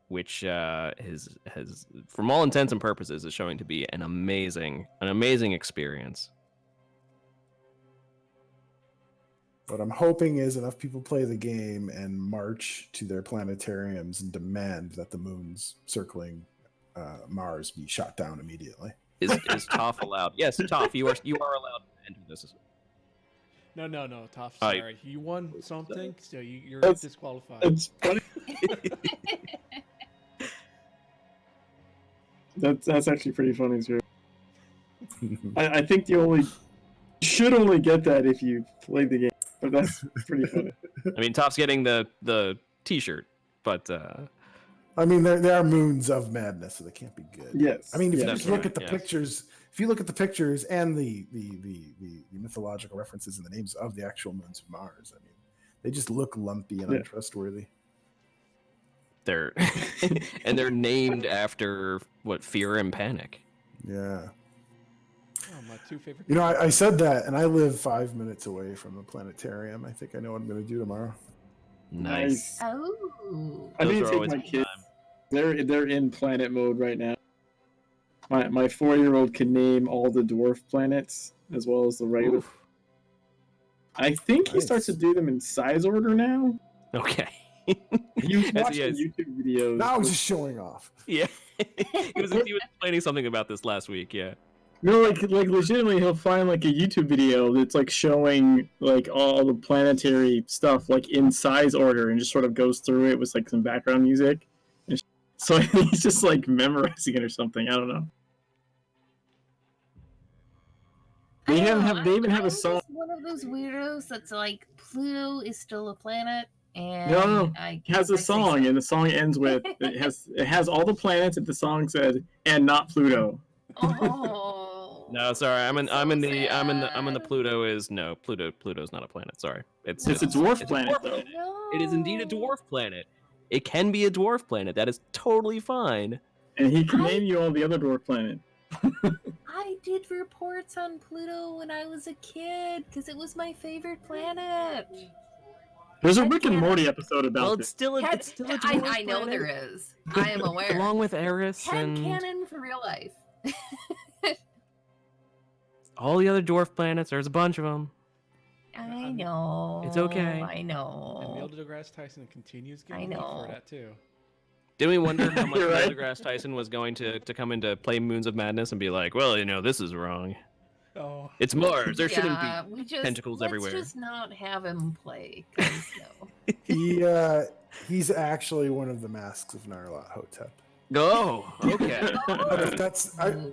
which has, from all intents and purposes, is showing to be an amazing experience. What I'm hoping is enough people play the game and march to their planetariums and demand that the moons circling Mars be shot down immediately. Is Toph allowed? Yes, Toph, you are allowed to enter this. No, Toph, I- sorry. You won something, so you're That's- disqualified. It's funny. That's actually pretty funny too. I think you should only get that if you played the game, but that's pretty funny. I mean, Toph's getting the T-shirt, but I mean, there are moons of madness, so they can't be good. Yes. I mean, if you yes. just look at the Yes. pictures, if you look at the pictures and the mythological references and the names of the actual moons of Mars, I mean, they just look lumpy and Yeah. untrustworthy. they're named after what? Fear and Panic. Yeah. Oh, my two favorite. You know, I said that, and I live 5 minutes away from a planetarium. I think I know what I'm going to do tomorrow. Nice. Oh. I Those need are to take always my a good kids. time. They're in planet mode right now. My 4-year-old can name all the dwarf planets as well as the regular. Oof. I think he Nice. starts to do them in size order now. Okay. He was As watching he is. YouTube videos. Now I was just showing off. Yeah. he was explaining something about this last week. Yeah. No, like legitimately, he'll find like a YouTube video that's like showing like all the planetary stuff like in size order, and just sort of goes through it with like some background music. So he's just like memorizing it or something. I don't know. They even have a song. I'm just one of those weirdos that's like Pluto is still a planet, and No, I It has a I say song, so. and the song ends with it has all the planets, and the song said, "and not Pluto." Oh. No, sorry. I'm in the sad. Pluto is no Pluto's not a planet. Sorry. It's It's a dwarf it's planet, dwarf though. No. It is indeed a dwarf planet. It can be a dwarf planet. That is totally fine. And he can name you all the other dwarf planets. I did reports on Pluto when I was a kid because it was my favorite planet. There's a Head Rick and canon. Morty episode about Well, this. it's still a dwarf I know planet. there is. I am aware. Along with Eris Head and canon for real life. all the other dwarf planets. There's a bunch of them. I know. It's okay. I And know. Neil deGrasse Tyson continues I getting heat know. for that too. Didn't we wonder how much You're Neil right. deGrasse Tyson was going to come into play Moons of Madness and be like, well, this is wrong. Oh, It's Mars. There shouldn't Yeah, be we just, tentacles let's everywhere. just not have him play. 'Cause, no. He's actually one of the masks of Nyarlathotep Hotep. Oh, okay.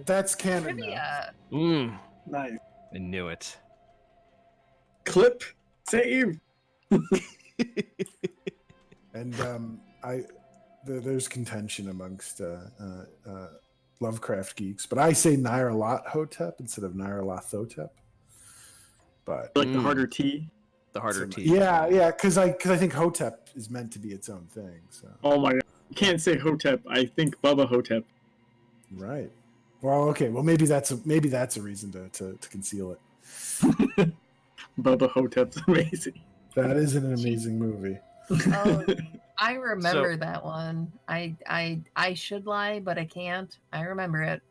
That's canon now. Trivia. Nice. I knew it. Clip. Save. And there's contention amongst Lovecraft geeks, but I say Nyarlathotep instead of Nyarlathotep. But Like the harder T. The harder T. yeah, because I think Hotep is meant to be its own thing. So Oh my god. You can't say Hotep. I think Bubba Hotep. right. Well, okay. Well, maybe that's a reason to conceal it. Bubba Hotep's amazing. That is an amazing movie. Oh, I remember that one. I should lie, but I can't. I remember it.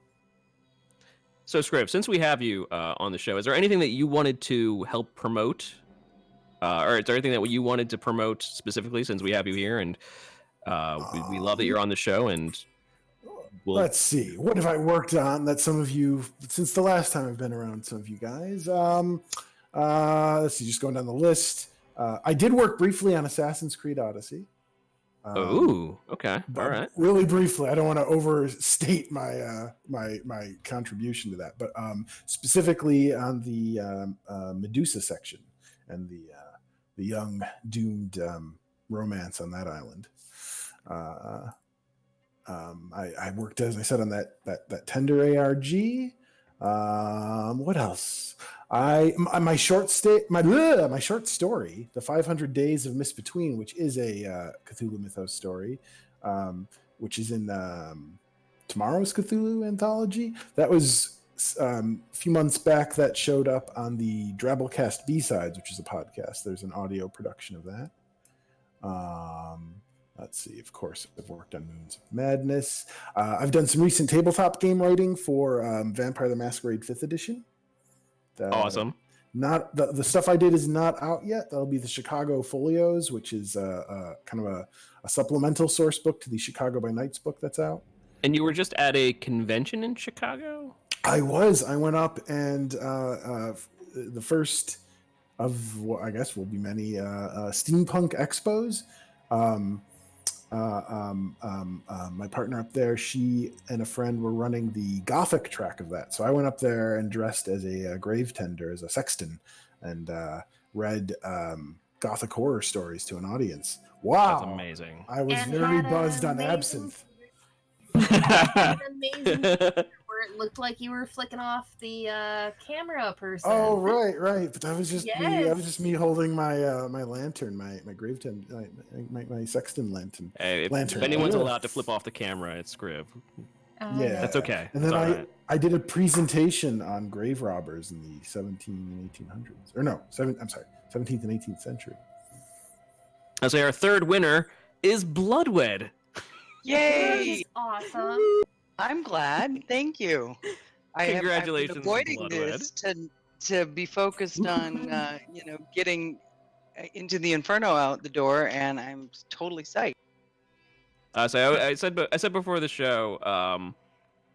So, Scrib, since we have you on the show, is there anything that you wanted to help promote? Or is there anything that you wanted to promote specifically since we have you here? And we love that you're on the show. And Let's see. What have I worked on that some of you, since the last time I've been around, some of you guys? Let's see, just going down the list. I did work briefly on Assassin's Creed Odyssey. Ooh, okay. But All right. really briefly, I don't want to overstate my my contribution to that, but specifically on the Medusa section and the young doomed romance on that island. I worked, as I said, on that Tender ARG. What else? My short story, The 500 Days of Miss Between, which is a Cthulhu Mythos story, which is in tomorrow's Cthulhu anthology. That was a few months back. That showed up on the Drabblecast B-Sides, which is a podcast. There's an audio production of that. Let's see. Of course, I've worked on Moons of Madness. I've done some recent tabletop game writing for Vampire the Masquerade 5th Edition. Awesome. not the stuff I did is not out yet. That'll be the Chicago Folios, which is kind of a supplemental source book to the Chicago by Nights book that's out. And you were just at a convention in Chicago? I went up, and the first of what I guess will be many steampunk expos. My partner up there, she and a friend were running the Gothic track of that. So I went up there and dressed as a grave tender, as a sexton, and read Gothic horror stories to an audience. Wow. That's amazing. I was And very had an buzzed on amazing- absinthe. An amazing picture where it looked like you were flicking off the camera person. Oh, right. But that was just me. That Yes. was just me holding my my lantern, my grave tender, my sexton lantern. Hey, if Lantern. anyone's Yeah. allowed to flip off the camera, it's Scriv. Yeah. That's okay. And then It's all right. I did a presentation on grave robbers in the 17 and 1800s. Or no, 17th and 18th century. I'll say our third winner is Blodwedd. Yay! Awesome. I'm glad. Thank you. Congratulations, I've been avoiding Blodwedd. this to be focused on getting into the Inferno out the door, and I'm totally psyched. So I said before the show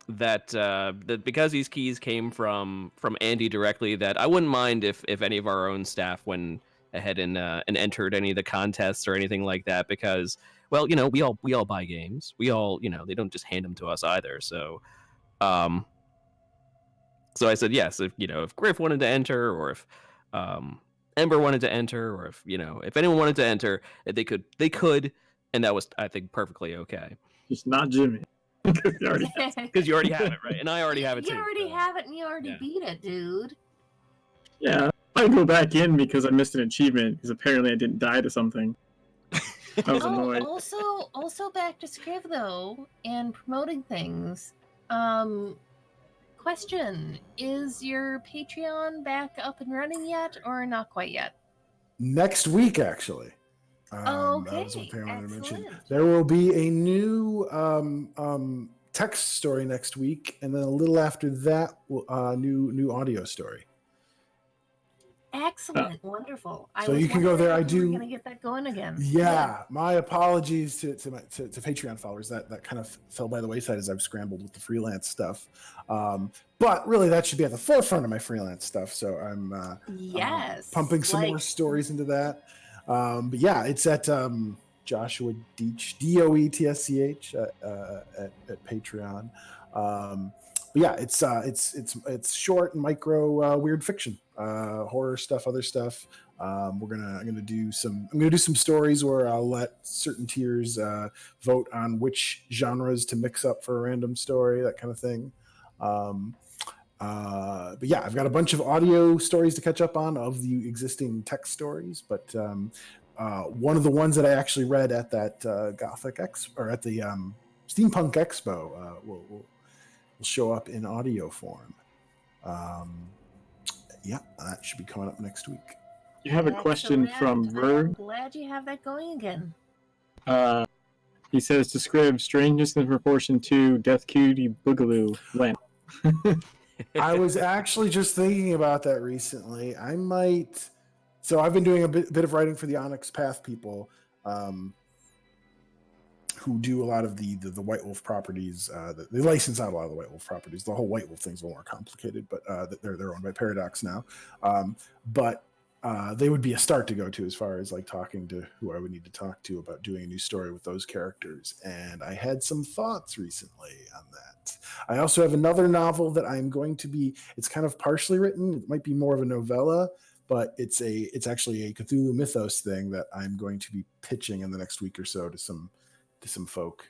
that because these keys came from Andy directly, that I wouldn't mind if any of our own staff went ahead and entered any of the contests or anything like that, because, well, we all buy games. We all, they don't just hand them to us either. So so I said yes, if Griff wanted to enter, or if Ember wanted to enter, or if anyone wanted to enter, they could, and that was, I think, perfectly okay. Just not Jimmy. Because he already has it. Because you already have it, right? And I already have it too. You already so. have it, and you already Yeah. beat it, dude. Yeah, I go back in because I missed an achievement, because apparently I didn't die to something. I was annoyed. Also back to Scriv though, and promoting things. Question: is your Patreon back up and running yet, or not quite yet? Next week, actually. Okay, That was one thing I wanted to mention. excellent. There will be a new text story next week, and then a little after that, new audio story. Excellent, wonderful. I So was you can go wondering there. I if we were do. gonna get that going again. Yeah, my apologies to Patreon followers. That kind of fell by the wayside as I've scrambled with the freelance stuff. But really, that should be at the forefront of my freelance stuff. So I'm Yes. pumping some like- more stories into that. But yeah, it's at Joshua Doetsch, Doetsch at Patreon. But yeah, it's short and micro weird fiction, horror stuff, other stuff. I'm gonna do some stories where I'll let certain tiers vote on which genres to mix up for a random story, that kind of thing. But yeah, I've got a bunch of audio stories to catch up on of the existing text stories. But one of the ones that I actually read at that Gothic or at the Steampunk Expo will show up in audio form. Yeah, that should be coming up next week. You have a question from Excellent. Verb. I'm glad you have that going again. He says, describe strangeness in proportion to Death Cutie Boogaloo. When? I was actually just thinking about that recently. I might. So I've been doing a bit of writing for the Onyx Path people, who do a lot of the White Wolf properties. They license out a lot of the White Wolf properties. The whole White Wolf thing's a little more complicated, but they're owned by Paradox now. But they would be a start to go to as far as like talking to who I would need to talk to about doing a new story with those characters. And I had some thoughts recently on that. I also have another novel that I'm going to be. It's kind of partially written. It might be more of a novella, but it's actually a Cthulhu Mythos thing that I'm going to be pitching in the next week or so to some folk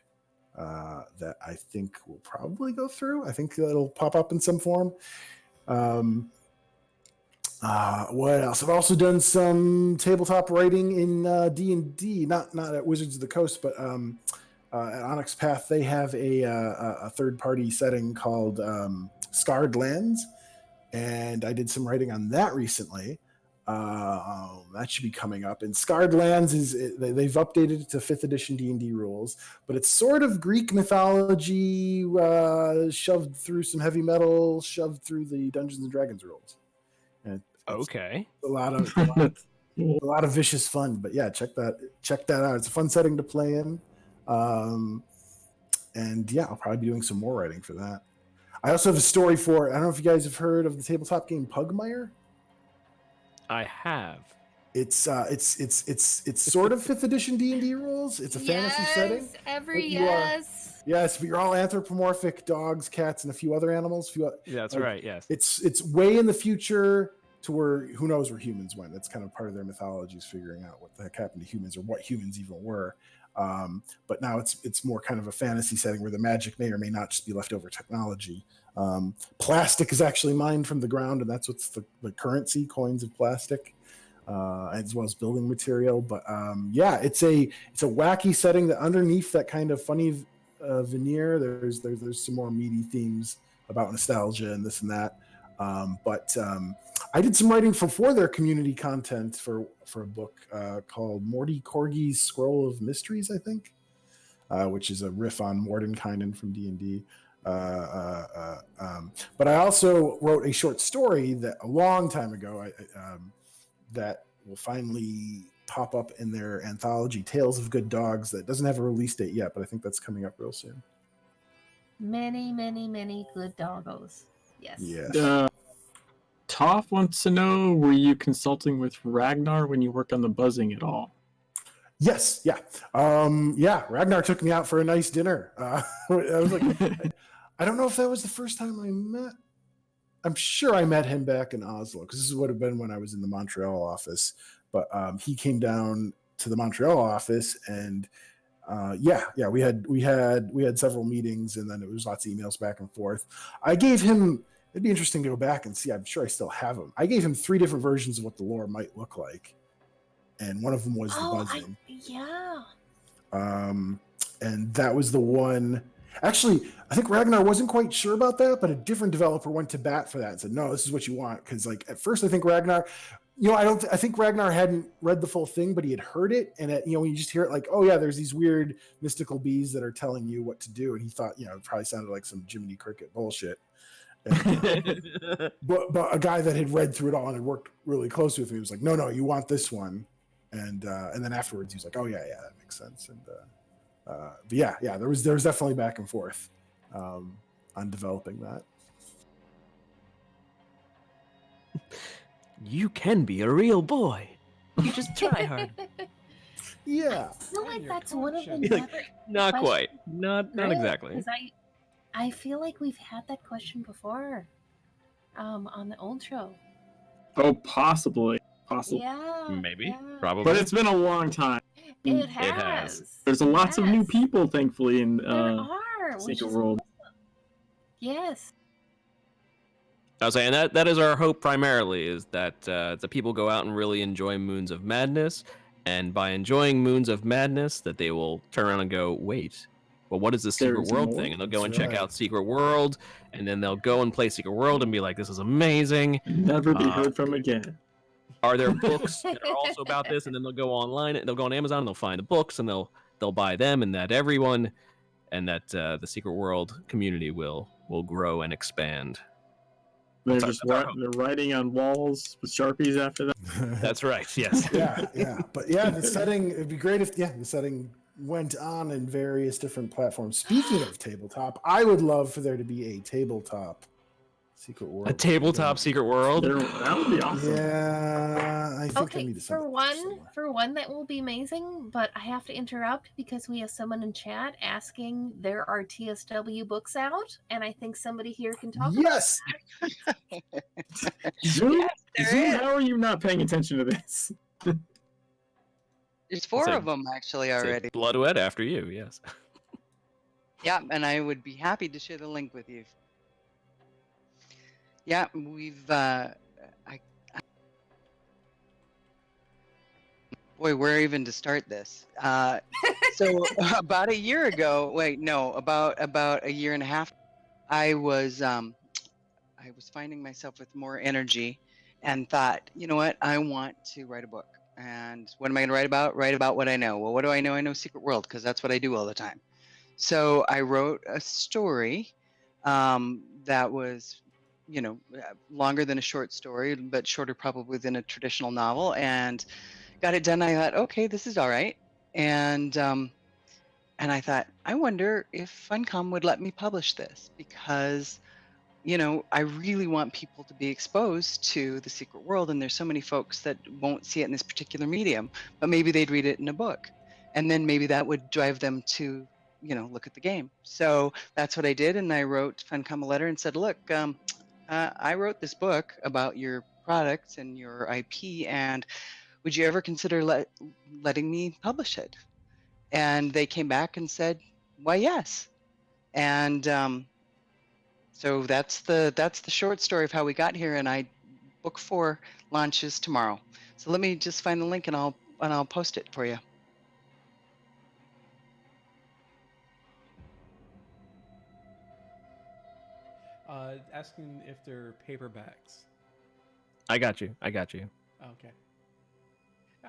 that I think will probably go through. I think it'll pop up in some form. What else? I've also done some tabletop writing in D&D, not at Wizards of the Coast, but at Onyx Path. They have a third-party setting called Scarred Lands, and I did some writing on that recently. That should be coming up. And Scarred Lands they've updated it to 5th edition D&D rules, but it's sort of Greek mythology shoved through some heavy metal, shoved through the Dungeons and Dragons rules. And it's Okay. a lot of vicious fun. But yeah, check that out. It's a fun setting to play in. And yeah, I'll probably be doing some more writing for that. I also have a story for. I don't know if you guys have heard of the tabletop game Pugmire. I have. It's sort of 5th edition D&D rules. It's a fantasy setting. Yes, but you're all anthropomorphic dogs, cats, and a few other animals. That's right. Yes. It's way in the future to where who knows where humans went. That's kind of part of their mythology, is figuring out what the heck happened to humans or what humans even were. But now it's more kind of a fantasy setting where the magic may or may not just be leftover technology. Plastic is actually mined from the ground, and that's what's the currency, coins of plastic. As well as building material, but yeah, it's a wacky setting that underneath that kind of funny veneer, there's some more meaty themes about nostalgia and this and that. But I did some writing for their community content for a book called Morty Corgi's Scroll of Mysteries, I think, which is a riff on Mordenkainen from D&D. But I also wrote a short story that a long time ago that will finally pop up in their anthology, Tales of Good Dogs, that doesn't have a release date yet, but I think that's coming up real soon. Many, many, many good doggos. Yes. Yes. Toph wants to know, were you consulting with Ragnar when you worked on the buzzing at all? Yes, yeah. Ragnar took me out for a nice dinner. I was like, I don't know if that was the first time I met. I'm sure I met him back in Oslo, because this would have been when I was in the Montreal office. But he came down to the Montreal office, and we had several meetings, and then it was lots of emails back and forth. I gave him. It'd be interesting to go back and see. I'm sure I still have them. I gave him 3 different versions of what the lore might look like, and one of them was the buzzing. And that was the one. Actually, I think Ragnar wasn't quite sure about that, but a different developer went to bat for that and said, "No, this is what you want." Because like at first, I think Ragnar, I think Ragnar hadn't read the full thing, but he had heard it, and when you just hear it, like, "Oh yeah, there's these weird mystical bees that are telling you what to do," and he thought, it probably sounded like some Jiminy Cricket bullshit. but a guy that had read through it all and had worked really closely with me was like, "No, you want this one," and then afterwards he was like, "Oh yeah, that makes sense." And but there was definitely back and forth on developing that. You can be a real boy. You just try hard. Yeah. I feel like that's one of the Not quite. Not exactly. Because I feel like we've had that question before on the old show. Oh, possibly. Yeah. Maybe. Yeah. Probably. But it's been a long time. It has. There's lots of new people, thankfully, in There are. Secret World. Awesome. Yes. I was saying that is our hope primarily, is that the people go out and really enjoy Moons of Madness, and by enjoying Moons of Madness, that they will turn around and go, wait, well, what is this Secret World thing? And they'll go and check out Secret World, and then they'll go and play Secret World and be like, this is amazing. Never be heard from again. Are there books that are also about this? And then they'll go online, they'll go on Amazon, and they'll find the books, and they'll buy them, and that everyone, and that the Secret World community will grow and expand. They're they're writing on walls with Sharpies after that. That's right. Yes. Yeah. But yeah, the setting. It'd be great if the setting went on in various different platforms. Speaking of tabletop, I would love for there to be a tabletop Secret World. A tabletop Secret World? That would be awesome. Yeah, I think I need to for one that will be amazing, but I have to interrupt because we have someone in chat asking, there are TSW books out, and I think somebody here can talk Yes. Zoom, how are you not paying attention to this? There's 4 of them actually already. Blodwedd after you, yes. Yeah, and I would be happy to share the link with you. Yeah, we've boy, where even to start this? So about a year ago, about a year and a half, I was finding myself with more energy, and thought, you know what, I want to write a book. And what am I going to write about? Write about what I know. Well, what do I know? I know Secret World, because that's what I do all the time. So I wrote a story that was longer than a short story, but shorter probably than a traditional novel, and got it done. I thought, okay, this is all right. And I thought, I wonder if Funcom would let me publish this, because I really want people to be exposed to the secret world, and there's so many folks that won't see it in this particular medium, but maybe they'd read it in a book, and then maybe that would drive them to look at the game. So that's what I did, and I wrote Funcom a letter and said, look, I wrote this book about your products and your IP, and would you ever consider letting me publish it? And they came back and said, why, yes. And so that's the short story of how we got here. And book 4 launches tomorrow. So let me just find the link, and I'll post it for you. Asking if they're paperbacks. I got you. Okay.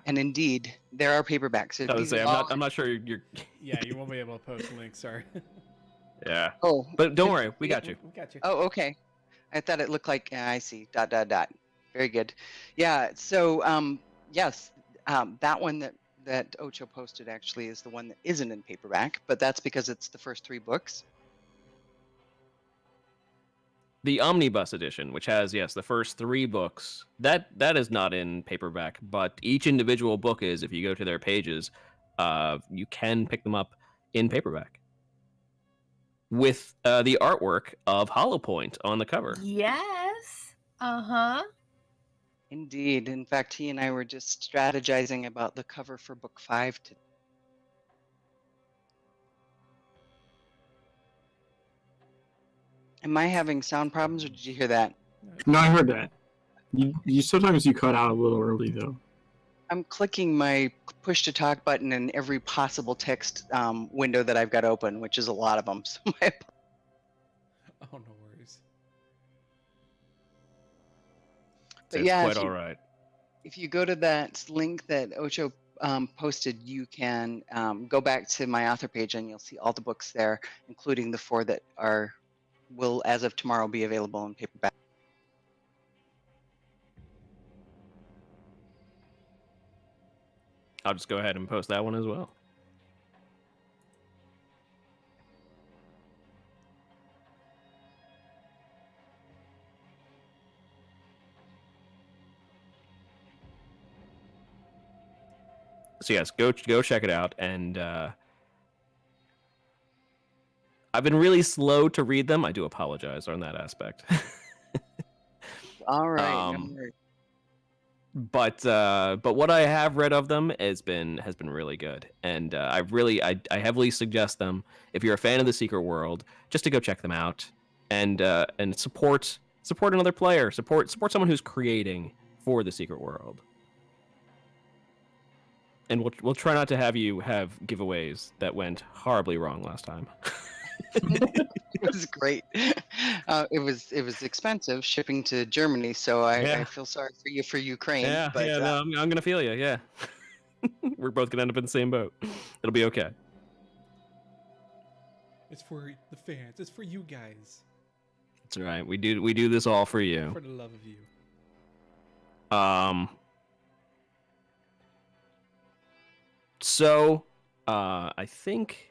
And indeed, there are paperbacks. I was say, I'm not sure you're. Yeah, you won't be able to post links. Sorry. Yeah. Oh, but don't worry, we got you. We got you. Oh, okay. I thought it looked like. I see. ... Very good. Yeah. So yes, that one that Ocho posted actually is the one that isn't in paperback, but that's because it's the first 3 books. The omnibus edition, which has the first 3 books, that is not in paperback, but each individual book is. If you go to their pages, you can pick them up in paperback with the artwork of Hollow Point on the cover. Yes. Indeed. In fact, he and I were just strategizing about the cover for book 5 today. Am I having sound problems, or did you hear that? No, I heard that. You sometimes you cut out a little early though. I'm clicking my push to talk button in every possible text window that I've got open, which is a lot of them. So Oh, no worries. But It's yeah, quite all right. if you go to that link that Ocho posted, you can go back to my author page, and you'll see all the books there, including the 4 that will, as of tomorrow, be available in paperback. I'll just go ahead and post that one as well. So yes, go check it out. And I've been really slow to read them. I do apologize on that aspect. All right. No worries. But what I have read of them has been really good, and I heavily suggest them if you're a fan of the Secret World, just to go check them out and support another player, support someone who's creating for the Secret World. And we'll try not to have you have giveaways that went horribly wrong last time. It was great. It was expensive shipping to Germany, so I feel sorry for you for Ukraine. No, I'm gonna feel you. Yeah, we're both gonna end up in the same boat. It'll be okay. It's for the fans. It's for you guys. That's right. We do this all for you. For the love of you. So, I think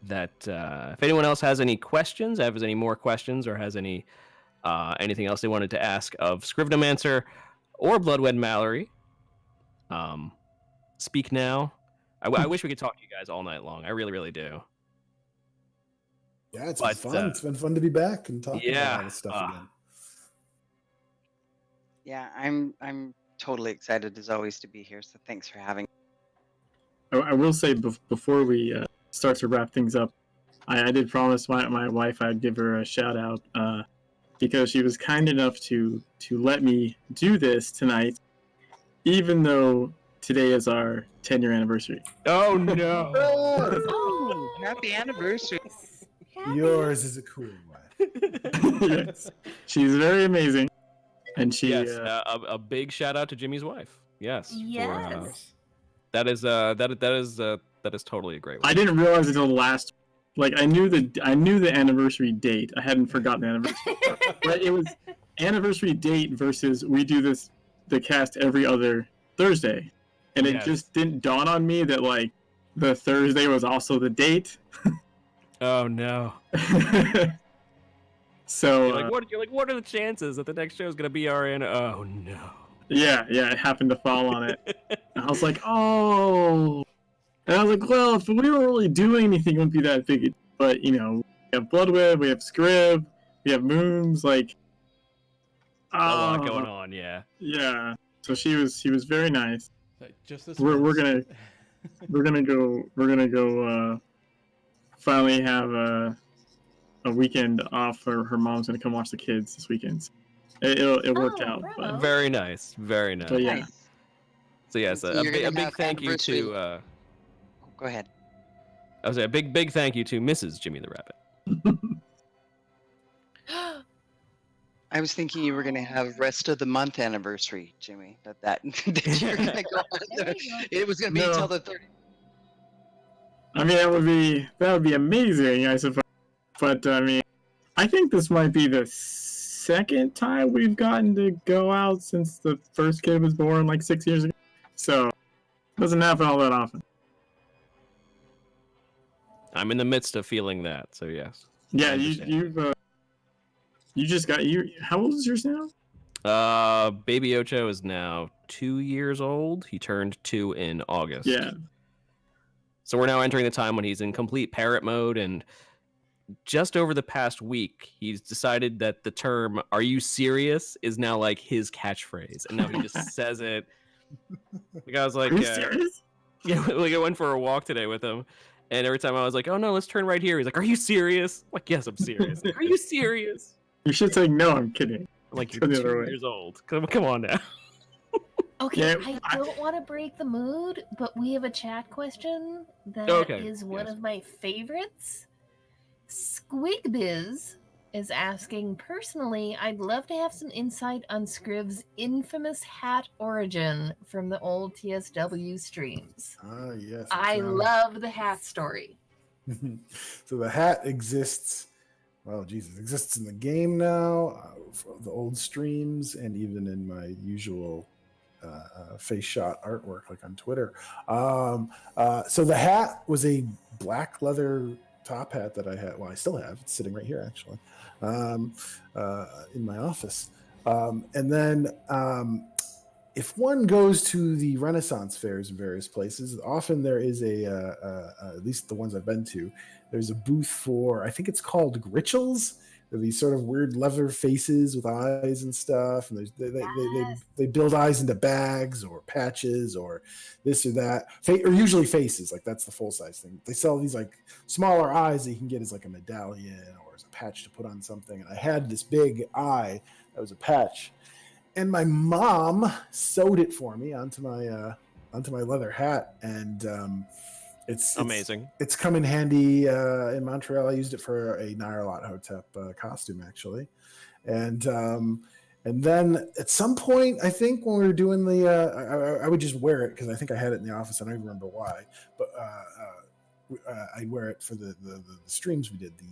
that if anyone else has any questions, has any more questions, or has any anything else they wanted to ask of Scrivenomancer or Blodwedd Mallory, speak now. I wish we could talk to you guys all night long. I really, really do. Yeah, it's been fun. It's been fun to be back and talk about all this stuff again. Yeah, I'm totally excited as always to be here. So thanks for having me. I will say before we start to wrap things up, I did promise my wife I'd give her a shout out because she was kind enough to let me do this tonight, even though today is our 10-year anniversary. Oh no! Oh, happy anniversary! Yours is a cool wife. Yes, she's very amazing, and she. Yes, a big shout out to Jimmy's wife. Yes. Yes. That is totally a great one. I didn't realize until the last like I knew the anniversary date. I hadn't forgotten the anniversary. But it was anniversary date versus we do the cast every other Thursday, and it just didn't dawn on me that like the Thursday was also the date. Oh no. So you're like, what are the chances that the next show is gonna be our Oh no. yeah, it happened to fall on it. And I was like, oh. And I was like, well, if we weren't really doing anything, it wouldn't be that big. But you know, we have Blodwedd, we have Scrib, we have Moons, like a lot going on, yeah. Yeah. So she was very nice. Like, just this We're once. gonna go finally have a weekend off. Her mom's gonna come watch the kids this weekend. So it worked out. bravo. But, Very nice. Very nice. but yeah. Nice. So yes, So a you're gonna big have thank you to Go ahead. I was a big thank you to Mrs. Jimmy the Rabbit. I was thinking you were going to have rest of the month anniversary, Jimmy. That you're going to go on. There you go. It was going to be No. until the 30th. I mean, that would be amazing, I suppose. But I mean, I think this might be the second time we've gotten to go out since the first kid was born like 6 years ago. So it doesn't happen all that often. I'm in the midst of feeling that, so yes. Yeah, I understand. you just got How old is yours now? Baby Ocho is now 2 years old. He turned 2 in August. Yeah. So we're now entering the time when he's in complete parrot mode, and just over the past week, he's decided that the term "Are you serious?" is now like his catchphrase, and now he just says it. Like I was like, Are you serious? yeah, like I went for a walk today with him, and every time I was like, "Oh no, let's turn right here," he's like, "Are you serious?" I'm like, yes, I'm serious. Are you serious? You should say no. I'm kidding. I'm like, you're Turn the other 2 way. years old. Come on now. Okay, Yeah, I don't want to break the mood, but we have a chat question that is one yes. of my favorites. Squigbiz is asking, personally, I'd love to have some insight on Scrib's infamous hat origin from the old TSW streams. Ah, yes. I love the hat story. So the hat exists. Well, Jesus, exists in the game now, the old streams, and even in my usual face shot artwork, like on Twitter. So the hat was a black leather top hat that I had. Well, I still have. It's sitting right here, actually, in my office. And then if one goes to the Renaissance fairs in various places, often there is at least the ones I've been to, there's a booth for, I think it's called Gritchels. They're these sort of weird leather faces with eyes and stuff. And they build eyes into bags or patches or this or that. Or usually faces, like that's the full size thing. They sell these like smaller eyes that you can get as like a medallion or as a patch to put on something. And I had this big eye that was a patch. And my mom sewed it for me onto my leather hat. And it's Amazing. It's come in handy in Montreal. I used it for a Nyarlathotep Hotep costume, actually, and then at some point, I think when we were doing I would just wear it because I think I had it in the office. I don't even remember why, but I'd wear it for the streams we did, the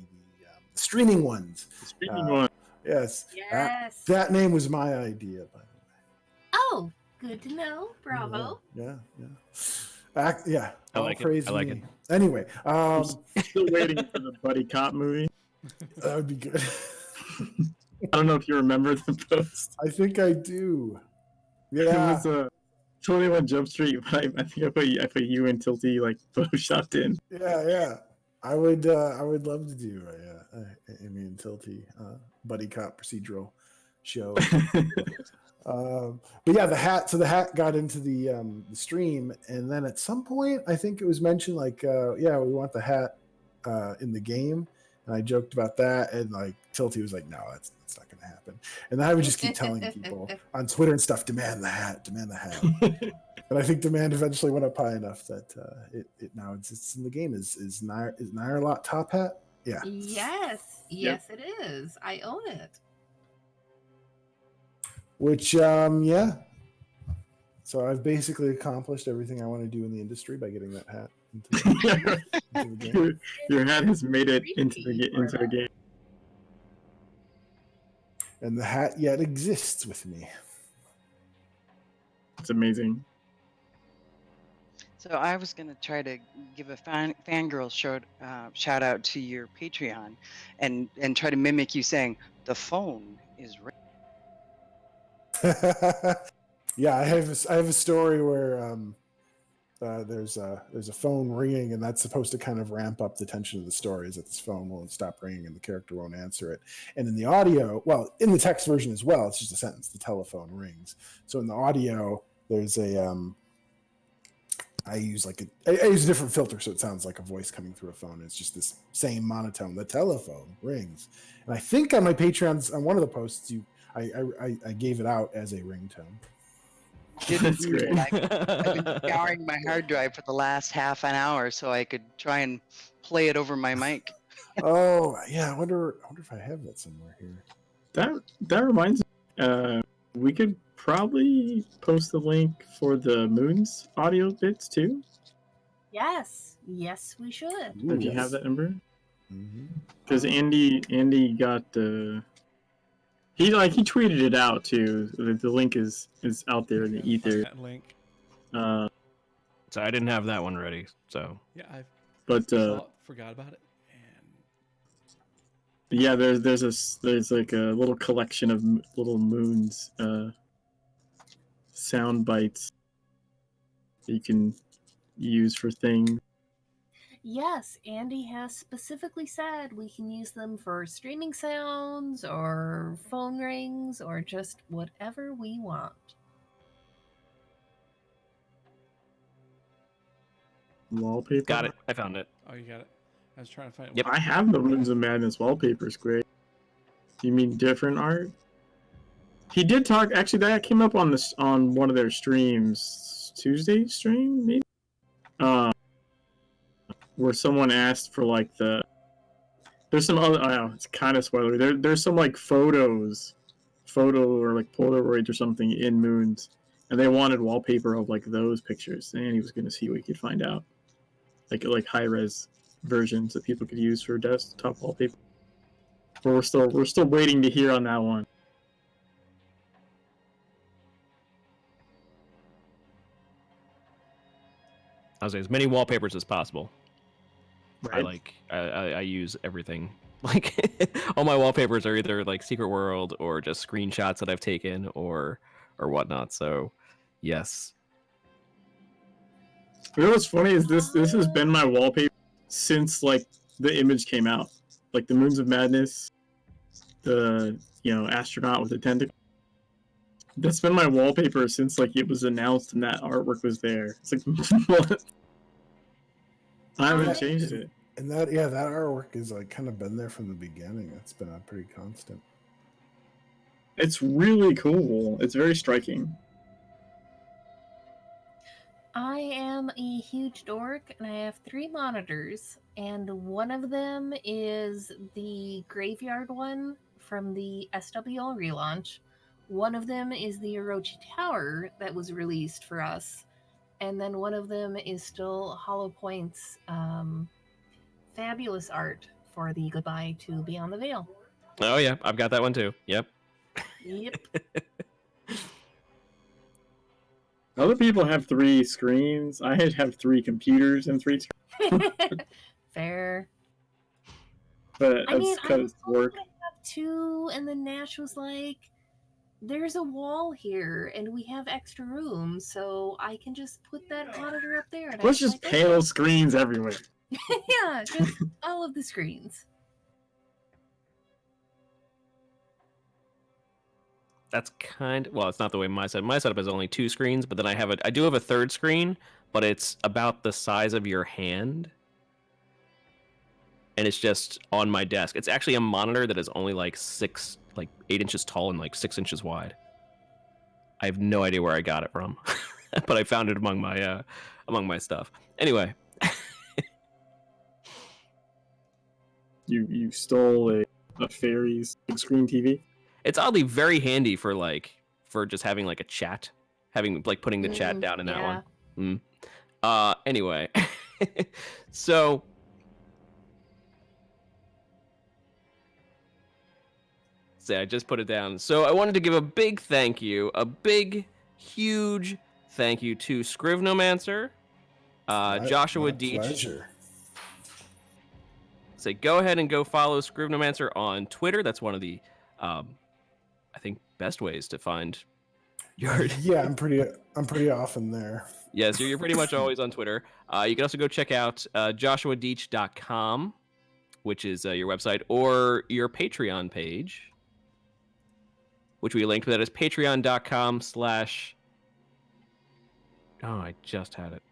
streaming ones. The streaming one. Yes. Yes. That name was my idea, by the way. Oh, good to know. Bravo. Yeah. I like it. I like it. Anyway, Still waiting for the buddy cop movie. that would be good. I don't know if you remember the post. I think I do. It Yeah. was 21 Jump Street, but I think I put you and Tilty like photoshopped in. Yeah. I would love to do Amy and Tilty buddy cop procedural show. But yeah, the hat got into the stream, and then at some point I think it was mentioned like we want the hat in the game, and I joked about that, and like Tilty was like, no, that's not gonna happen. And then I would just keep telling people on Twitter and stuff, demand the hat. And I think demand eventually went up high enough that it now exists in the game. Is Nyarlathotep top hat? Yeah. Yes, it is. I own it. Which So I've basically accomplished everything I want to do in the industry by getting that hat into the game. Your hat has made it into the game. And the hat yet exists with me. It's amazing. So I was going to try to give a fangirl shout out to your Patreon and try to mimic you saying, the phone is ringing. Yeah, I have a story where there's a phone ringing, and that's supposed to kind of ramp up the tension of the story, is that this phone won't stop ringing and the character won't answer it. And in the audio, well, in the text version as well, it's just a sentence, the telephone rings. So in the audio, there's I use a different filter, so it sounds like a voice coming through a phone. It's just this same monotone. The telephone rings, and I think on my Patreon, on one of the posts, I gave it out as a ringtone. Didn't you? I've been scouring my hard drive for the last half an hour so I could try and play it over my mic. Oh yeah, I wonder if I have that somewhere here. That reminds me. We could probably post the link for the Moon's audio bits too. Yes, we should. Ooh, Do you have that number? Mm-hmm. Because Andy got the. He tweeted it out too. The link is out there in the ether. That link. Uh, So I didn't have that one ready. So Yeah, I but forgot about it. yeah, there's like a little collection of little Moon's sound bites that you can use for things. Yes, Andy has specifically said we can use them for streaming sounds or phone rings or just whatever we want. Wallpaper. got it. I found it. Oh, you got it. I was trying to find it. Yep. I have the Moons of Madness wallpapers. Great. You mean different art? He did talk. Actually, that came up on one of their streams, Tuesday stream maybe. Where someone asked for like there's some other. I don't know, it's kind of spoilery. There's some like photo or like Polaroids or something in Moons, and they wanted wallpaper of like those pictures, and he was going to see what he could find out, like high res versions that people could use for desktop wallpaper. But we're still waiting to hear on that one. I'll say as many wallpapers as possible. Right. I use everything. Like all my wallpapers are either like Secret World or just screenshots that I've taken or whatnot. So yes. You know what's funny is this has been my wallpaper since like the image came out. Like the Moons of Madness, the astronaut with the tentacle. That's been my wallpaper since like it was announced and that artwork was there. It's like what? I haven't changed it. And that artwork is like kind of been there from the beginning. It's been pretty constant. It's really cool. It's very striking. I am a huge dork and I have 3 monitors, and one of them is the graveyard one from the SWL relaunch. One of them is the Orochi Tower that was released for us, and then one of them is still Hollow Point's fabulous art for the Goodbye to Beyond the Veil. Oh yeah, I've got that one too. Yep. Yep. Other people have 3 screens. I have 3 computers and 3 screens. Fair. But I that's because I work. have 2, and then Nash was like, there's a wall here and we have extra room, so I can just put that monitor up there. And Let's just panel screens everywhere. Yeah, just all of the screens. That's it's not the way my setup is only 2 screens, but then I do have a third screen, but it's about the size of your hand. And it's just on my desk. It's actually a monitor that is only like 8 inches tall and like 6 inches wide. I have no idea where I got it from, but I found it among my stuff. Anyway, You stole a fairy's big screen TV. it's oddly very handy for just having like a chat, putting the chat down in that one. Anyway, So, say I just put it down. So I wanted to give a big thank you, a big, huge thank you to Scrivenomancer, Joshua My Deitch. pleasure. Say go ahead and go follow Scrivenomancer on Twitter. That's one of the, I think, best ways to find your. Yeah, I'm pretty often there. Yeah, so you're pretty much always on Twitter. You can also go check out joshuadeitch.com, which is your website, or your Patreon page, which we linked. That is patreon.com/ Oh, I just had it.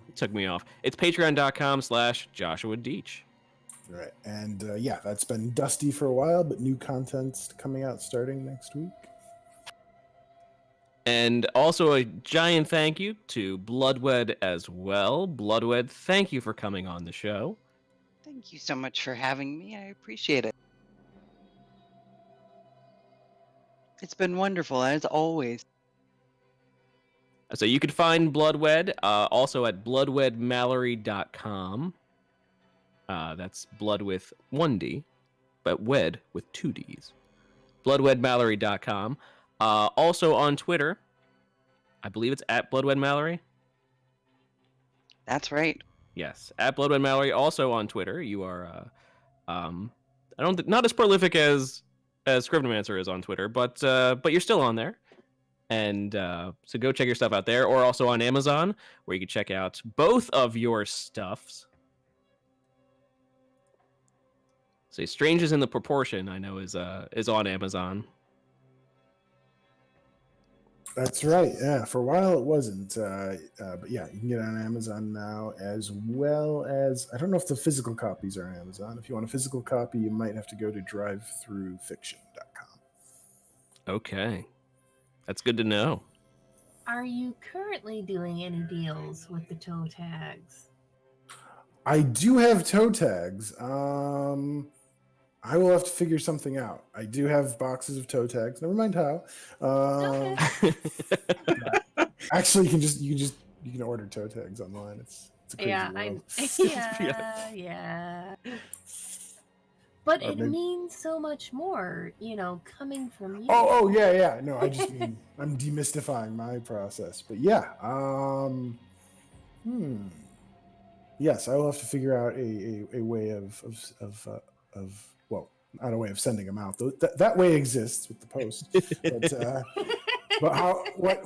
It took me off. It's patreon.com/ Joshua Deitch. Right, and yeah, that's been dusty for a while, but new content's coming out starting next week. And also a giant thank you to Blodwedd as well. Blodwedd, thank you for coming on the show. Thank you so much for having me. I appreciate it. It's been wonderful, as always. So you can find Blodwedd also at blodweddmallory.com. That's blood with 1D, but wed with 2 Ds. Blodweddmallory.com. Also on Twitter, I believe it's at Blodweddmallory. That's right. Yes, at Blodweddmallory. Also on Twitter, you are, not as prolific as Scrivenomancer is on Twitter, but you're still on there. And so go check your stuff out there, or also on Amazon, where you can check out both of your stuffs. So Strange is in the Proportion, I know, is on Amazon. That's right. Yeah, for a while it wasn't, but yeah, you can get it on Amazon now, as well as I don't know if the physical copies are on Amazon. If you want a physical copy, you might have to go to drivethroughfiction.com. Okay, that's good to know. Are you currently doing any deals with the toe tags? I do have toe tags. I will have to figure something out. I do have boxes of toe tags. Never mind how. Actually, you can order toe tags online. It's a crazy world. Yeah. But it maybe... means so much more, coming from you. Oh yeah. No, I just mean I'm demystifying my process. But yeah, yes, I will have to figure out a way of well, not a way of sending them out. That way exists with the post. But how? What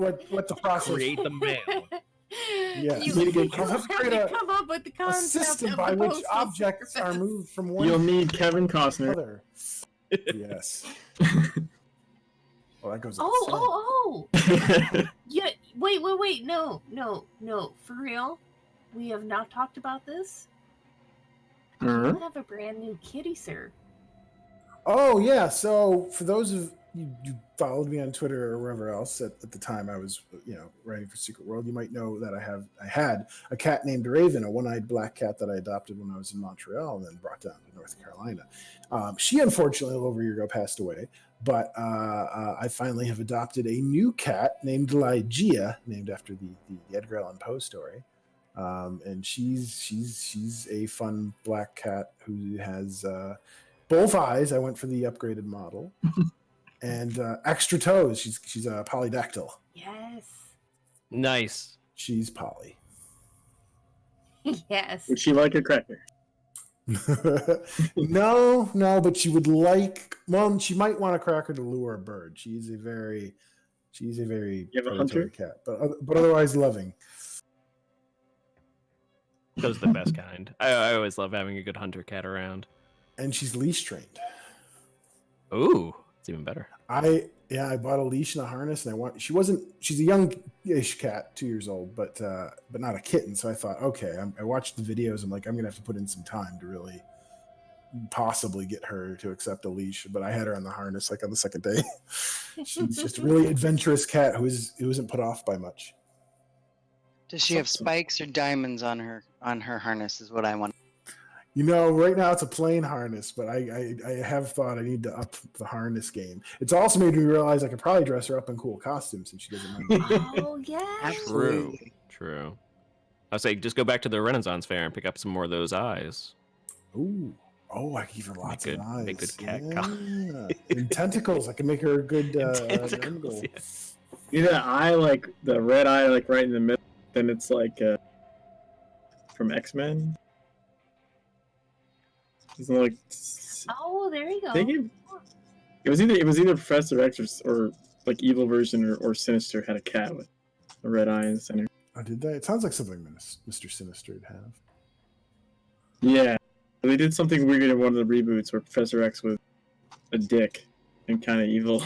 the process? Create the mail. Yes. You have to come up with the concept system of by the which postal objects are service. moved from one. You'll need Kevin to Costner. another. Yes. Well, that goes. Oh. Yeah. Wait. No. For real? We have not talked about this. You have a brand new kitty, sir. Oh yeah. So for those of you followed me on Twitter or wherever else at the time I was, writing for Secret World, you might know that I had a cat named Raven, a one-eyed black cat that I adopted when I was in Montreal and then brought down to North Carolina. She unfortunately over a year ago passed away, but I finally have adopted a new cat named Ligeia, named after the Edgar Allan Poe story. And she's a fun black cat who has both eyes. I went for the upgraded model. And extra toes. She's a polydactyl. Yes. Nice. She's poly. Yes. Would she like a cracker? No, but she would like. Well, she might want a cracker to lure a bird. She's a very predatory cat, but otherwise loving. Those are the best kind. I always love having a good hunter cat around. And she's leash trained. Ooh, it's even better. I bought a leash and a harness, and she's a young-ish cat, 2 years old, but not a kitten. So I thought, okay, I watched the videos. I'm like, I'm gonna have to put in some time to really possibly get her to accept a leash. But I had her on the harness like on the second day. She's just a really adventurous cat who isn't put off by much. Does she have spikes or diamonds on her harness? Is what I want. Right now it's a plain harness, but I have thought I need to up the harness game. It's also made me realize I could probably dress her up in cool costumes since she doesn't mind. Oh yeah. True. I say just go back to the Renaissance Fair and pick up some more of those eyes. Ooh. Oh, I can give her lots of eyes. Make good cat And tentacles. I can make her a good Tentacles, angle. See that eye, like the red eye, like right in the middle. Then it's like from X-Men. It's like Oh, there you go. I think it was either Professor X or like evil version or Sinister had a cat with a red eye in the center. Oh, did they? It sounds like something Mr. Sinister would have. Yeah, they did something weird in one of the reboots where Professor X was a dick and kind of evil.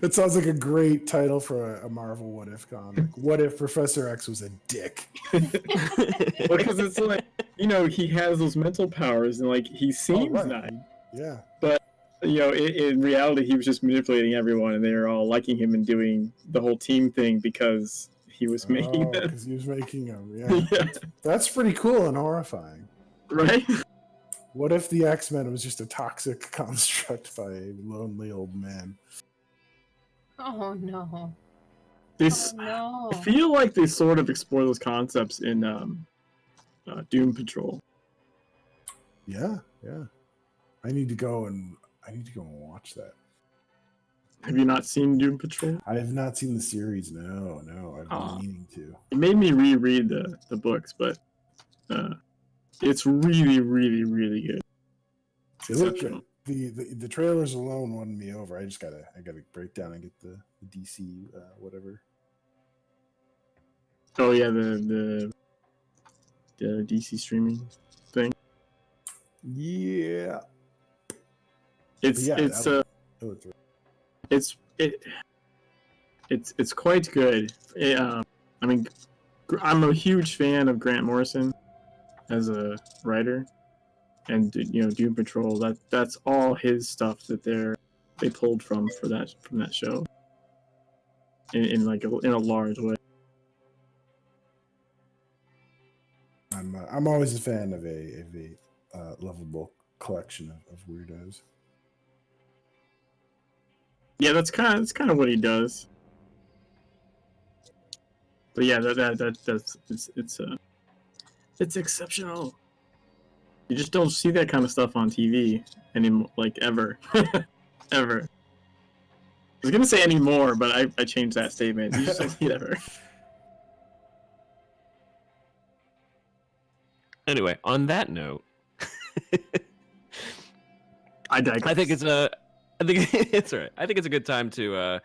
It sounds like a great title for a Marvel What If comic. What if Professor X was a dick? Because it's like, he has those mental powers and like he seems nice. Yeah. But in reality, he was just manipulating everyone, and they were all liking him and doing the whole team thing because he was making them. Because he was making them. Yeah. That's pretty cool and horrifying. Right? What if the X-Men was just a toxic construct by a lonely old man? Oh no. This, Oh, no. I feel like they sort of explore those concepts in Doom Patrol. Yeah. I need to go and watch that. Have you not seen Doom Patrol? I have not seen the series. No. I've been meaning to. It made me reread the books, but it's really, really, really good. It looked good. The trailers alone won me over. I gotta break down and get the DC whatever. Oh yeah, the DC streaming thing. Yeah. It's quite good. I mean, I'm a huge fan of Grant Morrison as a writer, and Doom Patrol. That's all his stuff that they pulled from that show in a large way. I'm always a fan of a lovable collection of weirdos. Yeah, that's kind of what he does. But yeah, it's exceptional. You just don't see that kind of stuff on TV anymore, like ever, ever. I was gonna say anymore, but I changed that statement. You just don't see it ever. Anyway, on that note, I digress. I think it's all right. I think it's a good time to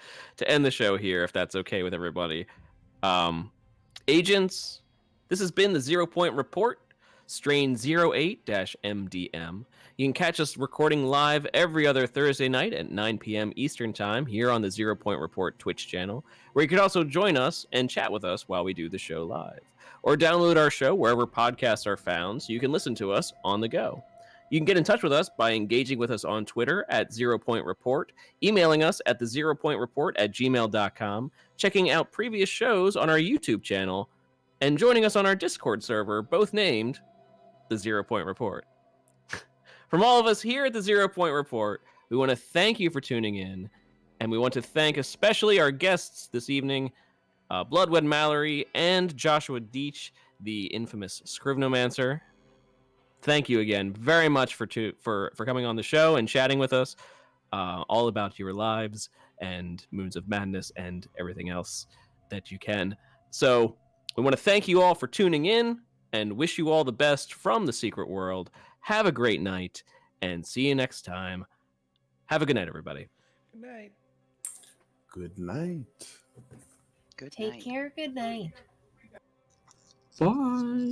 end the show here, if that's okay with everybody. Agents, this has been the 0 Point Report, strain 08-MDM. You can catch us recording live every other Thursday night at 9 p.m. Eastern Time here on the 0 Point Report Twitch channel, where you can also join us and chat with us while we do the show live. Or download our show wherever podcasts are found so you can listen to us on the go. You can get in touch with us by engaging with us on Twitter at 0 Point Report, emailing us at the 0 Point Report at gmail.com, checking out previous shows on our YouTube channel, and joining us on our Discord server, both named the 0 Point Report. From all of us here at the 0 Point Report, we want to thank you for tuning in, and we want to thank especially our guests this evening, Blodwedd Mallory and Joshua Doetsch, the infamous Scrivnomancer. Thank you again very much for coming on the show and chatting with us all about your lives and Moons of Madness and everything else that you can. So we want to thank you all for tuning in and wish you all the best from the secret world. Have a great night and see you next time. Have a good night, everybody. Good night. Good night. Good Take night. care. Good night. Bye.